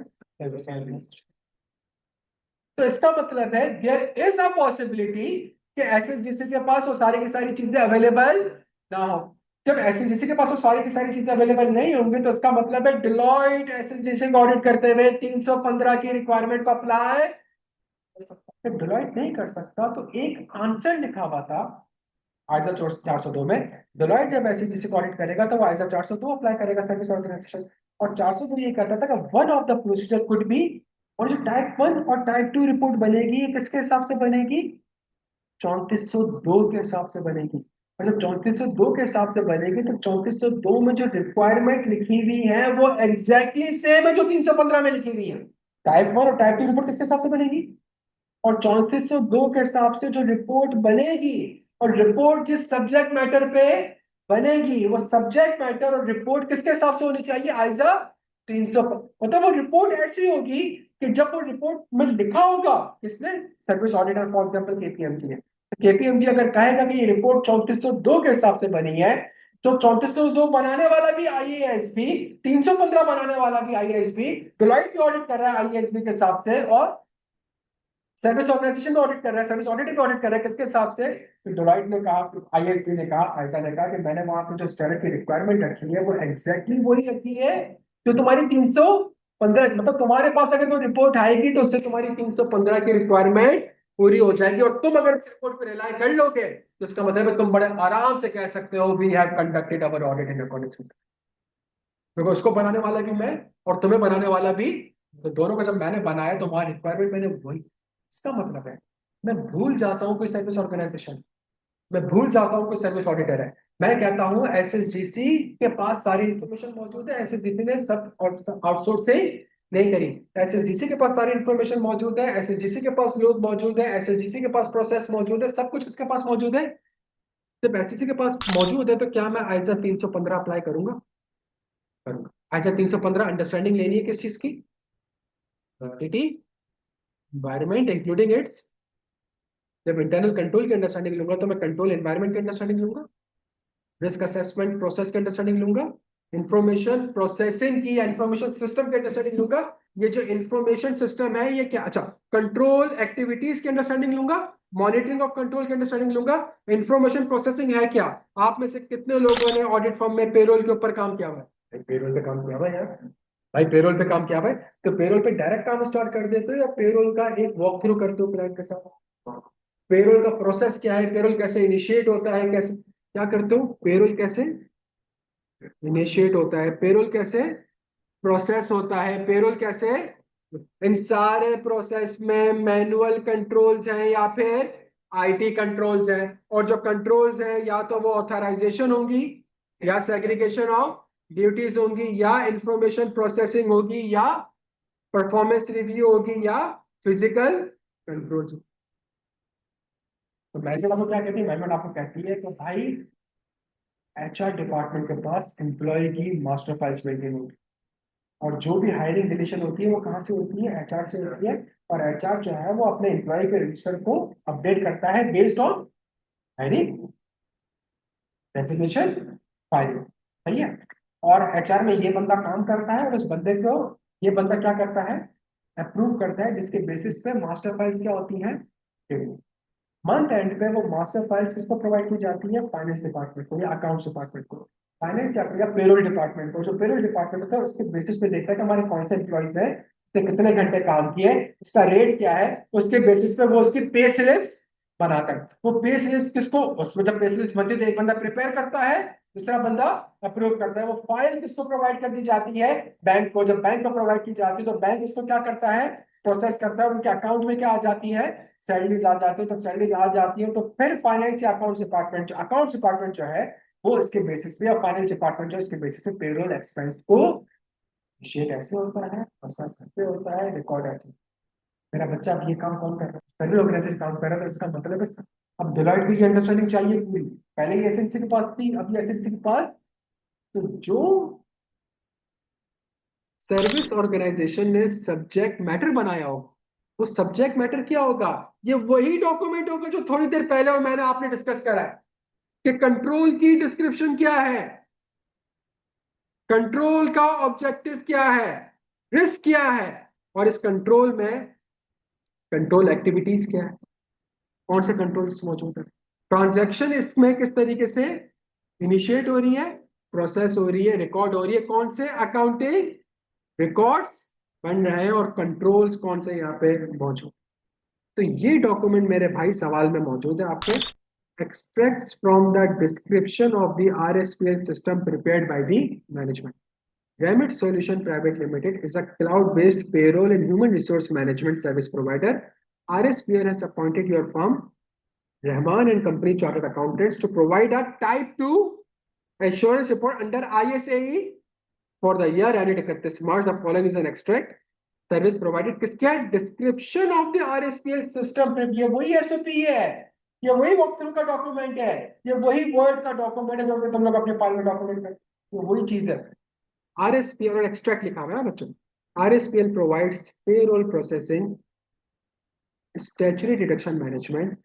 तो इसका मतलब है देयर इज अ पॉसिबिलिटी कि एसएसजीसी के पास वो सारी की सारी चीजें अवेलेबल ना हो। जब एसएसजीसी के पास वो सारी की सारी चीजें अवेलेबल नहीं होंगी तो इसका मतलब है डिलॉयट एसएसजीसी को ऑडिट करते हुए 315 की रिक्वायरमेंट को अप्लाई कर सकता है। जब डिलॉयट नहीं कर सकता तो एक आंसर लिखा हुआ था आइजा 402 में, डिलॉयट जब एसएसजीसी को ऑडिट करेगा तो वो आइजा 402 अप्लाई करेगा, सर्विस ऑर्गेनाइजेशन। और 402 ये कहता था कि one of the procedure could be, और जो टाइप 1 और टाइप 2 रिपोर्ट बनेगी ये किसके हिसाब से बनेगी? 3402 के हिसाब से बनेगी। और जब 3402 के हिसाब से बनेगी तो 3402 में जो रिक्वायरमेंट लिखी हुई है वो एग्जैक्टली सेम है जो 315 में लिखी हुई है। टाइप 1 और टाइप 2 रिपोर्ट किसके हिसाब से बनेगी? और 3402 के हिसाब से जो रिपोर्ट बनेगी, और रिपोर्ट जिस सब्जेक्ट मैटर पे बनेगी वो सब्जेक्ट मैटर और रिपोर्ट किसके हिसाब से होनी चाहिए? आइजा 300। मतलब वो रिपोर्ट ऐसी होगी कि जब वो रिपोर्ट में लिखा होगा किसने, service auditor for example KPMG है, तो केपीएमजी अगर कहेगा कि ये रिपोर्ट 3402 के हिसाब से बनी है, तो 3402 बनाने वाला भी आईएएसबी, 315 बनाने वाला भी आईएएसबी, डिलॉइट भी ऑडिट कर रहा है आईएएसबी के हिसाब से, और सर्विस ऑर्गेनाइजेशन ऑडिट कर रहा है, सर्विस ऑडिटर ऑडिट कर रहा है किसके हिसाब से? तो डेलॉइट ने कहा, आईएसबी ने कहा, आयसा ने कहा कि मैंने वहां पे जो स्टैंडर्ड की रिक्वायरमेंट रखी है वो एग्जैक्टली वही रखी है जो तुम्हारी 315, मतलब तुम्हारे पास अगर कोई रिपोर्ट आएगी तो उससे तुम्हारी 315 की रिक्वायरमेंट पूरी हो जाएगी। और तुम अगर रिपोर्ट पर रिलाई कर लोगे तो इसका मतलब है तुम बड़े आराम से कह सकते हो we have conducted our audit in according, क्योंकि उसको बनाने वाला भी मैं और तुम्हें बनाने वाला भी, तो दोनों का जब मैंने बनाया तो वहां रिक्वायरमेंट मैंने वही। इसका मतलब है मैं भूल जाता हूँ कोई सर्विस ऑर्गेनाइजेशन, मैं भूल जाता हूँ कोई सर्विस ऑडिटर है, मैं कहता हूँ एसएसजीसी के पास सारी इंफॉर्मेशन मौजूद है, एसएसजीसी ने सब आउटसोर्सिंग नहीं करी, एसएसजीसी के पास सारी इंफॉर्मेशन मौजूद है, एसएसजीसी के पास लोग मौजूद है, एसएसजीसी के पास प्रोसेस मौजूद है, सब कुछ इसके पास मौजूद है। जब एसएसजी के पास मौजूद है तो क्या मैं आइजा 315 अप्लाई करूंगा? करूंगा। आइजा 315 अंडरस्टैंडिंग लेनी है किस चीज की? Quantity, environment including it's. जब इंटरनल कंट्रोल की अंडरस्टैंडिंग लूंगा तो मैं कंट्रोल एनवायरनमेंट की अंडरस्टैंडिंग लूंगा, रिस्क असेसमेंट प्रोसेस की अंडरस्टैंडिंग लूंगा, इंफॉर्मेशन प्रोसेसिंग की या इंफॉर्मेशन सिस्टम की अंडरस्टैंडिंग लूंगा। ये जो इंफॉर्मेशन सिस्टम है ये क्या, अच्छा, कंट्रोल एक्टिविटीज की अंडरस्टैंडिंग लूंगा, मॉनिटरिंग ऑफ कंट्रोल की अंडरस्टैंडिंग लूंगा। इंफॉर्मेशन प्रोसेसिंग है क्या? आप में से कितने लोगों ने ऑडिट फर्म में पेरोल के ऊपर काम किया हुआ है? पेरोल पे काम किया हुआ है यार, भाई पेरोल पे काम किया हुआ है, तो पेरोल पे डायरेक्ट काम स्टार्ट कर देते हो या पेरोल का एक वॉक थ्रू करते हो क्लाइंट के साथ? पेरोल का प्रोसेस क्या है, पेरोल कैसे इनिशिएट होता है, कैसे क्या करते हो, पेरोल कैसे इनिशिएट होता है, पेरोल कैसे प्रोसेस होता है, पेरोल कैसे, इन सारे प्रोसेस में मैनुअल कंट्रोल्स हैं या फिर आईटी कंट्रोल्स हैं। और जो कंट्रोल्स हैं या तो वो ऑथराइजेशन होंगी या सेग्रीगेशन ऑफ ड्यूटीज होंगी या इंफॉर्मेशन प्रोसेसिंग होगी या परफॉर्मेंस रिव्यू होगी या फिजिकल कंट्रोल। तो मैनेजमेंट आपको क्या कहती है? मैनेजमेंट आपको कहती है कि भाई एचआर डिपार्टमेंट के पास एम्प्लॉय की मास्टर फाइल्स मेंटेन होती है, और जो भी हायरिंग डिलीशन होती है वो कहाँ से होती है? एचआर से होती है। और एचआर जो है वो अपने एम्प्लॉय के रजिस्टर को अपडेट करता है based on hiring designation file, सही है। और एचआर में ये बंदा काम करता है और उस बंदे को, ये बंदा क्या करता है? अप्रूव करता है, जिसके बेसिस पे मास्टर फाइल्स क्या होती हैं? मंथ एंड पे वो मास्टर फाइल्स किसको प्रोवाइड की जाती है, फाइनेंस डिपार्टमेंट को या अकाउंट्स डिपार्टमेंट को, फाइनेंस या पेरोल डिपार्टमेंट को। जो पेरोल डिपार्टमेंट होता है उसके बेसिस पे देखता है कि हमारे कौन से एम्प्लॉइज है, उसने कितने घंटे काम किए, उसका रेट क्या है, उसके बेसिस पे वो उसकी पे स्लिप्स बनाता है। वो पे स्लिप्स किसको, उसमें जब पे स्लिप्स बनती है तो एक बंदा प्रिपेयर करता है, दूसरा बंदा अप्रूव करता है। वो फाइल किसको प्रोवाइड कर दी जाती है, बैंक को। जब बैंक को प्रोवाइड की जाती है तो बैंक इसको क्या करता है, प्रोसेस करता है। उनके अकाउंट में क्या आ जाती है, सैलरीज आ जाती है। तो सैलरीज आ जाती है तो फिर फाइनेंस या अकाउंट्स डिपार्टमेंट जो है वो इसके बेसिस पे, या फाइनेंस डिपार्टमेंट जो है इसके बेसिस पे पेरोल एक्सपेंस को शेयर ऐसे होता है, प्रोसेस ऐसे होता है, रिकॉर्ड ऐसे। मेरा बच्चा अब ये काम कौन कर रहा है, सभी ऑर्गेनाइजेशन काम कर रहा है, तो इसका मतलब है अब डिलॉयट को ये अंडरस्टैंडिंग चाहिए पूरी। पहले ये एसएनसी के पास थी, अब ये एसएनसी के पास। तो जो सर्विस ऑर्गेनाइजेशन ने सब्जेक्ट मैटर बनाया हो, वो सब्जेक्ट मैटर क्या होगा, ये वही डॉक्यूमेंट होगा जो थोड़ी देर पहले और मैंने आपने डिस्कस करा है कि कंट्रोल की डिस्क्रिप्शन क्या है, कंट्रोल का ऑब्जेक्टिव क्या है, रिस्क क्या है, और इस कंट्रोल में कंट्रोल एक्टिविटीज क्या है, कौन से कंट्रोल्स मौजूद है, ट्रांजैक्शन इसमें किस तरीके से इनिशिएट हो रही है, प्रोसेस हो रही है, रिकॉर्ड हो रही है, कौन से अकाउंटिंग रिकॉर्ड्स बन रहे हैं, और कंट्रोल्स कौन से यहाँ पे मौजूद। तो ये डॉक्यूमेंट मेरे भाई सवाल में मौजूद है आपके, extracts from the description of the RSPL system prepared by the management. Remit Solution Private Limited is a cloud-based payroll and human resource management service provider. RSPL has appointed your firm, Rahman and Company Chartered Accountants, to provide a Type 2 assurance report under ISAE for the year ended 31 March. The following is an extract. Service provided किसका है, description of the RSPL system. ये वही एसओपी है, ये वही वॉक थ्रू का डॉक्यूमेंट है, ये वही वर्ड का डॉक्यूमेंट है जो तुम लोग अपने फाइल में डॉक्यूमेंट करते हो, ये वही चीज है। आरएसपीएल और एक्सट्रैक्ट लिखा हुआ है बच्चों। RSPL provides payroll processing, statutory deduction management,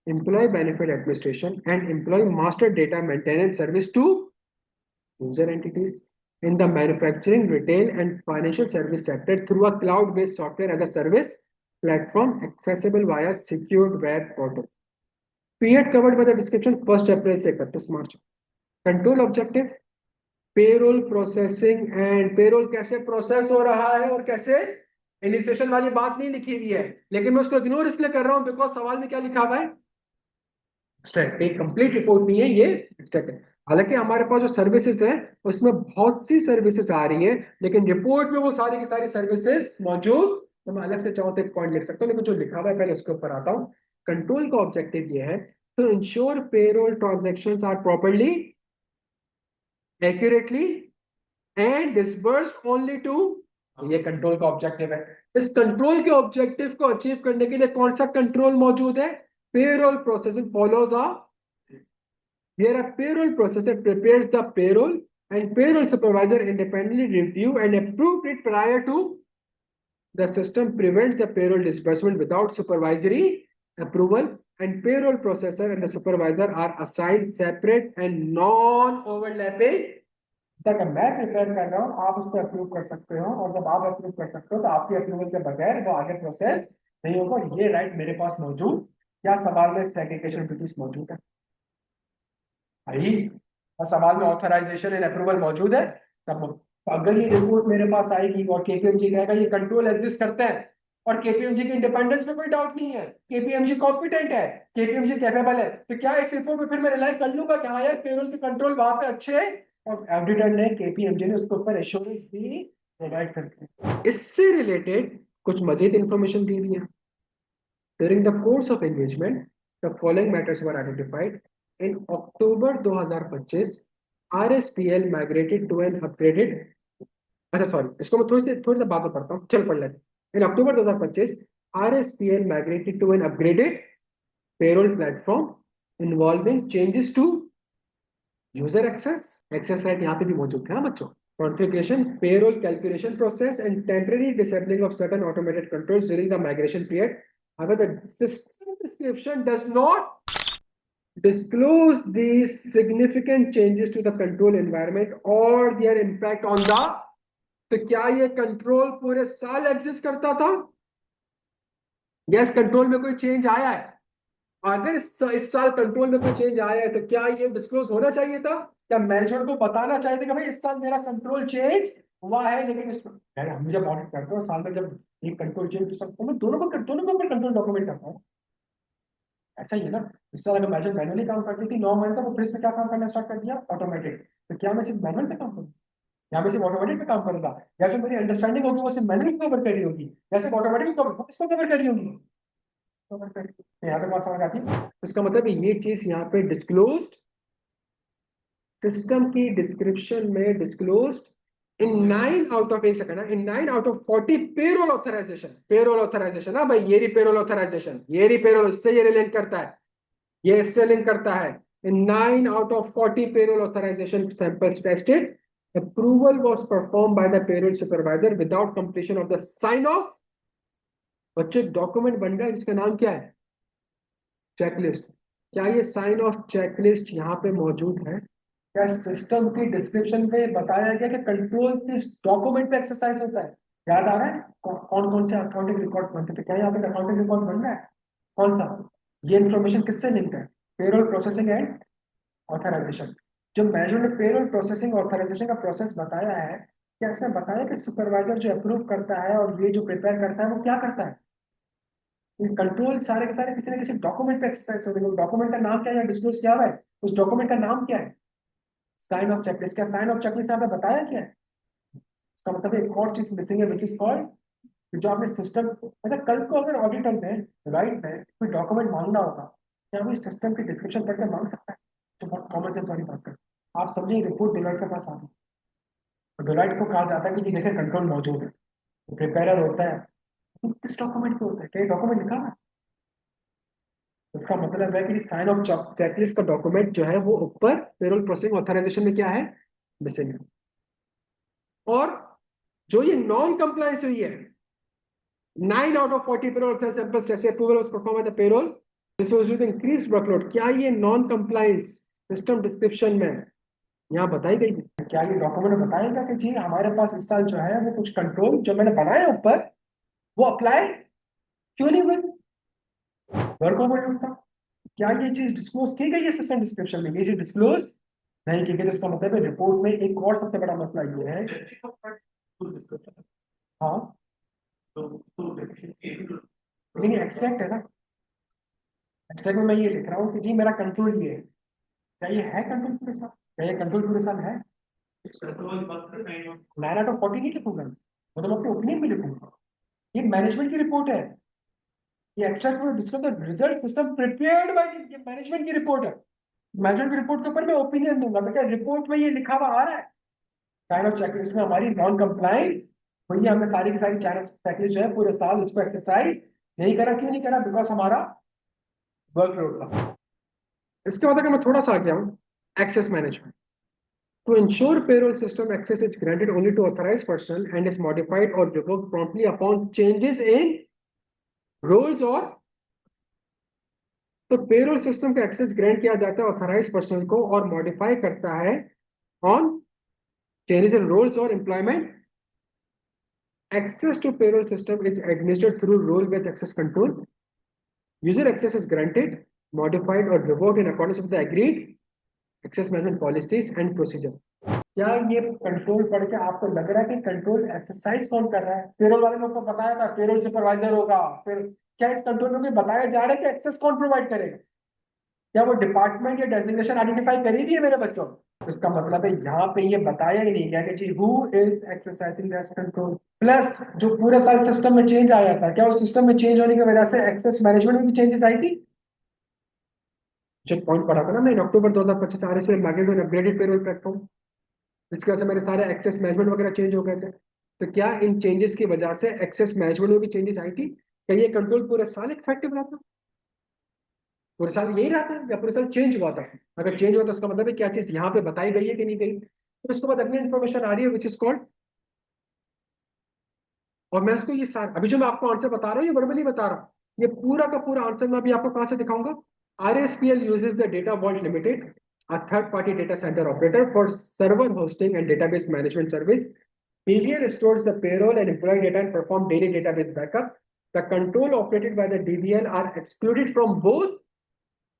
employee benefit administration, and employee master data maintenance service to user entities in the manufacturing, retail, and financial service sector through a cloud-based software as a service platform accessible via secured web portal. Period covered by the description 1 April से 31 March. Control objective, payroll processing and payroll कैसे प्रोसेस हो रहा है और कैसे, इनिशिएशन वाली बात नहीं लिखी हुई है, लेकिन मैं उसको इग्नोर इसलिए कर रहा हूं बिकॉज सवाल में क्या लिखा हुआ है, एक्सट्रैक्ट। एक कंप्लीट रिपोर्ट नहीं है ये, एक्सट्रैक्ट है। हालांकि हमारे पास जो सर्विसेज है उसमें बहुत सी सर्विसेज आ रही है, लेकिन रिपोर्ट में वो सारी की सारी सर्विसेज मौजूद, तो मैं अलग से चाहूँ तो एक पॉइंट लिख सकता हूँ, लेकिन जो लिखा हुआ है पहले उसके ऊपर आता हूँ। कंट्रोल का ऑब्जेक्टिव ये है to ensure payroll transactions are properly, accurately and disbursed only to, ये कंट्रोल का ऑब्जेक्टिव है। इस कंट्रोल के ऑब्जेक्टिव को अचीव करने के लिए कौन सा कंट्रोल मौजूद है, payroll processing follows a, here a payroll processor prepares the payroll and payroll supervisor independently review and approve it prior to the system prevents the payroll disbursement without supervisory approval, and payroll processor and the supervisor are assigned separate and non-overlapping। तक मैं प्रिपेयर कर रहा हूँ, आप उसको अप्रूव कर सकते हो, और जब आप अप्रूव कर सकते हो तो आपके अप्रूवल के बगैर वो आगे प्रोसेस नहीं होगा। ये राइट मेरे पास मौजूद, क्या सवाल में सेग्रीगेशन ड्यूटीज मौजूद है भाई, और सवाल में ऑथराइजेशन एंड अप्रूवल मौजूद है तब। अगर ये रिपोर्ट मेरे पास आएगी और केपीएमजी कहेगा ये कंट्रोल एग्जिस्ट करते हैं, और केपीएमजी की इंडिपेंडेंस में कोई डाउट नहीं है, केपीएमजी कॉम्पिटेंट है, केपीएमजी कैपेबल है, तो क्या इस रिपोर्ट में फिर मैं रिलाई कर लूंगा कि हाँ यार पेरोल के कंट्रोल वहां पे अच्छे है, और ऑडिटर ने केपीएमजी ने उसके ऊपर एश्योरेंस भी प्रोवाइड करते हैं। इससे रिलेटेड कुछ मजीद इंफॉर्मेशन दी हुई है। During the course of engagement, the following matters were identified. In October 2025, RSPL migrated to an upgraded, अच्छा सॉरी, इसको मैं थोड़ी सी बात में पढ़ता हूँ, चल पढ़ लेते। In October 2025, RSPL migrated to an upgraded payroll platform involving changes to user access, access right यहाँ पे भी मौजूद है बच्चों, configuration, payroll calculation process, and temporary disabling of certain automated controls during the migration period. However, the system description does not disclose these significant changes to the control environment or their impact on the, तो क्या ये कंट्रोल पूरे साल एग्जिस्ट करता था, यस कंट्रोल में कोई चेंज आया है, अगर इस साल कंट्रोल में कोई चेंज आया है तो क्या ये डिस्क्लोज होना चाहिए था? क्या मैनेजमेंट को बताना चाहिए था कि भाई इस साल मेरा कंट्रोल चेंज हुआ है, लेकिन इस यार हम जब ऑडिट करते हो साल में जब एक कंट्रोल चेंज तो सबको मैं दोनों को ऊपर कंट्रोल डॉक्यूमेंट करता हूँ। ऐसा ही है ना। इस साल अगर मैनेजमेंट मैनुअली काम करती थी 9 महीने तक, वो फिर से क्या काम करना स्टार्ट कर दिया, ऑटोमेटिक। तो क्या मैं सिर्फ मैनुअल पे काम करूँ, या मैं सिर्फ ऑटोमेटिक पे काम करूंगा, या जो मेरी अंडरस्टैंडिंग होगी वो सिर्फ मैनुअल कवर कर रही होगी, या सिर्फ ऑटोमेटिक इसको कवर कर रही होगी? कवर कर रही होगी। तो यहाँ तक बात समझ आती है। तो इसका मतलब है ये चीज यहाँ पे डिस्क्लोज्ड, सिस्टम की डिस्क्रिप्शन में डिस्क्लोज्ड इन 9 आउट ऑफ, एक second, in 9 out of 40 payroll authorization. Payroll authorization, हाँ भाई, ये रही पेरोल ऑथराइजेशन, ये रही पेरोल, इससे ये लिंक करता है, ये इससे लिंक करता है। In 9 out of 40 payroll authorization samples tested, approval was perform by the payroll supervisor without completion of the sign off. बच्चे डॉक्यूमेंट बन गया जिसका नाम क्या है, चेकलिस्ट। क्या ये साइन ऑफ चेकलिस्ट यहाँ पे मौजूद है? क्या सिस्टम की डिस्क्रिप्शन में बताया गया कि कंट्रोल किस डॉक्यूमेंट पे एक्सरसाइज होता है? याद आ रहा है कौन कौन से अकाउंटिंग रिकॉर्ड बनते थे? क्या यहाँ पे अकाउंटिंग रिकॉर्ड बन रहा है? कौन सा? ये इन्फॉर्मेशन किससे लिंक है? Payroll processing and authorization. जो मैनेजमेंट ने पेरोल प्रोसेसिंग ऑथराइजेशन का प्रोसेस बताया है, क्या इसमें बताया कि सुपरवाइजर जो अप्रूव करता है और ये जो प्रिपेयर करता है वो क्या करता है? कंट्रोल सारे के सारे किसी न किसी डॉक्यूमेंट पे एक्सरसाइज हो रही है। डॉक्यूमेंट का नाम क्या है, डिस्क्लोज किया हुआ है? उस डॉक्यूमेंट का नाम क्या है? Sign off checklist. क्या साइन ऑफ चेकलिस्ट यहाँ पे बताया क्या है? इसका मतलब एक और चीज मिसिंग है, विच इज कॉल्ड, जो आपने सिस्टम, मतलब कल को अगर ऑडिटर में राइट में कोई डॉक्यूमेंट मांगना होगा, क्या वो सिस्टम की डिस्क्रिप्शन पढ़ के मांग सकता है? तो बहुत कॉमन सेंस वाली बात कर। आप समझिए रिपोर्ट डिलाइट के पास आती है, तो डिलाइट को कहा जाता है कि जी देखे कंट्रोल मौजूद है, प्रिपेयर होता है, तो किस डॉक्यूमेंट पे होता है? क्या डॉक्यूमेंट लिखा है? इसका मतलब है कि साइन ऑफ चेकलिस्ट का डॉक्यूमेंट जो है वो ऊपर पेरोल प्रोसेसिंग ऑथराइजेशन में क्या है, मिसिंग है। और जो ये नॉन कंप्लायंस हुई है, 9 out of 40 payroll samples test approval was perform by the payroll, this was due to increase workload. क्या ये नॉन कंप्लायंस सिस्टम डिस्क्रिप्शन में यहाँ बताई गई है? क्या ये डॉक्यूमेंट में बताएगा कि जी हमारे पास इस साल जो है वो कुछ कंट्रोल जो मैंने बनाया ऊपर वो अप्लाई क्यों नहीं हुए, वर्क ओवर था? क्या ये चीज डिस्क्लोज की गई है सिस्टम डिस्क्रिप्शन में? ये चीज डिस्क्लोज नहीं की गई, तो इसका मतलब है रिपोर्ट में एक और सबसे बड़ा मसला ये है। हाँ, लेकिन एक्सट्रैक्ट है ना, एक्सट्रैक्ट में मैं ये लिख रहा हूँ कि जी मेरा कंट्रोल ये है। क्या ये है कंट्रोल पूरे साल? क्या ये कंट्रोल पूरे साल है? 9 आउट ऑफ 40 नहीं लिखूंगा, मतलब अपनी ओपिनियन भी लिखूंगा। ये मैनेजमेंट की रिपोर्ट है, ये एक्सट्रैक्ट में discuss the result system prepared by, ये मैनेजमेंट की रिपोर्ट है। मैनेजमेंट की रिपोर्ट के ऊपर मैं ओपिनियन दूंगा, तो क्या रिपोर्ट में ये लिखा हुआ आ रहा है काइंड ऑफ चेकलिस्ट में हमारी नॉन कंप्लाइंस? भैया हमने सारी की सारी चेकलिस्ट जो है पूरे साल उसको एक्सरसाइज नहीं करा, क्यों नहीं करा? बिकॉज हमारा वर्कलोड था। इसके बाद अगर मैं थोड़ा सा आ गया हूँ, access management. To ensure payroll system access is granted only to authorized person and is modified or revoked promptly upon changes in roles or, तो पेरोल सिस्टम का एक्सेस ग्रांट किया जाता है ऑथराइज पर्सन को और मॉडिफाई करता है ऑन चेंजेस इन रोल्स और employment. Access to payroll system is administered through role-based access control. User access is granted, modified or revoked in accordance with the agreed access management policies and procedure. क्या ये कंट्रोल पढ़ के आपको लग रहा है कि कंट्रोल एक्सरसाइज कौन कर रहा है? पेरोल वाले लोग को बताया था पेरोल सुपरवाइजर होगा, फिर क्या इस कंट्रोल में बताया जा रहा है कि एक्सेस कौन प्रोवाइड करेगा? क्या वो डिपार्टमेंट या डेजिग्नेशन आइडेंटिफाई करी दी है मेरे बच्चों? इसका मतलब है यहाँ पे ये बताया ही नहीं गया कि जी who is exercising this control. Plus जो पूरे साल सिस्टम में चेंज आया था, क्या उस सिस्टम में चेंज होने की वजह से एक्सेस मैनेजमेंट में भी चेंजेस आई थी? जो पॉइंट पढ़ा था ना मैं, in October 2025 RSU migrate to upgraded payroll platform, इसकी वजह से मेरे सारे एक्सेस मैनेजमेंट वगैरह चेंज हो गए थे। तो क्या इन चेंजेस की वजह से एक्सेस मैनेजमेंट में भी चेंजेस आई थी? क्या ये कंट्रोल पूरे साल इफेक्टिव रहा था? पूरे साल यही रहा था या पूरे साल चेंज हुआ था? अगर चेंज हुआ तो इसका मतलब है क्या चीज यहाँ पे बताई गई है कि नहीं गई? तो उसके बाद अगली इन्फॉर्मेशन आ रही है विच इज कॉल्ड, और मैं इसको ये सारा अभी जो मैं आपको आंसर बता रहा हूँ ये वर्बली बता रहा हूँ, ये पूरा का पूरा आंसर मैं अभी आपको कहाँ से दिखाऊंगा। RSPL uses the Data Vault Limited, a third-party data center operator for server hosting and database management service. PVN stores the payroll and employee data and perform daily database backup. The control operated by the DVL are excluded from both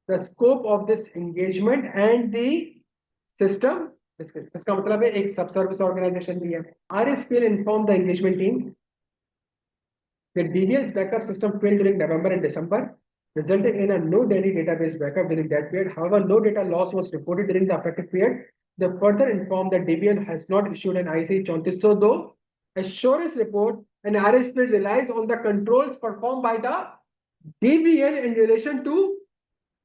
the scope of this engagement and the system. इसका मतलब है एक सब सर्विस ऑर्गेनाइजेशन भी है। RSPL inform the engagement team that DVL's backup system failed during November and December, resulting in a no daily database backup during that period. However, no data loss was reported during the affected period. They further informed that DVL has not issued an IC 3402 assurance report, and RSPL relies on the controls performed by the DVL in relation to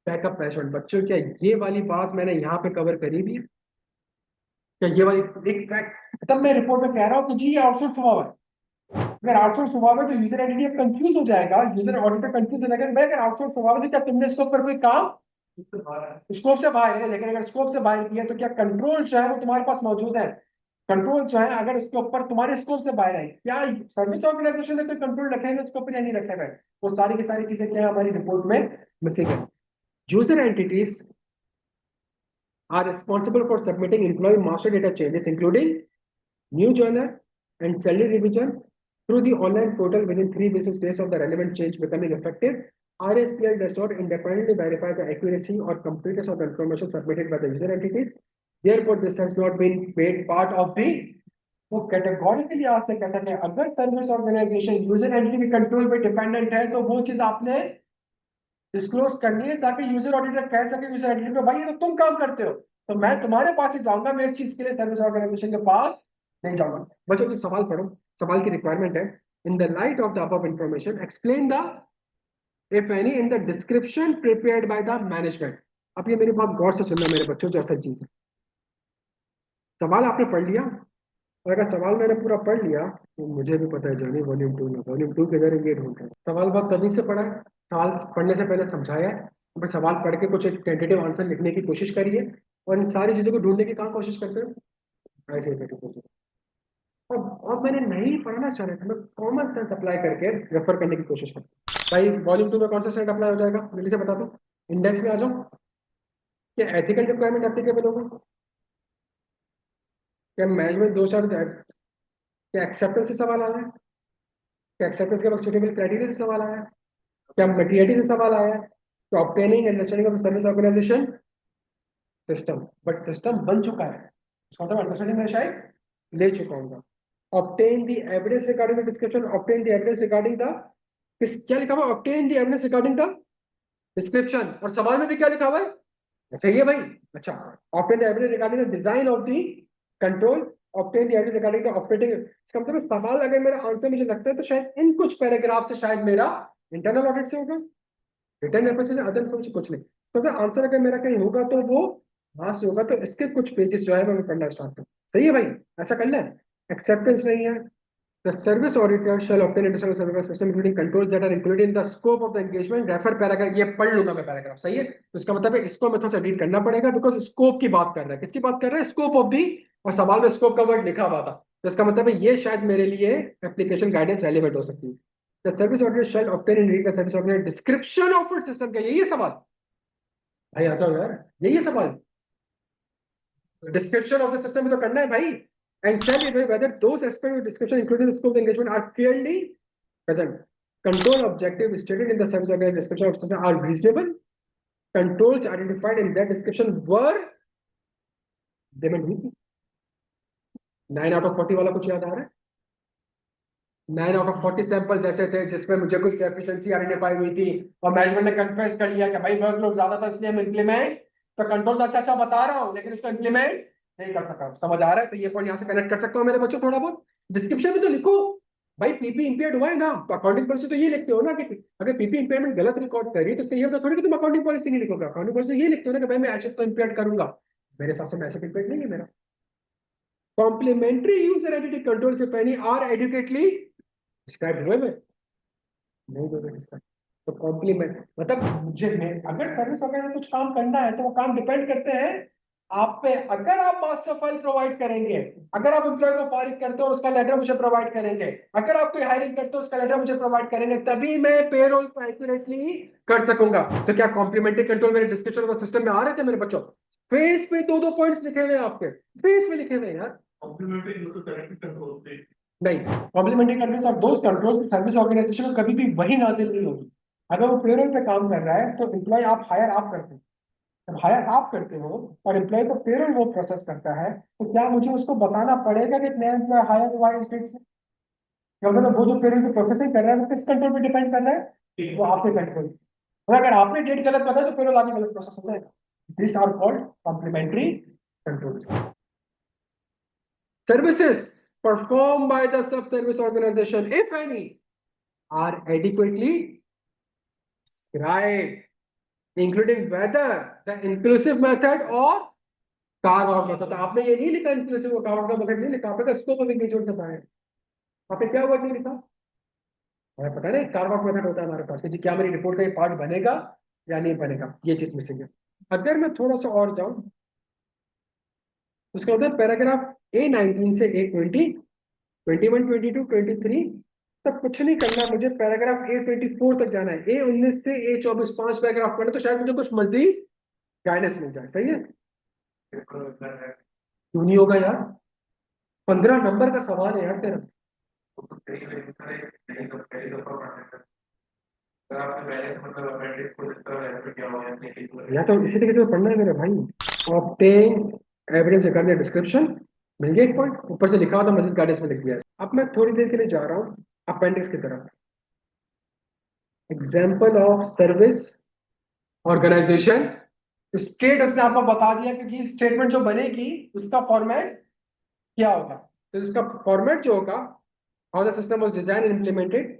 backup management. बच्चों क्या ये वाली बात मैंने यहाँ पे कवर करी भी है? क्या ये वाली एक फैक्ट तब मैं रिपोर्ट में कह रहा हूँ कि जी ये आउटसोर्स हुआ है। अगर आउटसोर्स हुआ है तो यूजर आइडेंटिटी अब कंफ्यूज हो जाएगा, यूजर ऑडिटर कंफ्यूज हो जाएगा। भाई अगर आउटसोर्स हुआ है तो क्या तुमने इसके ऊपर कोई काम स्कोप से बाहर है, लेकिन अगर स्कोप से बाहर किया तो क्या कंट्रोल जो है वो तुम्हारे पास मौजूद है? कंट्रोल जो है अगर उसके ऊपर तुम्हारे स्कोप से बाहर है, क्या सर्विस ऑर्गेनाइजेशन ने कोई कंट्रोल रखे हैं इसके ऊपर या नहीं रखे हैं? वो सारी की सारी चीजें क्या है हमारी रिपोर्ट में मिसिंग है। User entities are responsible for submitting employee master data changes, including new joiner and salary revision through the online portal within 3 business days of the relevant change becoming effective. RSPL does not independently verify the accuracy or completeness of the information submitted by the user entities. Therefore, this has not been made part of the वो कैटेगोरिकली आपसे कहता है अगर service organization user entity control पे डिपेंडेंट है तो वो चीज आपने डिस्क्लोज करनी है ताकि यूजर ऑडिटर कह सके यूजर एंटिटी पे भाई ये तो तुम काम करते हो, तो मैं तुम्हारे पास ही जाऊंगा, मैं इस चीज के लिए सर्विस ऑर्गेनाइजेशन के पास नहीं जाऊंगा। बच्चों की सवाल पढ़ो, सवाल की रिक्वायरमेंट है इन the light of the above information explain the if any in the description prepared by the management. अब ये मेरी बात गौर से सुनना मेरे बच्चों, जो असल चीज है, सवाल आपने पढ़ लिया और अगर सवाल मैंने पूरा पढ़ लिया तो मुझे भी पता है जानी वॉल्यूम 2 में वॉल्यूम 2 किधर है ये ढूंढ रहे हैं। सवाल बहुत तभी से पढ़ा है, सवाल पढ़ने से पहले समझाया है, फिर सवाल पढ़ के कुछ एक टेंटेटिव आंसर लिखने की कोशिश करिए और इन सारी चीजों को ढूंढने की कहाँ कोशिश करते हो ऐसे ही कोशिश। और मैंने नहीं पढ़ना चाह रहा था, मैं कॉमन सेंस अप्लाई करके रेफर करने की कोशिश करता हूँ। भाई वॉल्यूम 2 में कौन सा सेट अप्लाई हो जाएगा जल्दी से बता दो, इंडेक्स में आ जाओ। क्या एथिकल रिक्वायरमेंट एप्लीकेबल होगा? क्या मैनेजमेंट 2 क्या एक्सेप्टेंस से सवाल आया है? क्या एक्सेप्टेंस के बाद सुटेबल क्राइटेरिया से सवाल आया है? क्या मटेरियलिटी से सवाल आया है? तो obtaining understanding of service organization system, but system बन चुका है, इसका मतलब अंडरस्टैंडिंग में शायद ले चुका हूँ। Obtain the evidence regarding the description, obtain the evidence regarding the क्या लिखा हुआ? Obtain the evidence regarding the description, और सवाल में भी क्या लिखा हुआ है? सही है भाई। अच्छा, obtain the evidence regarding the design of the control, obtain the evidence regarding the operating. इसका मतलब सवाल अगर मेरा आंसर मुझे लगता है तो शायद इन कुछ पैराग्राफ से शायद मेरा इंटरनल ऑडिट से होगा, रिटर्न रिप्रेजेंटेशन अदर इन्फॉर्मेशन कुछ नहीं। तो आंसर अगर मेरा कहीं होगा तो वो वहां से होगा, तो इसके कुछ पेजेस जो है मैं पढ़ना स्टार्ट करूँ। सही है भाई, ऐसा कर ले। एक्सेप्टेंस नहीं है। The service auditor shall obtain internal service system including controls that are included in the scope of the engagement. Refer paragraph, ये पढ़ लूंगा मैं पैराग्राफ, सही है। तो इसका मतलब है इसको मैं थोड़ा सा रीड करना पड़ेगा बिकॉज स्कोप की बात कर रहा है। किसकी बात कर रहा है? स्कोप ऑफ दी, और सवाल में स्कोप का वर्ड लिखा हुआ था, तो इसका मतलब है ये शायद मेरे लिए एप्लीकेशन गाइडेंस रेलिवेंट हो सकती है। The service auditor shall obtain and read the service auditor description of its system। क्या यही है सवाल? भाई आता हूँ यार, यही है सवाल। डिस्क्रिप्शन ऑफ द सिस्टम में तो करना है भाई, and check it whether those aspects of description including the scope of the engagement are fairly present. Control objective stated in the service agreement description of system are reasonable. Controls identified in that description were they meant 9 out of 40 वाला कुछ याद आ रहा है? 9 out of 40 सैंपल्स ऐसे थे जिसमें मुझे कुछ एफिशिएंसी आइडेंटिफाई हुई थी और मैनेजमेंट ने कन्फेस कर लिया कि भाई वर्कलोड ज्यादा था इसलिए हम इंप्लीमेंट तो कंट्रोल अच्छा अच्छा बता रहा हूँ लेकिन उसको इंप्लीमेंट नहीं कर सका। समझ आ रहा है? तो ये पॉइंट यहाँ से कनेक्ट कर सकता हूँ मेरे बच्चों थोड़ा बहुत। डिस्क्रिप्शन में तो लिखो भाई पीपी इंपेयर्ड हुआ है ना, तो अकाउंटिंग पॉलिसी तो ये लिखते हो ना कि अगर पीपी इंपेयरमेंट गलत रिकॉर्ड करी तो इसका ये होगा थोड़ी कि तुम अकाउंटिंग पॉलिसी नहीं लिखोगे। अकाउंटिंग पॉलिसी ये लिखते हो ना कि भाई मैं एसेट तो इंपेयर्ड करूंगा, मेरे हिसाब से मैं एसेट इंपेयर्ड नहीं है मेरा। कॉम्प्लीमेंट्री यूजर एंटिटी कंट्रोल से पहले आर एडुकेटली डिस्क्राइब हुए में नहीं दोगे डिस्क्राइब। तो कॉम्प्लीमेंट मतलब मुझे अगर सर्विस वगैरह कुछ काम करना है तो वो काम डिपेंड करते हैं आप पे। अगर आप मास्टर फाइल प्रोवाइड करेंगे, अगर आप एम्प्लॉय को फारिग करते हो और उसका लेटर मुझे प्रोवाइड करेंगे, अगर आप कोई हायरिंग करते हो उसका लेटर मुझे प्रोवाइड करेंगे, तभी मैं पेरोल को एक्यूरेटली कर सकूंगा। तो क्या कॉम्प्लीमेंट्री कंट्रोल मेरे डिस्क्रिप्शन ऑफ सिस्टम में आ रहे थे मेरे बच्चों? फेस पे दो दो पॉइंट्स लिखे हुए हैं आपके, फेस में लिखे हुए हैं यार। नहीं, कॉम्प्लीमेंट्री कंट्रोल्स और दोस्त कंट्रोल्स की सर्विस ऑर्गेनाइजेशन में कभी भी वही नाजिल नहीं होगी। अगर वो पेरोल पे काम कर रहा है तो एम्प्लॉय आप करते हैं। जब हायर आप करते हो और एम्प्लॉय को पेरोल वो प्रोसेस करता है, तो क्या मुझे उसको बताना पड़ेगा कि नया एम्प्लॉय हायर हुआ है इस डेट से? या मतलब वो जो पेरोल की प्रोसेसिंग कर रहा है वो किस कंट्रोल पे डिपेंड कर रहा है? वो आपके कंट्रोल। और अगर आपने डेट गलत बताया तो पेरोल आगे गलत प्रोसेस हो जाएगा। This are called complementary controls. Services performed by the sub-service organization, if any, are adequately described, including whether the inclusive method or carve out method। तो आपने ये नहीं लिखा inclusive और carve out का method नहीं लिखा, आपने scope of engagement से पाया। आपने क्या वर्ड नहीं लिखा? हमें पता नहीं carve out method होता है हमारे पास कि जी क्या मेरी रिपोर्ट का ये पार्ट बनेगा या नहीं बनेगा, ये चीज मिसिंग है। अगर मैं थोड़ा सा और जाऊं, उसके बाद पैराग्राफ A19 से A20, 21, 22, 23 तक कुछ नहीं करना मुझे। पैराग्राफ A24 तक जाना है। A19 से A24 5 पैराग्राफ पढ़े तो शायद मुझे कुछ मजीद गाइडेंस मिल जाए। सही है? क्यों नहीं होगा यार? 15 नंबर का सवाल है यार तेरा। या तो इसी तरीके से पढ़ना है मेरे भाई। ऑब्टेन एविडेंस रिगार्डिंग डिस्क्रिप्शन, मिल गया एक पॉइंट। ऊपर से लिखा हुआ था मजीद गाइडेंस में लिख दिया है। अब मैं थोड़ी देर के लिए जा रहा हूँ अपेंडिक्स की तरफ। Example of service organization state, उसने आपको बता दिया कि जी स्टेटमेंट जो बनेगी उसका फॉर्मेट क्या होगा। तो इसका फॉर्मेट जो होगा, how the system was design and implemented,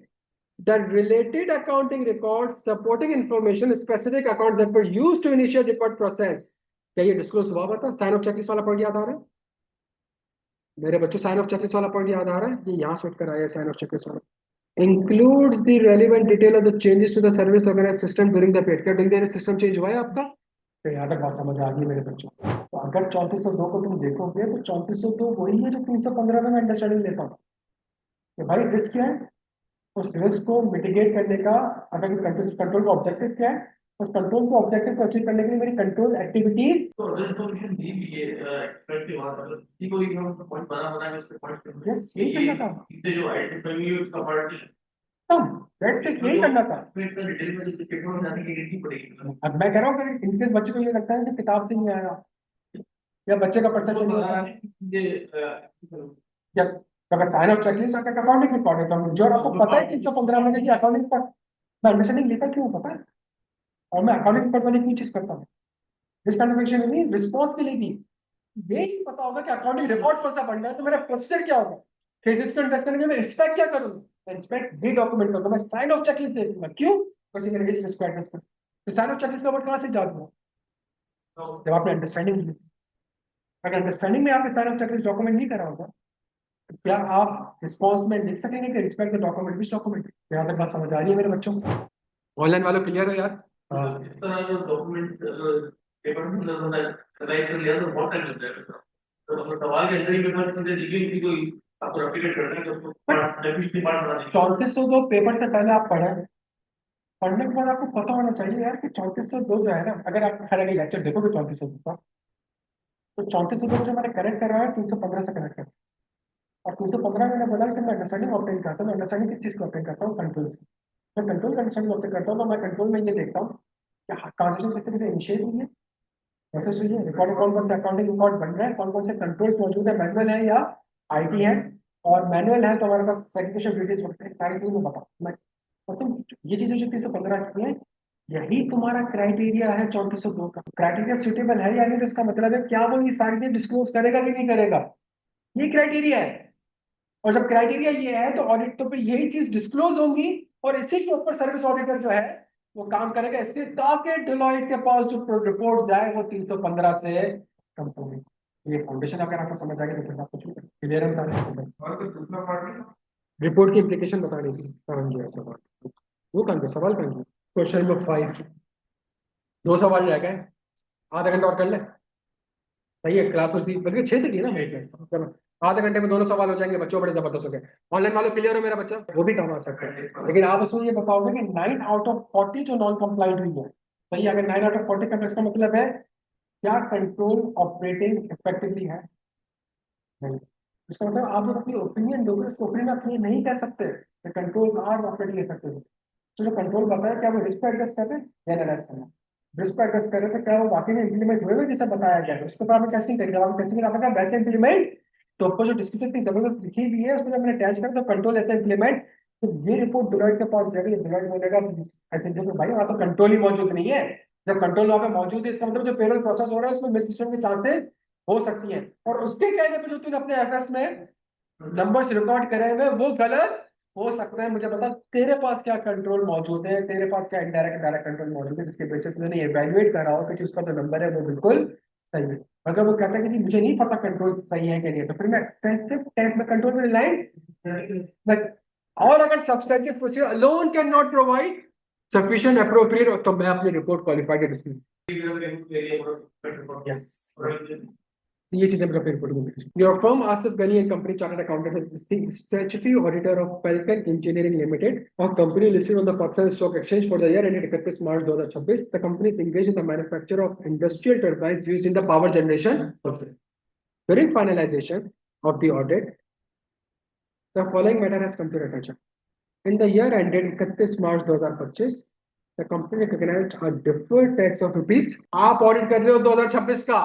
the related accounting record supporting information specific account that were used to initiate record process. क्या ये डिस्क्लोज हुआ था? साइन ऑफ चेकलिस्ट वाला पॉइंट याद आ रहा है मेरे बच्चों? साइन ऑफ चेकलिस्ट वाला पॉइंट याद आ रहा है? ये यहाँ से उठकर आया है साइन ऑफ चेकलिस्ट वाला। includes the relevant detail of the changes to the service organized system during the period। क्या during the सिस्टम चेंज हुआ है आपका? तो यहाँ तक बात समझ आ गई मेरे बच्चों। तो अगर 3402 को तुम देखोगे तो 3402 वही है जो 315 में मैं अंडरस्टैंडिंग लेता हूँ कि भाई रिस्क क्या है, उस रिस्क को मिटिगेट करने का अगर कंट्रोल कंट्रोल का ऑब्जेक्टिव क्या है, उस कंट्रोल को ऑब्जेक्टिव को अचीव करने के लिए मेरी कंट्रोल एक्टिविटीज। तो अगर इन्फॉर्मेशन दी भी है एक्सपर्ट के बाद, अगर किसी को हम पॉइंट बना है उस पे पॉइंट, यस यही करना था। इससे जो आइडेंटिफाई हुई है उसका पार्ट तब दैट्स इट, यही करना था। डिटेल में जो पेपर में जाने की जरूरत नहीं पड़ेगी। अब मैं कह रहा हूँ कि इनकेस बच्चे को ये लगता है कि किताब से नहीं आया या बच्चे का परसेप्शन नहीं आया, यस, अगर साइन ऑफ चेकलिस्ट अगर अकाउंटिंग रिकॉर्ड है तो मुझे और आपको पता है 315 में कि अकाउंटिंग रिकॉर्ड मैं अंडरस्टैंडिंग लेता क्यों पता है, और मैं अकाउंटिंग रिकॉर्ड वाली क्यों चीज करता हूँ। इस कन्फर्मेशन नहीं, रिस्पॉन्स के लिए भी ये ही पता होगा कि अकाउंटिंग रिकॉर्ड कौन सा बनना है तो मेरा प्रोसीजर क्या होगा। फिर इसको अंडरस्टैंडिंग में इंस्पेक्ट क्या करूंगा, मैं इंस्पेक्ट भी डॉक्यूमेंट करूंगा, मैं साइन ऑफ चेकलिस्ट देखूंगा। क्यों? क्योंकि मेरे इस रिस्क एड्रेस पर तो साइन ऑफ चेकलिस्ट का वर्ड कहां से जादू है? जब आपने अंडरस्टैंडिंग ली। अगर अंडरस्टैंडिंग में आपने साइन ऑफ चेकलिस्ट डॉक्यूमेंट नहीं करा होगा तो क्या आप रिस्पॉन्स में लिख सकेंगे कि respect the document, which document? यहाँ तक बात समझ आ रही है मेरे बच्चों? ऑनलाइन वालों क्लियर है यार? इस तरह जो डॉक्यूमेंट पेपर में राइज कर लिया तो बहुत टाइम लगता है। तो अपने सवाल के अंदर ही पेपर चीजें लिखी होती कोई आपको रेप्लिकेट करना है तो उसको डेफिनेटली पार्ट बना देंगे। 3402 पेपर से पहले आप पढ़े, पढ़ने के बाद आपको पता होना चाहिए यार कि 3402 जो है ना, अगर आप खैर अगर लेक्चर देखोगे 3402 का, तो 3402 को जो मैंने करेक्ट करवाया है 315 से करेक्ट कर। और 315 मैंने बोला कि मैं अंडरस्टैंडिंग ऑप्टेन करता हूँ, मैं अंडरस्टैंडिंग किस चीज को ऑप्टेन करता हूँ? कंट्रोल से। मैं कंट्रोल का अंडरस्टैंडिंग ऑप्टेन करता हूँ तो मैं कंट्रोल में ये देखता हूँ कि ट्रांजेक्शन किस तरीके से इनिशिएट हुई है, कैसे हुई है, रिकॉर्ड कौन कौन से अकाउंटिंग रिकॉर्ड बन रहे हैं, कौन कौन से कंट्रोल्स मौजूद है, मैनुअल है या आईटी है। और मैनुअल है तो हमारे पास सेग्रीगेशन ड्यूटीज होते हैं, सारी चीजें मैं बताऊँ मैं। और तुम ये चीजें जो 315 की है, यही तुम्हारा क्राइटेरिया है 3402 का। क्राइटेरिया सुटेबल है या नहीं, तो इसका मतलब है क्या वो ये सारी चीजें डिस्क्लोज करेगा कि नहीं करेगा, ये क्राइटेरिया है। और जब क्राइटेरिया ये है तो ऑडिट तो फिर यही चीज डिस्क्लोज होंगी और इसी के ऊपर सर्विस ऑडिटर जो है वो काम करेगा, इससे ताकि डिलॉयट के पास जो रिपोर्ट जाए वो 315 से कम होगी। ये फाउंडेशन अगर आपको समझ आ गया तो फिर आप कुछ क्लियर है सारे। और कोई दूसरा पार्ट रिपोर्ट की इम्प्लीकेशन बताने की कहाँ गया सवाल, वो कहाँ गया सवाल, कहाँ गया? क्वेश्चन नंबर 5, 2 सवाल रह गए, आधा घंटा और कर ले। सही है, क्लास उसी बल्कि 6 तक ही है ना मेरे क्लास। चलो आधे घंटे में दोनों सवाल हो जाएंगे बच्चों, बड़े जबरदस्त हो गए। ऑनलाइन वालों क्लियर हो मेरा बच्चा? वो भी काम आ सकता है, लेकिन आप उसमें ये बताओगे कि 9 आउट ऑफ 40 जो नॉन कंप्लाइंट हुई है, सही है, अगर 9 आउट ऑफ 40 का, तो इसका मतलब है क्या कंट्रोल ऑपरेटिंग इफेक्टिवली है? नहीं। इसका मतलब आप जो अपनी ओपिनियन दोगे उसको ओपिनियन आप ये नहीं कह सकते कंट्रोल आर ऑपरेटिंग इफेक्टिवली। तो जो कंट्रोल करता है क्या वो रिस्क को एडजस्ट कर रहे हैं या एनालाइज कर रहे हैं? रिस्क को एडजस्ट कर रहे हैं तो क्या वो वाकई में इंप्लीमेंट हुए हुए जैसा बताया गया है? उसके बाद आपने टेस्टिंग करी, जब आपने टेस्टिंग आपने कहा वैसे इंप्लीमेंट, तो ऊपर जो डिस्क्रिप्शन की जबरदस्त लिखी हुई है उसमें मैंने टेस्ट कर तो कंट्रोल ऐसे इंप्लीमेंट, तो ये रिपोर्ट डिलॉयट के पास जाएगी, डिलॉयट बोलेगा ऐसे जो भाई वहाँ तो कंट्रोल ही मौजूद नहीं है। जब कंट्रोल वहाँ पे मौजूद है इसका मतलब जो पेरोल प्रोसेस हो रहा है उसमें मिस सिस्टम के चांसेस हो सकती है, और उसके कहने पे जो तूने अपने एफएस में नंबर्स रिकॉर्ड करे हुए वो गलत हो सकता है। मुझे बता तेरे पास क्या कंट्रोल मौजूद है, तेरे पास क्या इनडायरेक्ट डायरेक्ट कंट्रोल मौजूद है जिसके बेसिस पे मैंने इवैल्यूएट करा हो कि उसका जो नंबर है वो बिल्कुल सही है। अगर वो कहता है कि नहीं, मुझे नहीं पता कंट्रोल सही है कि नहीं, तो फिर मैं एक्सपेंसिव टाइप में कंट्रोल में लाइन, और अगर substantive procedure alone can not provide sufficient appropriate, तो मैं अपनी रिपोर्ट क्वालिफाइड यस, ये चीजें मतलब रिपोर्ट में। Your firm Asif Gani and company chartered accountant is the statutory auditor of Pelcon engineering limited और company listed on the boxer stock exchange for the year ended 31 March 2026। The company is engaged in the manufacture of industrial turbines used in the power generation. During finalization of the audit, the following matter has come to attention. In the year ended 31 March 2025, the company recognized a deferred tax of rupees, आप ऑडिट कर रहे हो 2026 का,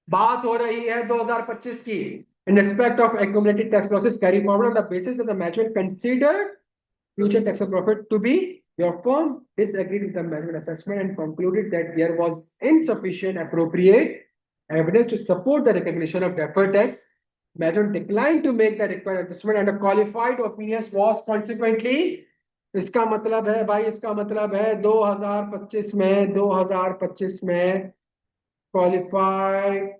बात हो रही है 2025 की, in respect of accumulated tax losses carry forward on the basis that the management considered future taxable profit to be, your firm disagreed with the management assessment and concluded that there was insufficient appropriate evidence to support the recognition of deferred tax. Management declined to make the required adjustment and a qualified opinion was consequently, इसका मतलब है भाई, इसका मतलब है 2025 में क्वालिफाइड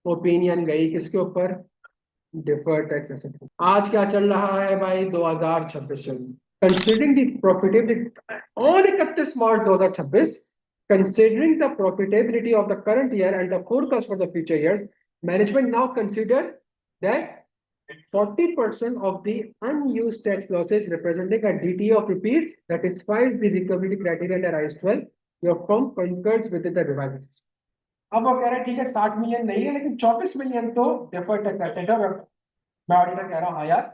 ओपिनियन गई किसके ऊपर? Deferred tax asset. आज क्या चल रहा है भाई? 2026 चल रहा है। Considering the profitability on 31 March 2026, considering the profitability of the current year and the forecast for the future years, management now consider that 40% of the unused tax losses representing a DTA of rupees satisfies the recovery criteria under IAS 12. Your firm concurs with the revised. अब वो कह रहे हैं ठीक है 60 मिलियन नहीं है लेकिन 24 मिलियन तो डेफर्ड टैक्स एसेट है, और मैं ऑडिटर कह रहा हूँ हाँ यार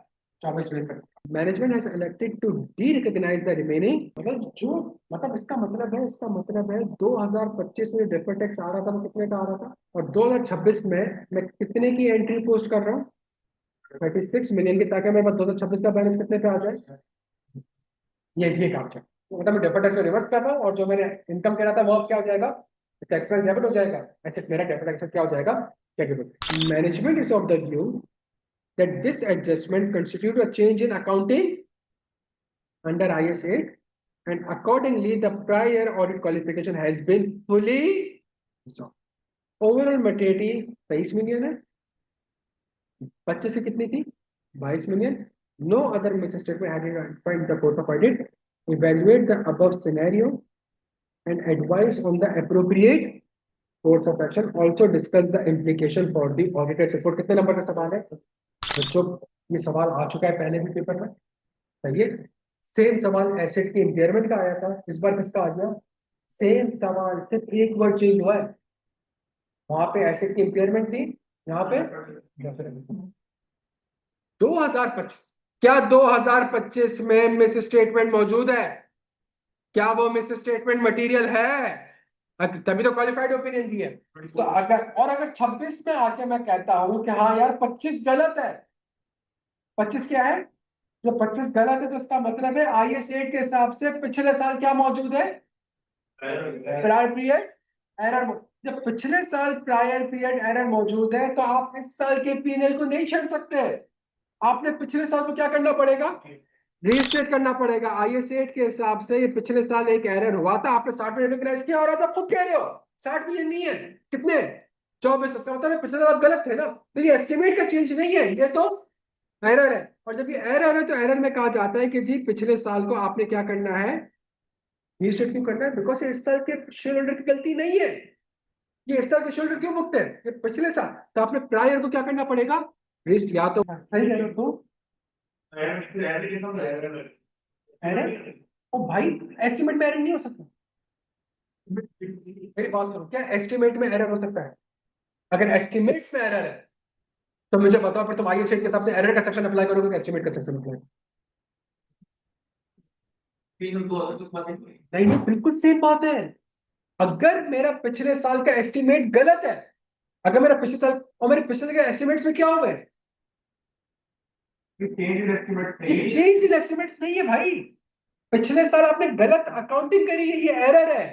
24 million. Management has elected to derecognize the remaining, मतलब जो, मतलब इसका मतलब है 2025 में डेफर्ड टैक्स आ रहा था वो कितने का आ रहा था, और 2026 में मैं कितने की एंट्री पोस्ट कर रहा हूँ? 36 मिलियन की, ताकि मेरे पास 2026 का बैलेंस कितने पे आ जाए? ये काम है, तो मतलब मैं डेफर्ड टैक्स को रिवर्स कर रहा हूँ और जो मैंने इनकम कह रहा था वो अब क्या हो जाएगा? एक्सपेंस डेबिट हो जाएगा, ऐसे मेरा डेबिट एक्सेस क्या हो जाएगा? Debit. Management is of the view that this adjustment constitute a change in accounting under IAS 8 and accordingly the prior audit qualification has been fully resolved. Overall maturity 23 million है, 25 से कितनी थी? 22 million. No other misstatement had been identified in the court of audit. Evaluate the above scenario and advise on the appropriate course of action. Also discuss the implication for the audited report. कितने नंबर का सवाल है बच्चों? ये सवाल आ चुका है पहले भी पेपर में, सही है। सेम सवाल एसेट के इम्पेयरमेंट का आया था, इस बार किसका आ गया? सेम सवाल, सिर्फ एक वर्ड चेंज हुआ है, वहां पे एसेट की इम्पेयरमेंट थी, यहाँ पे 2025। क्या 2025 में मिस स्टेटमेंट मौजूद है? क्या वो मिस स्टेटमेंट मटेरियल है? तभी तो क्वालिफाइड ओपिनियन दी है। तो अगर 26 में आके मैं कहता हूं कि हाँ यार 25 गलत है, 25 क्या है, जो 25 गलत है तो इसका मतलब है IAS 8 के हिसाब से पिछले साल क्या मौजूद है? Prior period error. जब पिछले साल प्रायर पीरियड एरर मौजूद है तो आप इस साल के पीएनएल को नहीं छेड़ सकते, आपने पिछले साल को क्या करना पड़ेगा? रीस्टेट करना पड़ेगा। IAS 8 के हिसाब से ये पिछले साल एक एरर हुआ था, आपने 60 में रिकॉग्नाइज किया और आप खुद कह रहे हो 60 मिलियन नहीं है, कितने? 24। इसका मतलब पिछले साल गलत थे ना, तो ये एस्टिमेट का चेंज नहीं है, ये तो एरर है। और जब ये एरर है तो एरर में कहा जाता है कि जी पिछले साल को आपने क्या करना है? रीस्टेट क्यों करना है? बिकॉज इस साल के शेयर होल्डर की गलती नहीं है, ये इस साल के शेयर होल्डर क्यों मुक्त है? ये पिछले साल, तो आपने प्रायर को क्या करना पड़ेगा? रीस्ट, या तो सही कह रहे हो एरर, ओ भाई एस्टिमेट में एरर नहीं हो सकता। मेरी बात सुनो, क्या एस्टिमेट में एरर हो सकता है? अगर एस्टिमेट में एरर है तो मुझे बताओ, फिर तुम IAS 8 के हिसाब से एरर का सेक्शन अप्लाई करोगे कि एस्टिमेट का सेक्शन अप्लाई? नहीं नहीं, बिल्कुल सेम बात है। अगर मेरा पिछले साल का एस्टिमेट गलत है, अगर मेरा पिछले साल और मेरे पिछले साल के एस्टिमेट्स में क्या हुआ है, चेंज इन एस्टिमेट्स नहीं है भाई। पिछले साल आपने गलत अकाउंटिंग करी है, ये एरर है।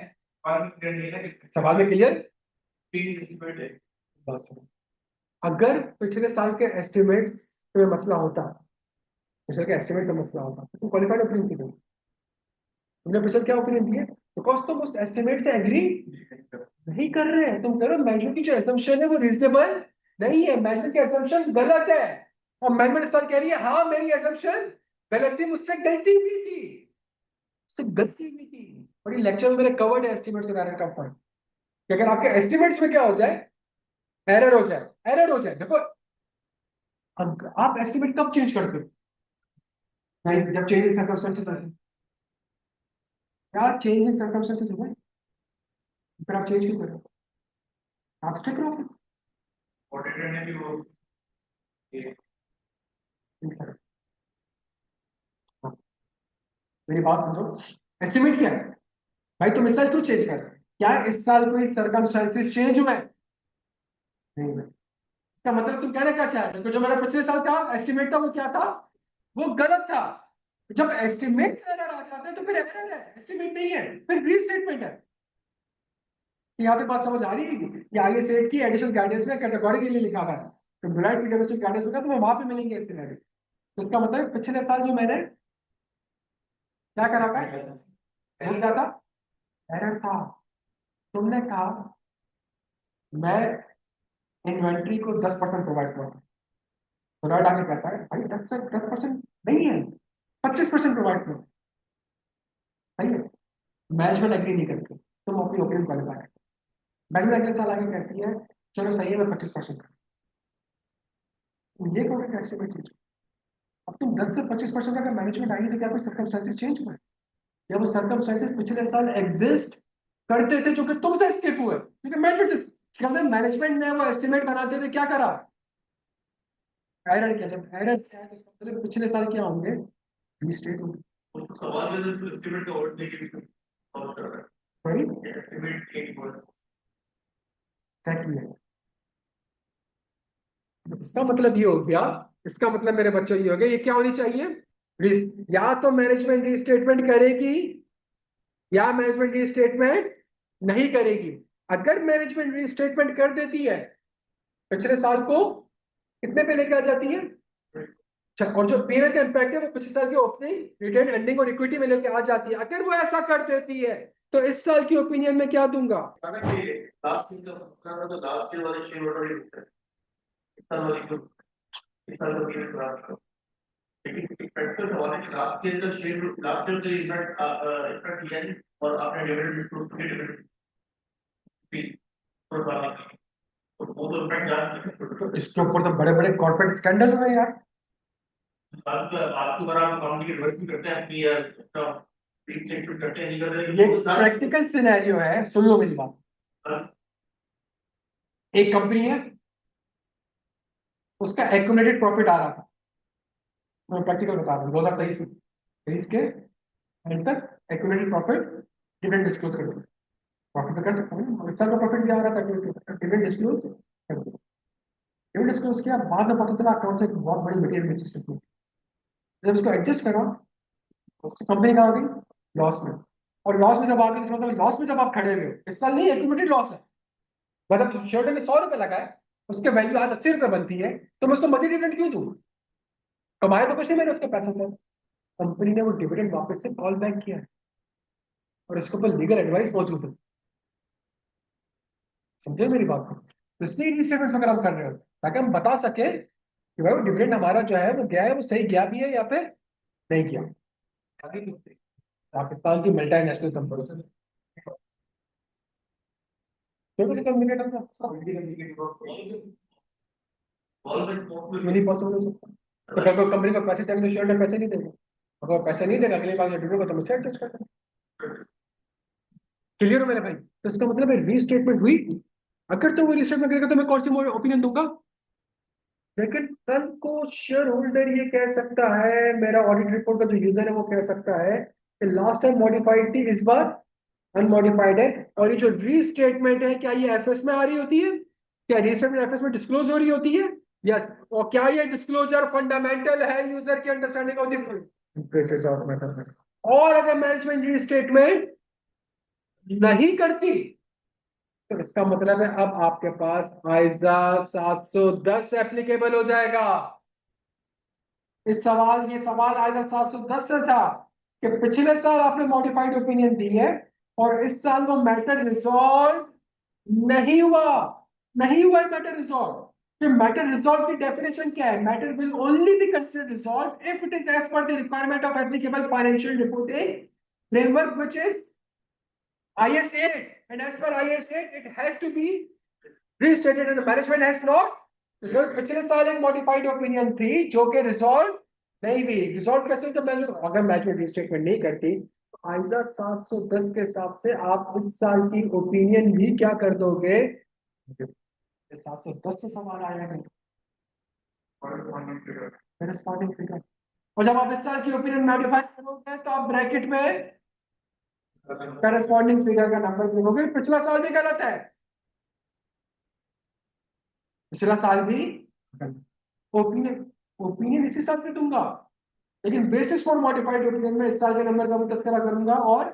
सवाल में क्लियर? बस। अगर पिछले साल के एस्टिमेट्स में मसला होता, पिछले के एस्टिमेट से मसला होता तो तुम क्वालिफाइड ओपिनियन क्यों दोगे? तुमने पिछले क्या ओपिनियन दिए? बिकॉज तुम उस एस्टिमेट से एग्री नहीं कर रहे हैं। तुम कह रहे हो मैनेजमेंट की जो एसम्पशन है वो रीजनेबल नहीं है, मैनेजमेंट की एसम्पशन गलत है। और मैनेजमेंट सर कह रही है हाँ मेरी एसम्पशन गलत थी, मुझसे गलती हुई थी, मुझसे गलती हुई थी। और ये लेक्चर में मेरे कवर्ड है एस्टिमेट्स और एरर का फर्क, कि अगर आपके एस्टिमेट्स में क्या हो जाए, एरर हो जाए, एरर हो जाए। देखो आप एस्टिमेट कब चेंज करते हो? नहीं, जब चेंज इन सर्कमस्टेंसेस आते हैं। क्या चेंज इन सर्कमस्टेंसेस हुआ है? फिर आप चेंज क्यों कर रहे हो? आप स्टिक रहो। ऑडिटर ने भी वो मेरी बात समझो। एस्टिमेट क्या है भाई? तुम इस साल क्यों चेंज कर रहे हो? क्या इस साल कोई सर्कमस्टेंसेस चेंज हुए हैं? नहीं हुए। इसका मतलब तुम कहना क्या चाह रहे हो कि जो मेरा पिछले साल का एस्टिमेट था वो क्या था, वो गलत था। जब एस्टिमेट एरर आ जाता है तो फिर एरर है, एस्टिमेट नहीं है, फिर रीस्टेटमेंट है। यहाँ पे बात समझ आ रही है कि आगे सेट की एडिशनल गाइडेंस में कैटेगरी के लिए लिखा हुआ है, तो डिलाइट की डेमोस्ट्रेट गाइडेंस होगा तो मैं वहां पे मिलेंगे इस सिनेरियो। तो इसका मतलब पिछले साल जो मैंने क्या करा था, वो क्या था, एरर था। तुमने कहा मैं इन्वेंट्री को 10% प्रोवाइड करूँ, तो राइट आगे कहता है भाई 10% नहीं है, 25% प्रोवाइड करो। सही है, मैनेजमेंट एग्री नहीं करती, तुम अपनी ओपिनियन क्वालिफाई करते। मैनेजमेंट अगले साल आगे कहती है चलो सही है मैं 25% करूँ, ये कहोगे कैसे में चेंज? अब तुम 10 से 25% अगर मैनेजमेंट आएगी तो क्या कोई सर्कमस्टेंसेस चेंज हुए? या वो सर्कमस्टेंसेस पिछले साल एग्जिस्ट करते थे जो कि तुमसे स्किप हुए क्योंकि मैनेजमेंट ने वो एस्टिमेट बनाते हुए क्या करा, एरर किया। जब एरर किया है तो इसका मतलब पिछले साल क्या होंगे, रीस्टेट होंगे। तो सवाल में तो एस्टिमेट का और नेगेटिव सॉल्व कर रहा है, सही एस्टिमेट चेंज हुआ है। इसका मतलब ये हो गया, इसका मतलब मेरे बच्चों ये हो गया, ये क्या होनी चाहिए, या तो मैनेजमेंट रीस्टेटमेंट करेगी या मैनेजमेंट रीस्टेटमेंट नहीं करेगी। अगर मैनेजमेंट रीस्टेटमेंट कर देती है पिछले साल को कितने पे लेके आ जाती है, अच्छा, और जो पीएनएल का इम्पैक्ट है वो पिछले साल की ओपनिंग रिटेन एंडिंग और इक्विटी में लेके आ जाती है। अगर वो ऐसा कर देती है तो इस साल की ओपिनियन में क्या दूंगा, लेकिन प्रैक्टिकल सवाल है कि लास्ट ईयर का शेयर लास्ट ईयर का इफेक्ट किया है और आपने डिविडेंड डिस्क्लोज किया डिविडेंड भी तो वो तो इफेक्ट जान तो इसके ऊपर तो बड़े बड़े कॉर्पोरेट स्कैंडल हुए यार। आपको बार आप अकाउंट की रिवर्स भी करते हैं अपनी रीस्टेटमेंट करते हैं नहीं कर रहे, ये प्रैक्टिकल सिनेरियो है, सुन लो मेरी बात। एक कंपनी है, उसका एक्यूमुलेटेड प्रॉफिट आ रहा था, मैं प्रैक्टिकल बता रहा हूँ 2023 तेईस के एंड तक एक्यूमुलेटेड प्रॉफिट डिविडेंड डिस्क्लोज कर दो। प्रॉफिट तो कर सकता हूँ ना, इस साल का प्रॉफिट क्या आ रहा था, डिविडेंड डिस्क्लोज कर दो। डिविडेंड डिस्क्लोज किया, बाद में पता चला अकाउंट से एक बहुत बड़ी मटेरियल एडजस्टमेंट हुई। जब इसको एडजस्ट करा तो कंपनी कहाँ आ गई, लॉस में। और लॉस में जब आ गई, मतलब लॉस में जब आप खड़े हुए हो, इस साल नहीं एक्यूमुलेटेड लॉस है, मतलब शेयर ने 100 रुपए लगाए, उसके वैल्यू आज 80 रुपए बनती है, तो मैं उसको मजीद डिविडेंड क्यों दूँ? कमाया तो कुछ नहीं मैंने उसके पैसों से। कंपनी ने वो डिविडेंड वापस से कॉल बैक किया है और इसके ऊपर लीगल एडवाइस मौजूद है। समझे मेरी बात को? तो इसलिए रीस्टेटमेंट अगर हम कर रहे हो ताकि हम बता सके कि भाई वो डिविडेंड हमारा जो है वो गया है, वो सही गया भी है या फिर नहीं गया। पाकिस्तान की मल्टी नेशनल कंपनी नहीं पॉसिबल हो सकता। तो अगर कोई कंपनी को पैसे चाहिए तो शेयर पैसे नहीं देगा, अगर पैसे नहीं देगा अगली बार जो डिविडेंड को तो मुझसे एडजस्ट कर देगा। क्लियर हो मेरे भाई? तो इसका मतलब है रीस्टेटमेंट हुई, अगर तो वो रीस्टेटमेंट करेगा तो मैं कौन सी ओपिनियन दूंगा। लेकिन कल को शेयर होल्डर ये कह सकता है, मेरा ऑडिट रिपोर्ट का जो यूजर है वो कह सकता है लास्ट टाइम मॉडिफाइड थी, इस बार अनमॉडिफाइड है। और ये जो रीस्टेटमेंट है, क्या ये एफएस में आ रही होती है? क्या रीस्टेटमेंट एफएस में डिस्क्लोज हो रही होती है? यस। और क्या ये डिस्क्लोजर फंडामेंटल है यूजर की understanding of the basis of matter? और अगर मैनेजमेंट रीस्टेटमेंट नहीं करती, तो इसका मतलब है अब आपके पास आइजा 710 एप्लीकेबल हो जाएगा। ये सवाल आइजा 710 से था कि पिछले साल आपने मॉडिफाइड ओपिनियन दी है और इस साल वो मैटर रिजॉल्व नहीं हुआ। नहीं हुआ है मैटर रिजॉल्व। फिर मैटर रिजॉल्व की डेफिनेशन क्या है? Matter will only be considered resolve if it is as per the requirement of applicable financial reporting framework which is IS 8, and as per IS 8 it has to be restated and the management has not resolve. पिछले साल एक मॉडिफाइड ओपिनियन थी जो कि रिजॉल्व नहीं हुई। रिजॉल्व कैसे? तो अगर मैनेजमेंट रीस्टेटमेंट नहीं करती तो आइजा 710 के हिसाब से आप इस साल की ओपिनियन भी क्या कर दोगे? 710 से सवाल आएगा करस्पॉन्डिंग फिगर। और जब आप इस साल की ओपिनियन मॉडिफाई करोगे तो आप ब्रैकेट में करस्पॉन्डिंग फिगर का नंबर लिखोगे। पिछला साल भी गलत है, पिछला साल भी ओपिनियन ओपिनियन इसी साल से दूंगा, लेकिन बेसिस फॉर मॉडिफाइड ओपिनियन में इस साल के नंबर का भी तस्करा करूंगा और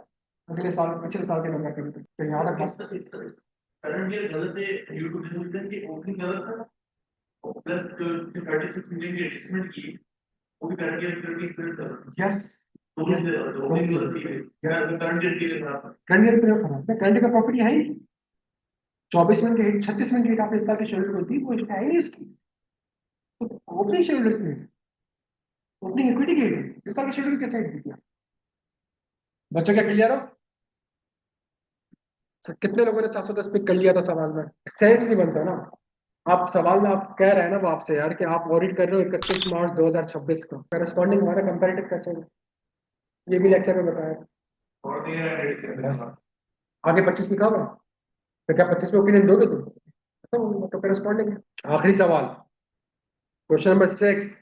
अगले साल पिछले साल के नंबर का भी तस्करा। याद रखना करंट ईयर गलत है ड्यू टू दिस रीजन कि ओपनिंग गलत था प्लस जो 36 मिलियन की एडजस्टमेंट की वो भी करंट ईयर फिर यस ओपनिंग गलत थी क्या करंट ईयर के लिए खराब है? करंट ईयर पे खराब है। करंट का प्रॉफिट है ही 24 मिनट के 36 मिनट की आपने इस साल के शेड्यूल को दी, वो है ही इसकी। तो ओपनिंग शेड्यूल इसमें ओपनिंग इक्विटी की इस साल के शेड्यूल कैसे दिया? बच्चों क्या क्लियर हो? कितने लोगों ने 710 पिक कर लिया था सवाल में? सेंस नहीं बनता ना। आप सवाल में आप कह रहे हैं ना वो आपसे यार कि आप ऑडिट कर रहे हो 31 मार्च 2026 का, करस्पॉन्डिंग हमारा कंपैरेटिव कैसे है? ये भी लेक्चर में बताया। और बस आगे 25 लिखा हुआ, तो क्या 25 में ओपिनियन दोगे तुम? तो करस्पॉन्डिंग। आखिरी सवाल, क्वेश्चन नंबर 6।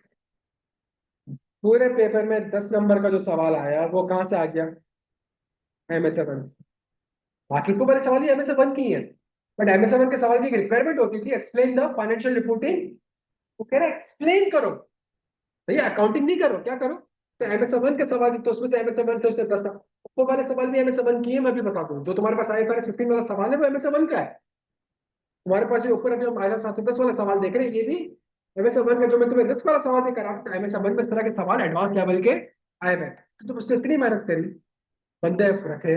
पूरे पेपर में 10 नंबर का जो सवाल आया वो कहाँ से आ गया? MS1 से। बाकी को वाले सवाल ही MS1 की है, बट MS1 के सवाल की एक रिक्वायरमेंट होती थी, एक्सप्लेन द फाइनेंशियल रिपोर्टिंग। वो कह रहा है एक्सप्लेन करो भैया, अकाउंटिंग नहीं करो, क्या करो? तो MS1 के सवाल, तो उसमें से MS1 से उसने 10 वो वाले सवाल भी MS1 की है। मैं भी बता दूं, जो तुम्हारे पास IFRS 15 वाला सवाल है वो MS1 का है। तुम्हारे पास ये ऊपर अभी हम आइजा 710 वाला सवाल देख रहे हैं, ये भी MS1 का। जो मैं तुम्हें रिस्क वाला सवाल भी करा, MS1 में इस तरह के सवाल एडवांस लेवल के आए हुए। तो तुम उसने इतनी मेहनत करी, बंदे रखे,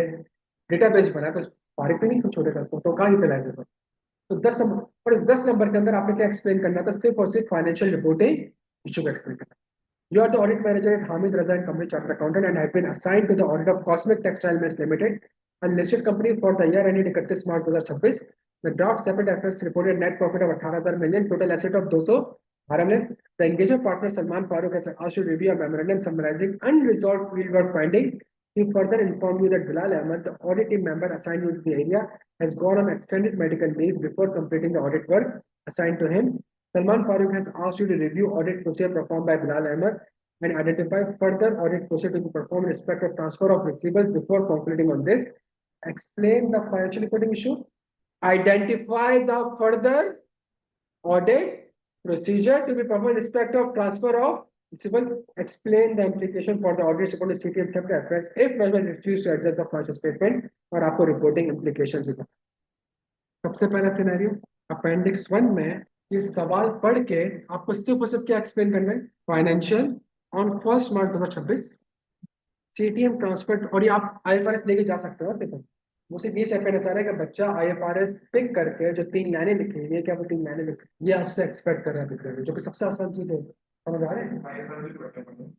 डेटाबेस बनाया, कुछ फारिग तो नहीं कुछ छोटे था तो कहाँ ही फैलाए थे। तो 10 नंबर, और इस 10 नंबर के अंदर आपने क्या एक्सप्लेन करना था? सिर्फ और सिर्फ फाइनेंशियल रिपोर्टिंग इशू को एक्सप्लेन करना। You are the audit manager at Hamid Raza and Company Chartered Accountant and have been assigned to the audit of Cosmic Textile Mills Limited, a listed company for the year ended 31 March 2026. The draft separate FS reported net profit of 18,000 million, total asset of 212 million. The engagement partner Salman Farooq has asked you to review a memorandum summarizing unresolved fieldwork finding. He further informed you that Bilal Ahmed, the audit team member assigned you to the area, has gone on extended medical leave before completing the audit work assigned to him. Salman Farooq has asked you to review audit procedure performed by Bilal Ahmed and identify further audit procedure to be performed in respect of transfer of receivables before concluding on this. Explain the financial reporting issue. Identify the further audit procedure to be performed in respect of transfer of receivable. Explain the implication for the audit report to CTM except FS if management refuse to adjust the financial statement और आपको reporting implications भी। सबसे पहला सिनेरियो अपेंडिक्स 1 में ये सवाल पढ़ के आपको सिर्फ और सिर्फ क्या एक्सप्लेन करना है? Financial on 1 March 2026 CTM transfer. और ये आप IFRS लेके जा सकते हो। देखो वो सिर्फ ये चेक करना चाह रहा है कि बच्चा IFRS पिक करके जो 3 लाइनें लिखी हुई है क्या वो 3 लाइनें लिखी, ये आपसे एक्सपेक्ट कर रहा है एग्जाम में, जो कि सबसे आसान चीज है। समझ आ रहे हैं?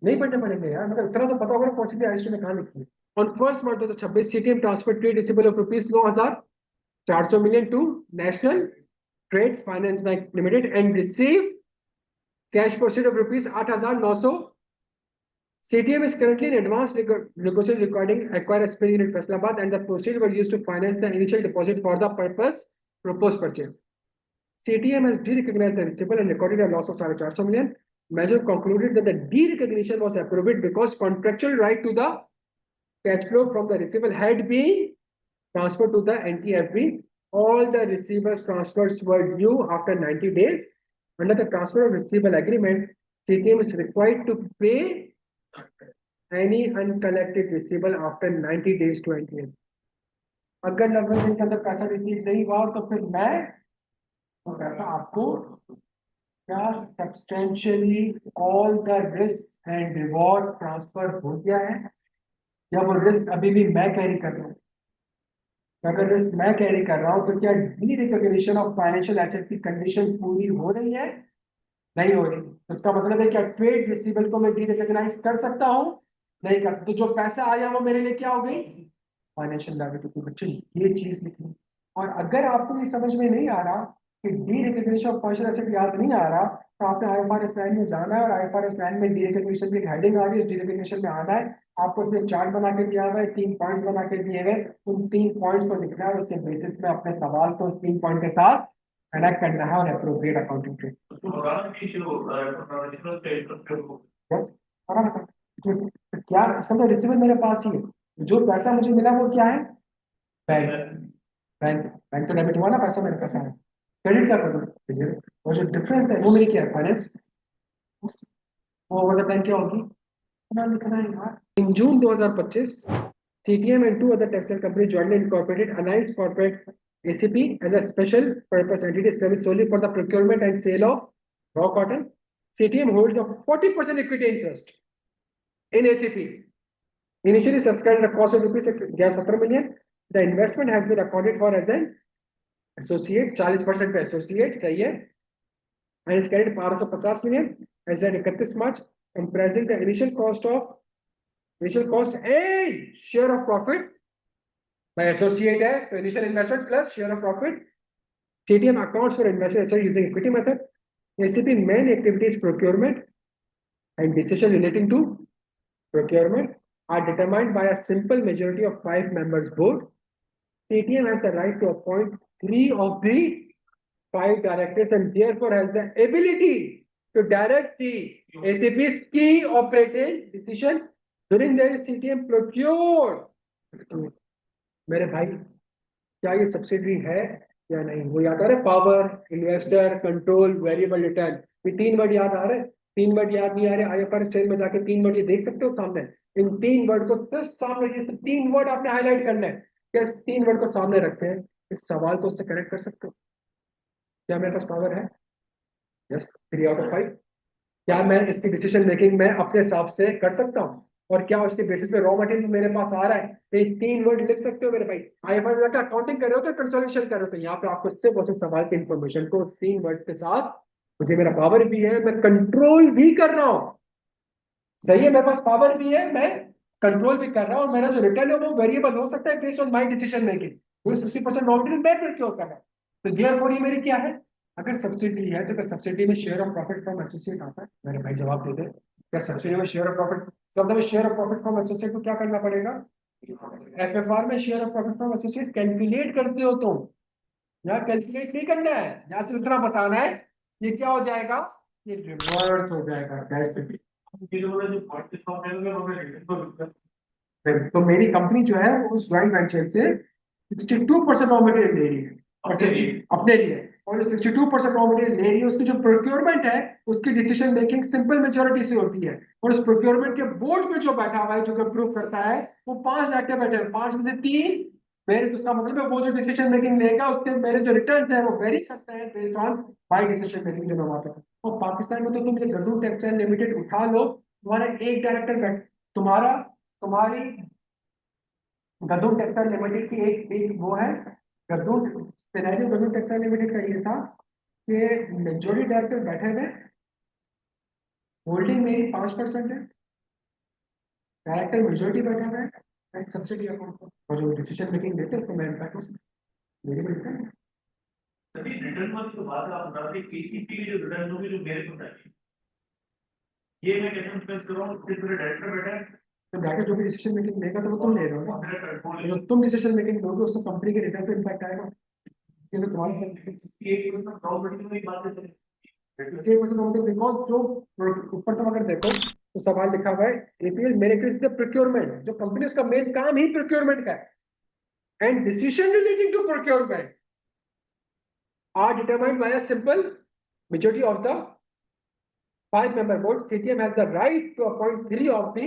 नहीं पढ़ने पड़ेंगे यार, मतलब इतना तो पता होगा ना कौन सी IST में कहाँ लिखी है। On 1 March 2026 CTM transfer trade receivable of ₹9,400 million to National Trade Finance Bank Limited and receive cash proceeds of ₹8,900. CTM is currently in advanced negotiation regarding acquired SPV unit Faisalabad and the proceeds were used to finance the initial deposit for the purpose proposed purchase. CTM has de-recognized the receivable and recorded a loss of ₹400 million. Measure concluded that the de-recognition was approved because contractual right to the cash flow from the receivable had been transferred to the NTFB. All the receivables transfers were due after 90 days. Under the transfer of receivable agreement, CTM is required to pay any uncollected receivable after 90 days to NTFB. अगर 90 दिन के अंदर पैसा रिसीव नहीं हुआ तो फिर मैं तो पैसा आपको क्या substantially all the risk and reward transfer हो गया है या वो रिस्क अभी भी मैं कैरी कर रहा हूँ? अगर रिस्क मैं कैरी कर रहा हूँ तो क्या D recognition of financial asset की कंडीशन पूरी हो रही है? नहीं हो रही। इसका मतलब है क्या ट्रेड रिसीवेबल को मैं डी रिकॉग्नाइज कर सकता हूँ? नहीं कर। तो जो पैसा आया वो मेरे लिए क्या हो गई? Financial liability. बच्चों ये चीज लिखनी। और अगर आपको ये समझ में नहीं आ रहा कि D recognition of financial asset याद नहीं आ रहा तो आपने आईएफआरएस 9 में जाना है और आईएफआरएस 9 में डी रिकॉग्निशन की हेडिंग आ रही है। डी रिकॉग्निशन में आना है आपको उसमें चार्ट बना के दिया हुआ है, 3 पॉइंट्स बना के दिए हुए। उन 3 पॉइंट्स को लिखना है और उसके बेसिस में अपने सवाल को 3 पॉइंट के साथ कनेक्ट करना है और अप्रोप्रिएट अकाउंटिंग ट्रेड। बस तो क्या असल रिसीवर मेरे पास ही है। जो पैसा मुझे मिला वो क्या है? बैंक। बैंक बैंक तो डेबिट हुआ ना, पैसा मेरे पास है। क्रेडिट का करूँ और जो डिफरेंस है वो मेरी क्या है? फाइनेंस। वो ओवर द टाइम क्या होगी? इतना लिखना है यार। इन जून 2025 CTM and two other textile companies jointly incorporated Alliance Corporate ACP as a special purpose entity service solely for the procurement and sale of raw cotton. CTM holds a 40% equity interest in ACP. Initially subscribed at a cost of rupees 17 million. The investment has been accounted for as an associate, 40% पे associate सही है, and is carried 550 million as at 31 March, comprising the initial cost and share of profit by associate है तो initial investment plus share of profit. CTM accounts for investment using equity method. ACP main activities procurement and decision relating to procurement are determined by a simple majority of 5 members board. CTM has the right to appoint 3 of the 5 directors and therefore has the ability to direct the ACP's key operating decision during the CTM procure. मेरे भाई क्या ये सब्सिडी है या नहीं? वो याद आ रहा है? Power, investor, control, variable return. ये 3 वर्ड याद आ रहे हैं? 3 वर्ड याद नहीं आ रहे? आईएफआरएस 10 में जाके 3 वर्ड ये देख सकते हो सामने। इन 3 वर्ड को सिर्फ सामने, ये 3 वर्ड आपने हाईलाइट करना है। क्या इस 3 वर्ड को सामने रखते हैं इस सवाल को उससे कनेक्ट कर सकते हो? क्या मेरे पास पावर है? Yes, 3 out of 5। क्या मैं इसकी डिसीजन मेकिंग में अपने हिसाब से कर सकता हूँ? और क्या उसके बेसिस पे रॉ मटेरियल मेरे पास आ रहा है? तो ये 3 वर्ड लिख सकते हो मेरे भाई। आईएफआरएस में जाकर अकाउंटिंग कर रहे हो तो कंसोलिडेशन कर रहे हो तो यहाँ पे आपको सिर्फ उस सवाल की इंफॉर्मेशन को 3 वर्ड के साथ, मुझे मेरा पावर भी है, मैं कंट्रोल भी कर रहा हूँ। सही है, मेरे पास पावर भी है, मैं कंट्रोल भी कर रहा हूँ और मेरा जो रिटर्न है वो वेरिएबल हो सकता है based on my decision making. वो 60% रॉ मटेरियल मैं प्रोक्योर कर रहा हूँ। तो देयरफॉर ये मेरी क्या है? अगर सब्सिडी है तो क्या सब्सिडी में share of profit from associate आता है? मेरे भाई जवाब दे दे। क्या सब्सिडी में शेयर ऑफ प्रॉफिट, मतलब share of profit from associate को क्या करना पड़ेगा? एफएफआर में share of profit from associate calculate करते हो तुम। यहाँ कैलकुलेट नहीं करना है, यहाँ से इतना बताना है ये क्या हो जाएगा, ये रिवर्स हो जाएगा। तो मेरी कंपनी जो है वो उस ज्वाइंट वेंचर से 62% रॉ मटेरियल ले रही है अपने लिए और 62% रॉ मटेरियल ले रही है। उसकी जो प्रोक्योरमेंट है उसकी डिसीजन मेकिंग सिंपल मेजोरिटी से होती है और उस प्रोक्योरमेंट के बोर्ड में जो बैठा हुआ है जो अप्रूव करता है वो 5 डायरेक्टर बैठे हैं, 5 में से 3 मेरे। तो उसका मतलब है वो जो डिसीजन मेकिंग लेगा उसके मेरे जो रिटर्न है वो वेरी करते हैं based on my decision making जो मैं वहां पर। तो पाकिस्तान में तो तुम ये गद्दू टेक्सटाइल लिमिटेड उठा लो, तुम्हारा एक डायरेक्टर बैठ, तुम्हारी गद्दू टेक्सटाइल लिमिटेड की एक वो है गद्दू सिनेरियो। गद्दू टेक्सटाइल लिमिटेड का ये था कि मेजोरिटी डायरेक्टर बैठे हुए, होल्डिंग मेरी 5% है, डायरेक्टर मेजोरिटी बैठा हुआ है, सब्सिडी अकाउंट और जो डिसीजन मेकिंग लेते हैं मैं इम्पैक्ट उसमें मेरी मिलता है। तभी रिटर्न वाली तो बात आप बता रहे केसीपी की जो रिटर्न होगी जो मेरे को चाहिए, ये मैं कैसे डिस्कस कर रहा हूँ? सिर्फ मेरा डायरेक्टर बैठा है तो डायरेक्टर जो भी डिसीजन मेकिंग लेगा तो वो तुम ले रहे हो ना, जो तुम डिसीजन मेकिंग लोगे उससे कंपनी के रिटर्न पे इम्पैक्ट आएगा। ये तो तुम्हारी 68% प्रॉपर्टी में बात है। बिकॉज जो ऊपर तुम अगर देखो तो सवाल लिखा हुआ है एपीएल मेरिट द प्रोक्योरमेंट, जो कंपनी उसका मेन काम ही प्रोक्योरमेंट का है, and decision relating to procurement are determined by a simple majority of the 5 member board. CTM has the right to appoint 3 of the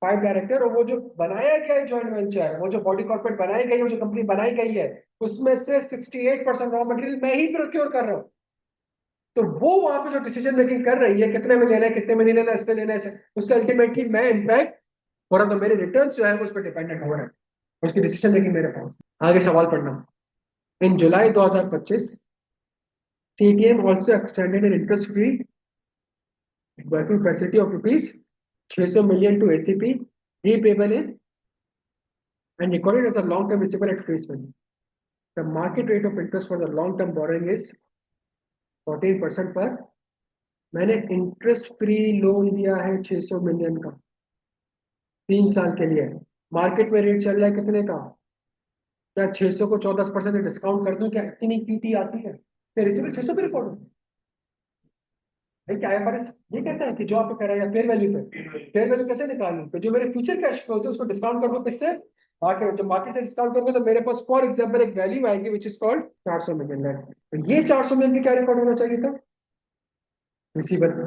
5 director, और वो जो बनाया गया है जॉइंट वेंचर, वो जो बॉडी कॉर्पोरेट बनाई गई है, वो जो कंपनी बनाई गई है, उसमें से 68% रॉ मटेरियल मैं ही प्रोक्योर कर रहा हूँ। तो वो वहां पे जो डिसीजन मेकिंग कर रही है, कितने में लेना है, कितने में नहीं लेना, इससे लेना है, उससे अल्टीमेटली मैं इम्पैक्ट हो रहा, तो मेरे रिटर्न जो है वो उस पर डिपेंडेंट हो रहा है, उसकी डिसीजन मेकिंग मेरे पास। आगे सवाल पढ़ना। इन जुलाई 2025 CTM also extended an interest free working facility of rupees 600 million to ACP, repayable in and recorded as a long-term receivable at face value. The market rate of interest for the long-term borrowing is 14% पर। मैंने इंटरेस्ट फ्री लोन दिया है 600 मिलियन का 3 साल के लिए। मार्केट में रेट चल रहा है कितने का? क्या 600 को 14% डिस्काउंट कर दूं? क्या इतनी पीटी आती है? क्या रिसीवेबल 600 पे रिकॉर्ड हो? भाई क्या IFRS ये कहता है कि जो आपको कह रहा है फेयर वैल्यू पे, फेयर वैल्यू कैसे निकालूं? तो जो मेरे फ्यूचर कैश फ्लो है उसको डिस्काउंट कर दो, किससे? मार्केट। जब मार्केट से डिस्काउंट करोगे तो मेरे पास फॉर एग्जांपल एक वैल्यू आएगी विच इज कॉल्ड 400 मिलियन। तो ये 400 मिलियन की क्या रिकॉर्ड होना चाहिए था? रिसीवर पे।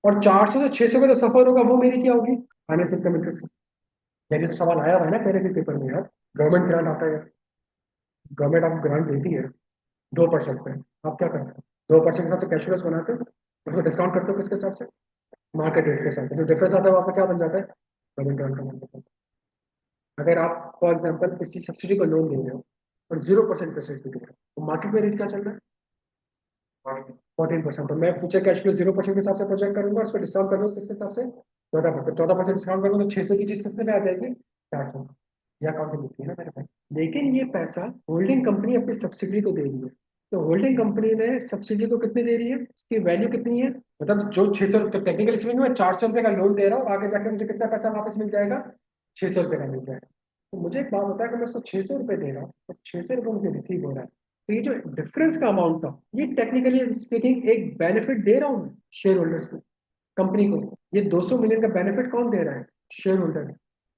और 400 से 600 में तो सफर होगा, वो मेरी क्या होगी? आने से कम इंटरेस्ट। मेरे तो सवाल आया हुआ है ना पहले के पेपर में यार, गवर्नमेंट ग्रांट आता है, गवर्नमेंट आपको ग्रांट देती है 2% पे, आप क्या करते हो? 2% के हिसाब से कैश फ्लोस बनाते हो, उसको डिस्काउंट करते हो किसके हिसाब से? मार्केट रेट के हिसाब से। जो डिफरेंस आता है वहाँ पे क्या बन जाता है? गवर्नमेंट ग्रांट का बन जाता है। अगर आप फॉर एग्जाम्पल किसी सब्सिडी को लोन दे रहे हो और 0% इंटरेस्ट दे रहे हो, तो मार्केट में रेट क्या चल रहा है? 14%। तो मैं फ्यूचर कैश फ्लो 0% के हिसाब से प्रोजेक्ट करूंगा, उसको डिस्काउंट करूंगा किसके हिसाब से? 14%। 14% डिस्काउंट करूंगा तो 600 की चीज कितने में आ जाएगी? 400। यह अकाउंटिंग होती है ना मेरे पास। लेकिन ये पैसा होल्डिंग कंपनी अपनी सब्सिडी को दे रही है, तो होल्डिंग कंपनी ने सब्सिडी को कितनी दे रही है, उसकी वैल्यू कितनी है? मतलब जो 600, तो टेक्निकली स्पीकिंग में 400 रुपए का लोन दे रहा हूँ, आगे जाके मुझे कितना पैसा वापस मिल जाएगा? 600 रुपए का मिल जाएगा। तो मुझे एक बात होता है कि मैं उसको 600 रुपए दे रहा हूँ तो 600 रुपए मुझे रिसीव हो रहा है, तो ये जो डिफरेंस का अमाउंट था, ये टेक्निकली स्पीकिंग एक बेनिफिट दे रहा हूँ शेयर होल्डर्स को, कंपनी को। ये 200 मिलियन का बेनिफिट कौन दे रहा है? Share holder.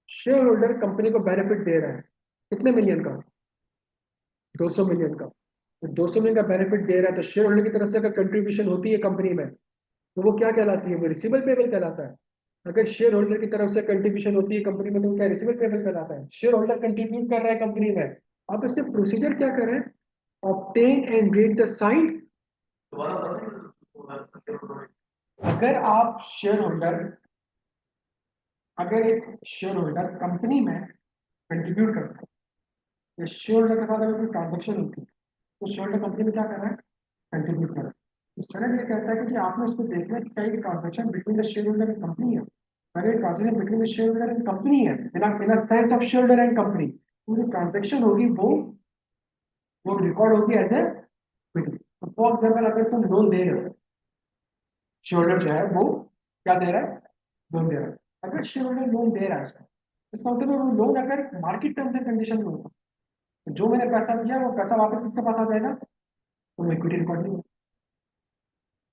Share holder company को बेनिफिट दे रहा है कितने मिलियन का? 200 मिलियन का। तो 200 मिलियन का बेनिफिट दे रहा है, तो शेयर होल्डर की तरफ से अगर कंट्रीब्यूशन होती है कंपनी में, तो वो क्या कहलाती है? वो रिसीवेबल पेबल कहलाता है। अगर शेयर होल्डर की तरफ से कंट्रीब्यूशन होती है कंपनी में, तो क्या रिसीवेबल पेबल कहलाता है? शेयर होल्डर कंट्रीब्यूट कर रहा है कंपनी में। आप इसके प्रोसीजर क्या करें? Obtain and read the sign. अगर आप शेयर होल्डर, अगर एक शेयर होल्डर कंपनी में कंट्रीब्यूट करता है, या शेयर होल्डर के साथ अगर कोई ट्रांजेक्शन होती है, तो शेयर होल्डर कंपनी में क्या कर रहा है? कंट्रीब्यूट कर रहा है। स्टैंडर्ड ये कहता है कि आपने उसको देखना है कि क्या ये transaction between the shareholder and company है। अगर transaction between the shareholder and company है, in a sense of shareholder and company, तो जो ट्रांजेक्शन होगी वो रिकॉर्ड होगी एज ए इक्विटी। तो फॉर एग्जाम्पल अगर तुम लोन दे रहे हो, शेयर होल्डर जो है वो क्या दे रहा है? लोन दे रहा है। अगर शेयर होल्डर लोन दे रहा है उसको, इसका मतलब है वो लोन अगर मार्केट टर्म्स एंड कंडीशन में होगा, तो जो मैंने पैसा दिया वो पैसा वापस किसके पास आ जाएगा? तो इक्विटी रिकॉर्ड नहीं होगा।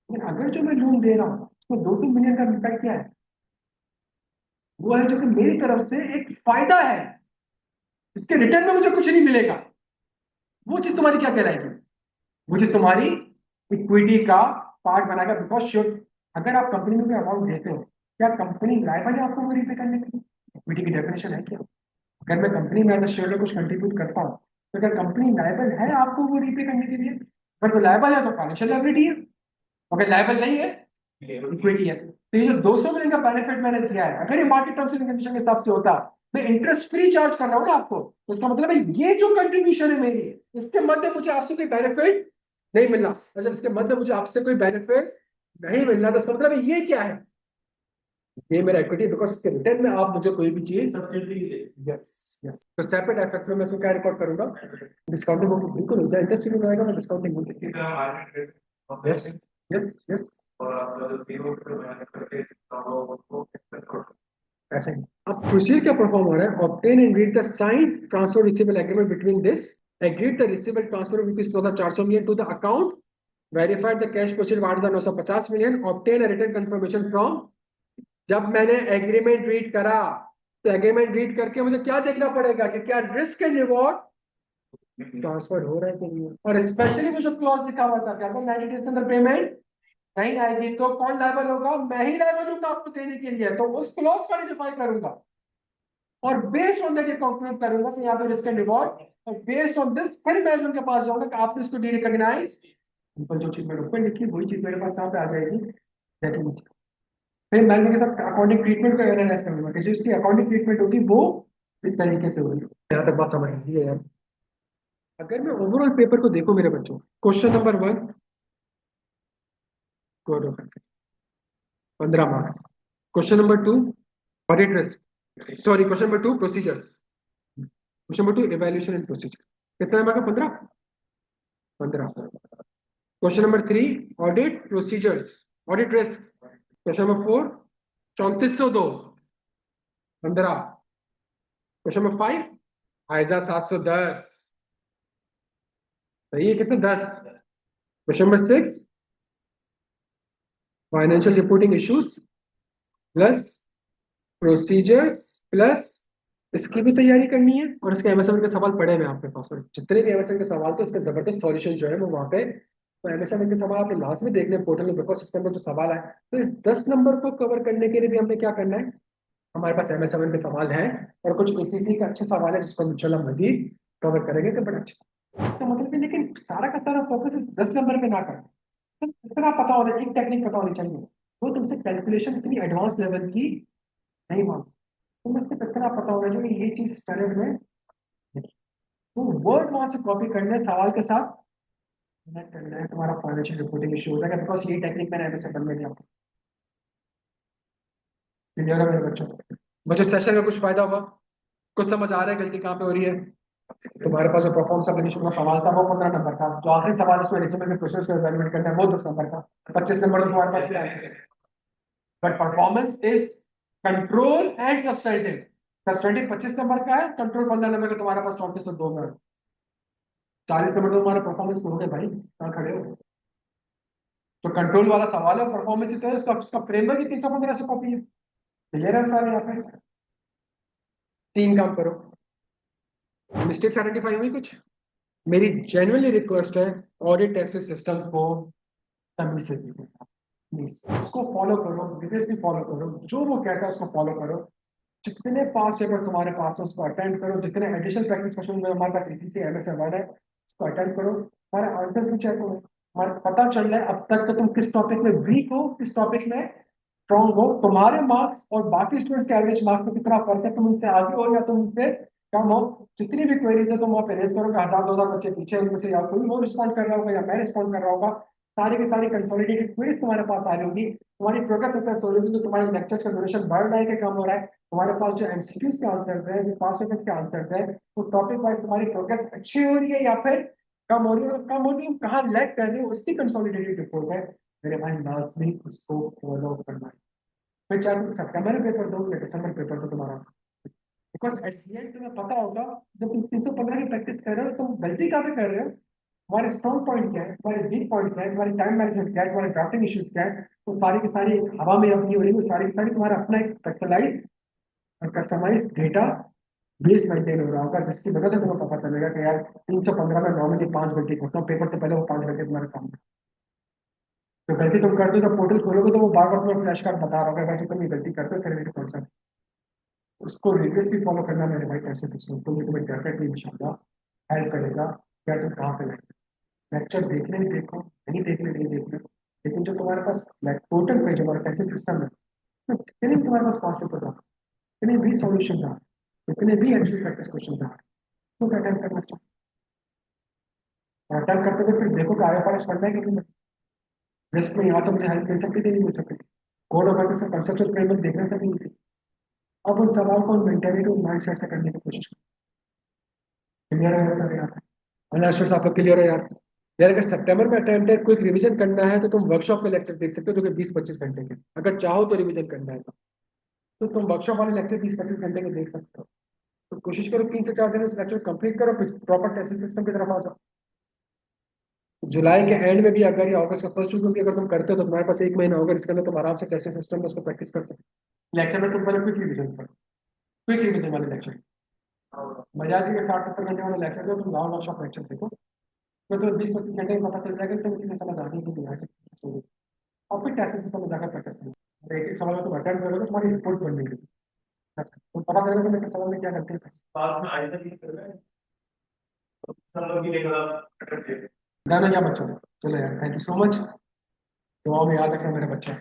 लेकिन अगर जो मैं लोन दे रहा हूँ उसको 2-3 मिलियन का इम्पैक्ट क्या है? वो है जो कि मेरी तरफ से एक फायदा है, इसके रिटर्न में मुझे कुछ नहीं मिलेगा। वो चीज तुम्हारी क्या कहलाएगी? वो चीज तुम्हारी इक्विटी का पार्ट बनाएगा। बिकॉज श्योर, अगर आप कंपनी में कोई अमाउंट देते हो, क्या कंपनी लायबल है आपको वो रीपे करने के लिए? इक्विटी की डेफिनेशन है क्या? अगर मैं कंपनी में एज अ शेयर कुछ कंट्रीब्यूट करता हूँ, तो क्या कंपनी लायबल है आपको वो रीपे करने के लिए? अगर वो लायबल है तो फाइनेंशियल लायबिलिटी है, अगर लायबल नहीं है इक्विटी है। तो ये जो 200 मिलियन का बेनिफिट मैंने दिया है, अगर ये मार्केट टर्म्स एंड कंडीशन के हिसाब से होता, मैं इंटरेस्ट फ्री चार्ज कर रहा हूँ ना आपको, तो इसका मतलब है ये जो कंट्रीब्यूशन है मेरी, इसके मध्य मुझे आपसे कोई बेनिफिट नहीं मिलना। मतलब इसके मध्य मुझे आपसे कोई बेनिफिट नहीं मिलना, तो इसका मतलब है ये क्या है? ये मेरा इक्विटी, बिकॉज इसके रिटर्न में आप मुझे कोई भी चीज। Yes yes. तो सेपरेट एफएस में मैं इसको क्या रिकॉर्ड करूंगा? डिस्काउंटिंग हो बिल्कुल हो जाए, इंटरेस्ट भी हो जाएगा, मैं डिस्काउंटिंग हो। Yes yes yes. ऐसे ही अब प्रोसीजर क्या परफॉर्म हो रहा है? Obtain and read the sign transfer receivable agreement between this, agreed the receivable transfer of rupees 400 million to the account, verified the cash proceed 8,950 million, obtain a return confirmation from जब मैंने एग्रीमेंट रीड करा तो एग्रीमेंट रीड करके मुझे क्या देखना पड़ेगा कि क्या रिस्क एंड रिवॉर्ड ट्रांसफर हो रहा है कि नहीं। और स्पेशली वो जो क्लॉज लिखा हुआ था क्या 90 डेज के अंदर पेमेंट नहीं आएगी तो कौन लायबल होगा, मैं ही लायबल हूँ आपको देने के लिए, तो उस क्लॉज को आइडेंटिफाई करूंगा और बेस्ड ऑन दैट ये कंक्लूड करूंगा कि यहाँ पे रिस्क एंड रिवॉर्ड, और बेस्ड ऑन दिस फिर मैं उनके पास जाऊंगा कि आपने इसको डी रिकॉग्नाइज, सिंपल जो चीज मैंने ऊपर लिखी वही चीज मेरे पास कहाँ पे आ जाएगी, सेटिंग। फिर मैं इनके साथ अकाउंटिंग ट्रीटमेंट को एनालाइज करूंगा कि जो इसकी अकाउंटिंग ट्रीटमेंट होगी वो इस तरीके से होगी। यहाँ तक बात समझ लीजिए यार। अगर मैं ओवरऑल पेपर को देखूं मेरे बच्चों, question number 1 code of ethics 15 marks, question number 2 audit risk, sorry question number 2 procedures, question number 2 evaluation and procedure, कितने नंबर का 15, 15। Question number 3 audit procedures, audit risk, question number 4 3402, 15। Question number 5 Aiza 710, सही है कितने 10। Question number 6 financial reporting issues plus procedures plus इसकी भी तैयारी करनी है, और इसके एमएसएम के सवाल पड़े हैं आपके पास, और जितने भी एमएसएम के सवाल थे उसके जबरदस्त सॉल्यूशन जो है वो वहाँ पे, तो एमएसएम के सवाल आप लास्ट में देख लें पोर्टल में, बिकॉज इसके अंदर जो सवाल आए, तो इस 10 नंबर को कवर करने के लिए भी हमने क्या करना है, हमारे पास एमएसएम के सवाल हैं और कुछ एसीसी का अच्छे सवाल है जिसको हम इंशाल्लाह मजीद कवर करेंगे तो बड़ा अच्छा। इसका मतलब है लेकिन सारा का सारा फोकस इस 10 नंबर पे ना करें, तो इतना पता होना, एक टेक्निक पता होनी चाहिए, वो तुमसे कैलकुलेशन इतनी एडवांस लेवल की नहीं मांग, तो मुझसे कितना पता होना चाहिए ये चीज स्टैंडर्ड में लिखी। तो वर्ड वहां से कॉपी करना है सवाल के साथ connect करना है, तुम्हारा फाइनेंशियल रिपोर्टिंग इशू हो जाएगा, बिकॉज ये टेक्निक मैंने एमएसए बनने दिया। क्लियर है मेरे बच्चों, मुझे सेशन में कुछ फायदा होगा, कुछ समझ आ रहा है गलती कहाँ पे हो रही है। तुम्हारे पास जो परफॉर्मेंस एप्लीकेशन का सवाल था वो 15 नंबर का, जो आखिरी सवाल उसमें रिज्यूमे के क्वेश्चंस को इवैल्यूएट करना है वो 10 नंबर का, 25 नंबर तो तुम्हारे पास ही आएंगे। But performance is control and substantive, substantive 25 number का है, कंट्रोल 15 नंबर का, तुम्हारे पास 3402 में 40 नंबर तो तुम्हारा परफॉर्मेंस करोगे भाई, कहाँ खड़े हो। तो कंट्रोल वाला सवाल है, परफॉर्मेंस ही तो है, उसका फ्रेमवर्क ही 315 से कॉपी है। क्लियर है सारे यहाँ पे, 3 काम करो। मिस्टेक्स आइडेंटिफाई हुई कुछ, मेरी जेन्युइनली रिक्वेस्ट है ऑडिट टैक्सेस सिस्टम को तभी से प्लीज उसको फॉलो करो, रिगरसली फॉलो करो, जो वो कहता है उसको फॉलो करो, जितने पास पेपर तुम्हारे पास है उसको अटेंड करो, जितने एडिशनल प्रैक्टिस क्वेश्चन में हमारे पास इसी से एमएस वर्ड है उसको अटेंड करो, हमारे आंसर भी चेक करो, हमारा पता चल रहा है अब तक तो तुम किस टॉपिक में वीक हो, किस टॉपिक में स्ट्रॉन्ग हो, तुम्हारे मार्क्स और बाकी स्टूडेंट्स के एवरेज मार्क्स में कितना फर्क है, तुम उनसे आगे हो या तुम उनसे कम हो। जितनी भी क्वेरीज है तुम वहाँ पे रेज करोगे, 1000 2000 बच्चे पीछे उनमें से या कोई वो रिस्पॉन्ड कर रहा होगा या मैं रिस्पॉन्ड कर रहा होगा, सारी की सारी कंसोलिडेटेड क्वेरीज तुम्हारे पास आ रही होगी, तुम्हारी प्रोग्रेस असेस हो रही होगी, तो तुम्हारे लेक्चर्स का ड्यूरेशन बढ़ रहा है कि कम हो रहा है, तुम्हारे पास जो एमसीक्यूज के आंसर्स है, जो पास पेपर्स के आंसर्स है, वो टॉपिक वाइज तुम्हारी प्रोग्रेस अच्छी हो रही है या फिर कम हो रही है, कम हो रही है कहाँ लैग कर रही है, उसकी कंसोलिडेटेड रिपोर्ट है मेरे भाई, लाजमी उसको फॉलो करना है। फिर चाहे तुम सितंबर में पेपर दो या दिसंबर पेपर दो तुम्हारा, बिकॉज एट द एंड तुम्हें पता होगा जब तुम 315 की प्रैक्टिस कर रहे हो तुम गलती कहाँ पे कर रहे हो, तुम्हारे स्ट्रॉन्ग पॉइंट क्या है, तुम्हारे वीक पॉइंट क्या है, तुम्हारे टाइम मैनेजमेंट क्या है, तुम्हारे ड्राफ्टिंग इश्यूज क्या है, तो सारी की सारी हवा में अपनी हो रही है, सारी की सारी तुम्हारा अपना एक पर्सनलाइज और कस्टमाइज डेटा बेस मेंटेन हो रहा होगा, जिसकी वजह से तुम्हें पता चलेगा कि यार 315 में नॉर्मली 5 गलती करता हूँ, पेपर से पहले वो 5 गलती तुम्हारे सामने, तो गलती तुम करते हो तो पोर्टल खोलोगे तो वो बार बार तुम्हें फ्लैश कार्ड बता रहा होगा भाई तुम ये गलती करते हो, सेलेक्ट कौन सा, उसको रिग्रेसली फॉलो करना मेरे भाई कैसे सिस्टम, तो ये तुम्हें डेफिनेटली इंशाल्लाह हेल्प करेगा। क्या तुम कहाँ पे लगे, लेक्चर देखने ही देखो, नहीं देखने नहीं देखने, लेकिन जो तुम्हारे पास टोटल पे जो हमारा कैसे सिस्टम है, तो जितने भी तुम्हारे पास पास पेपर था, जितने भी सॉल्यूशन था, जितने भी एक्चुअल प्रैक्टिस क्वेश्चन था, तो अटेम्प्ट करना चाहिए, और अटेम्प्ट करते हुए फिर देखो कि आगे पास पढ़ना है कि नहीं, रिस्क में यहाँ से मुझे हेल्प मिल सकती थी नहीं मिल सकती, कोड ऑफ एथिक्स का कंसेप्चुअल फ्रेमवर्क देखना था नहीं थी, अब उन सवाल को मेंटेलिटी और माइंड सेट से करने की कोशिश करो। क्लियर है सर यहाँ पे, अनलाइस आप लोग क्लियर है यार। यार अगर सितंबर में अटेम्प्ट है क्विक रिवीजन करना है तो तुम वर्कशॉप में लेक्चर देख सकते हो जो कि 20-25 घंटे के, अगर चाहो तो रिवीजन करना है तो तुम वर्कशॉप वाले लेक्चर 20-25 घंटे के देख सकते हो, तो कोशिश करो 3 से 4 दिन उस लेक्चर कंप्लीट करो, फिर प्रॉपर टेस्टिंग सिस्टम की तरफ आ जाओ। जुलाई के एंड में भी अगर या अगस्त का फर्स्ट वीक में भी अगर तुम करते हो तो तुम्हारे पास एक महीना होगा जिसके अंदर तुम आराम से टेस्टिंग सिस्टम में उसको प्रैक्टिस कर सकते हो। लेक्चर में तुम पहले क्विक रिविजन करो, क्विक रिविजन वाले लेक्चर, बजाज के 60-70 घंटे वाले लेक्चर दो, तुम लाओ वर्कशॉप लेक्चर देखो, तो 20-25 घंटे में पता चल जाएगा कि तुम कितने समझ आ रही है कि नहीं आ रही। और फिर टेस्टिंग सिस्टम में जाकर प्रैक्टिस करो, एक एक सवाल तुम अटेम्प्ट करोगे तुम्हारी रिपोर्ट बन जाएगी, तुम पता करोगे कि मैं किस सवाल में क्या करते हैं। बाद में आइंदा नहीं कर रहा है, तो सब लोग ये करा। गाना क्या बच्चों, चलो यार, थैंक यू सो मच, दुआओं में याद रखना मेरे बच्चे।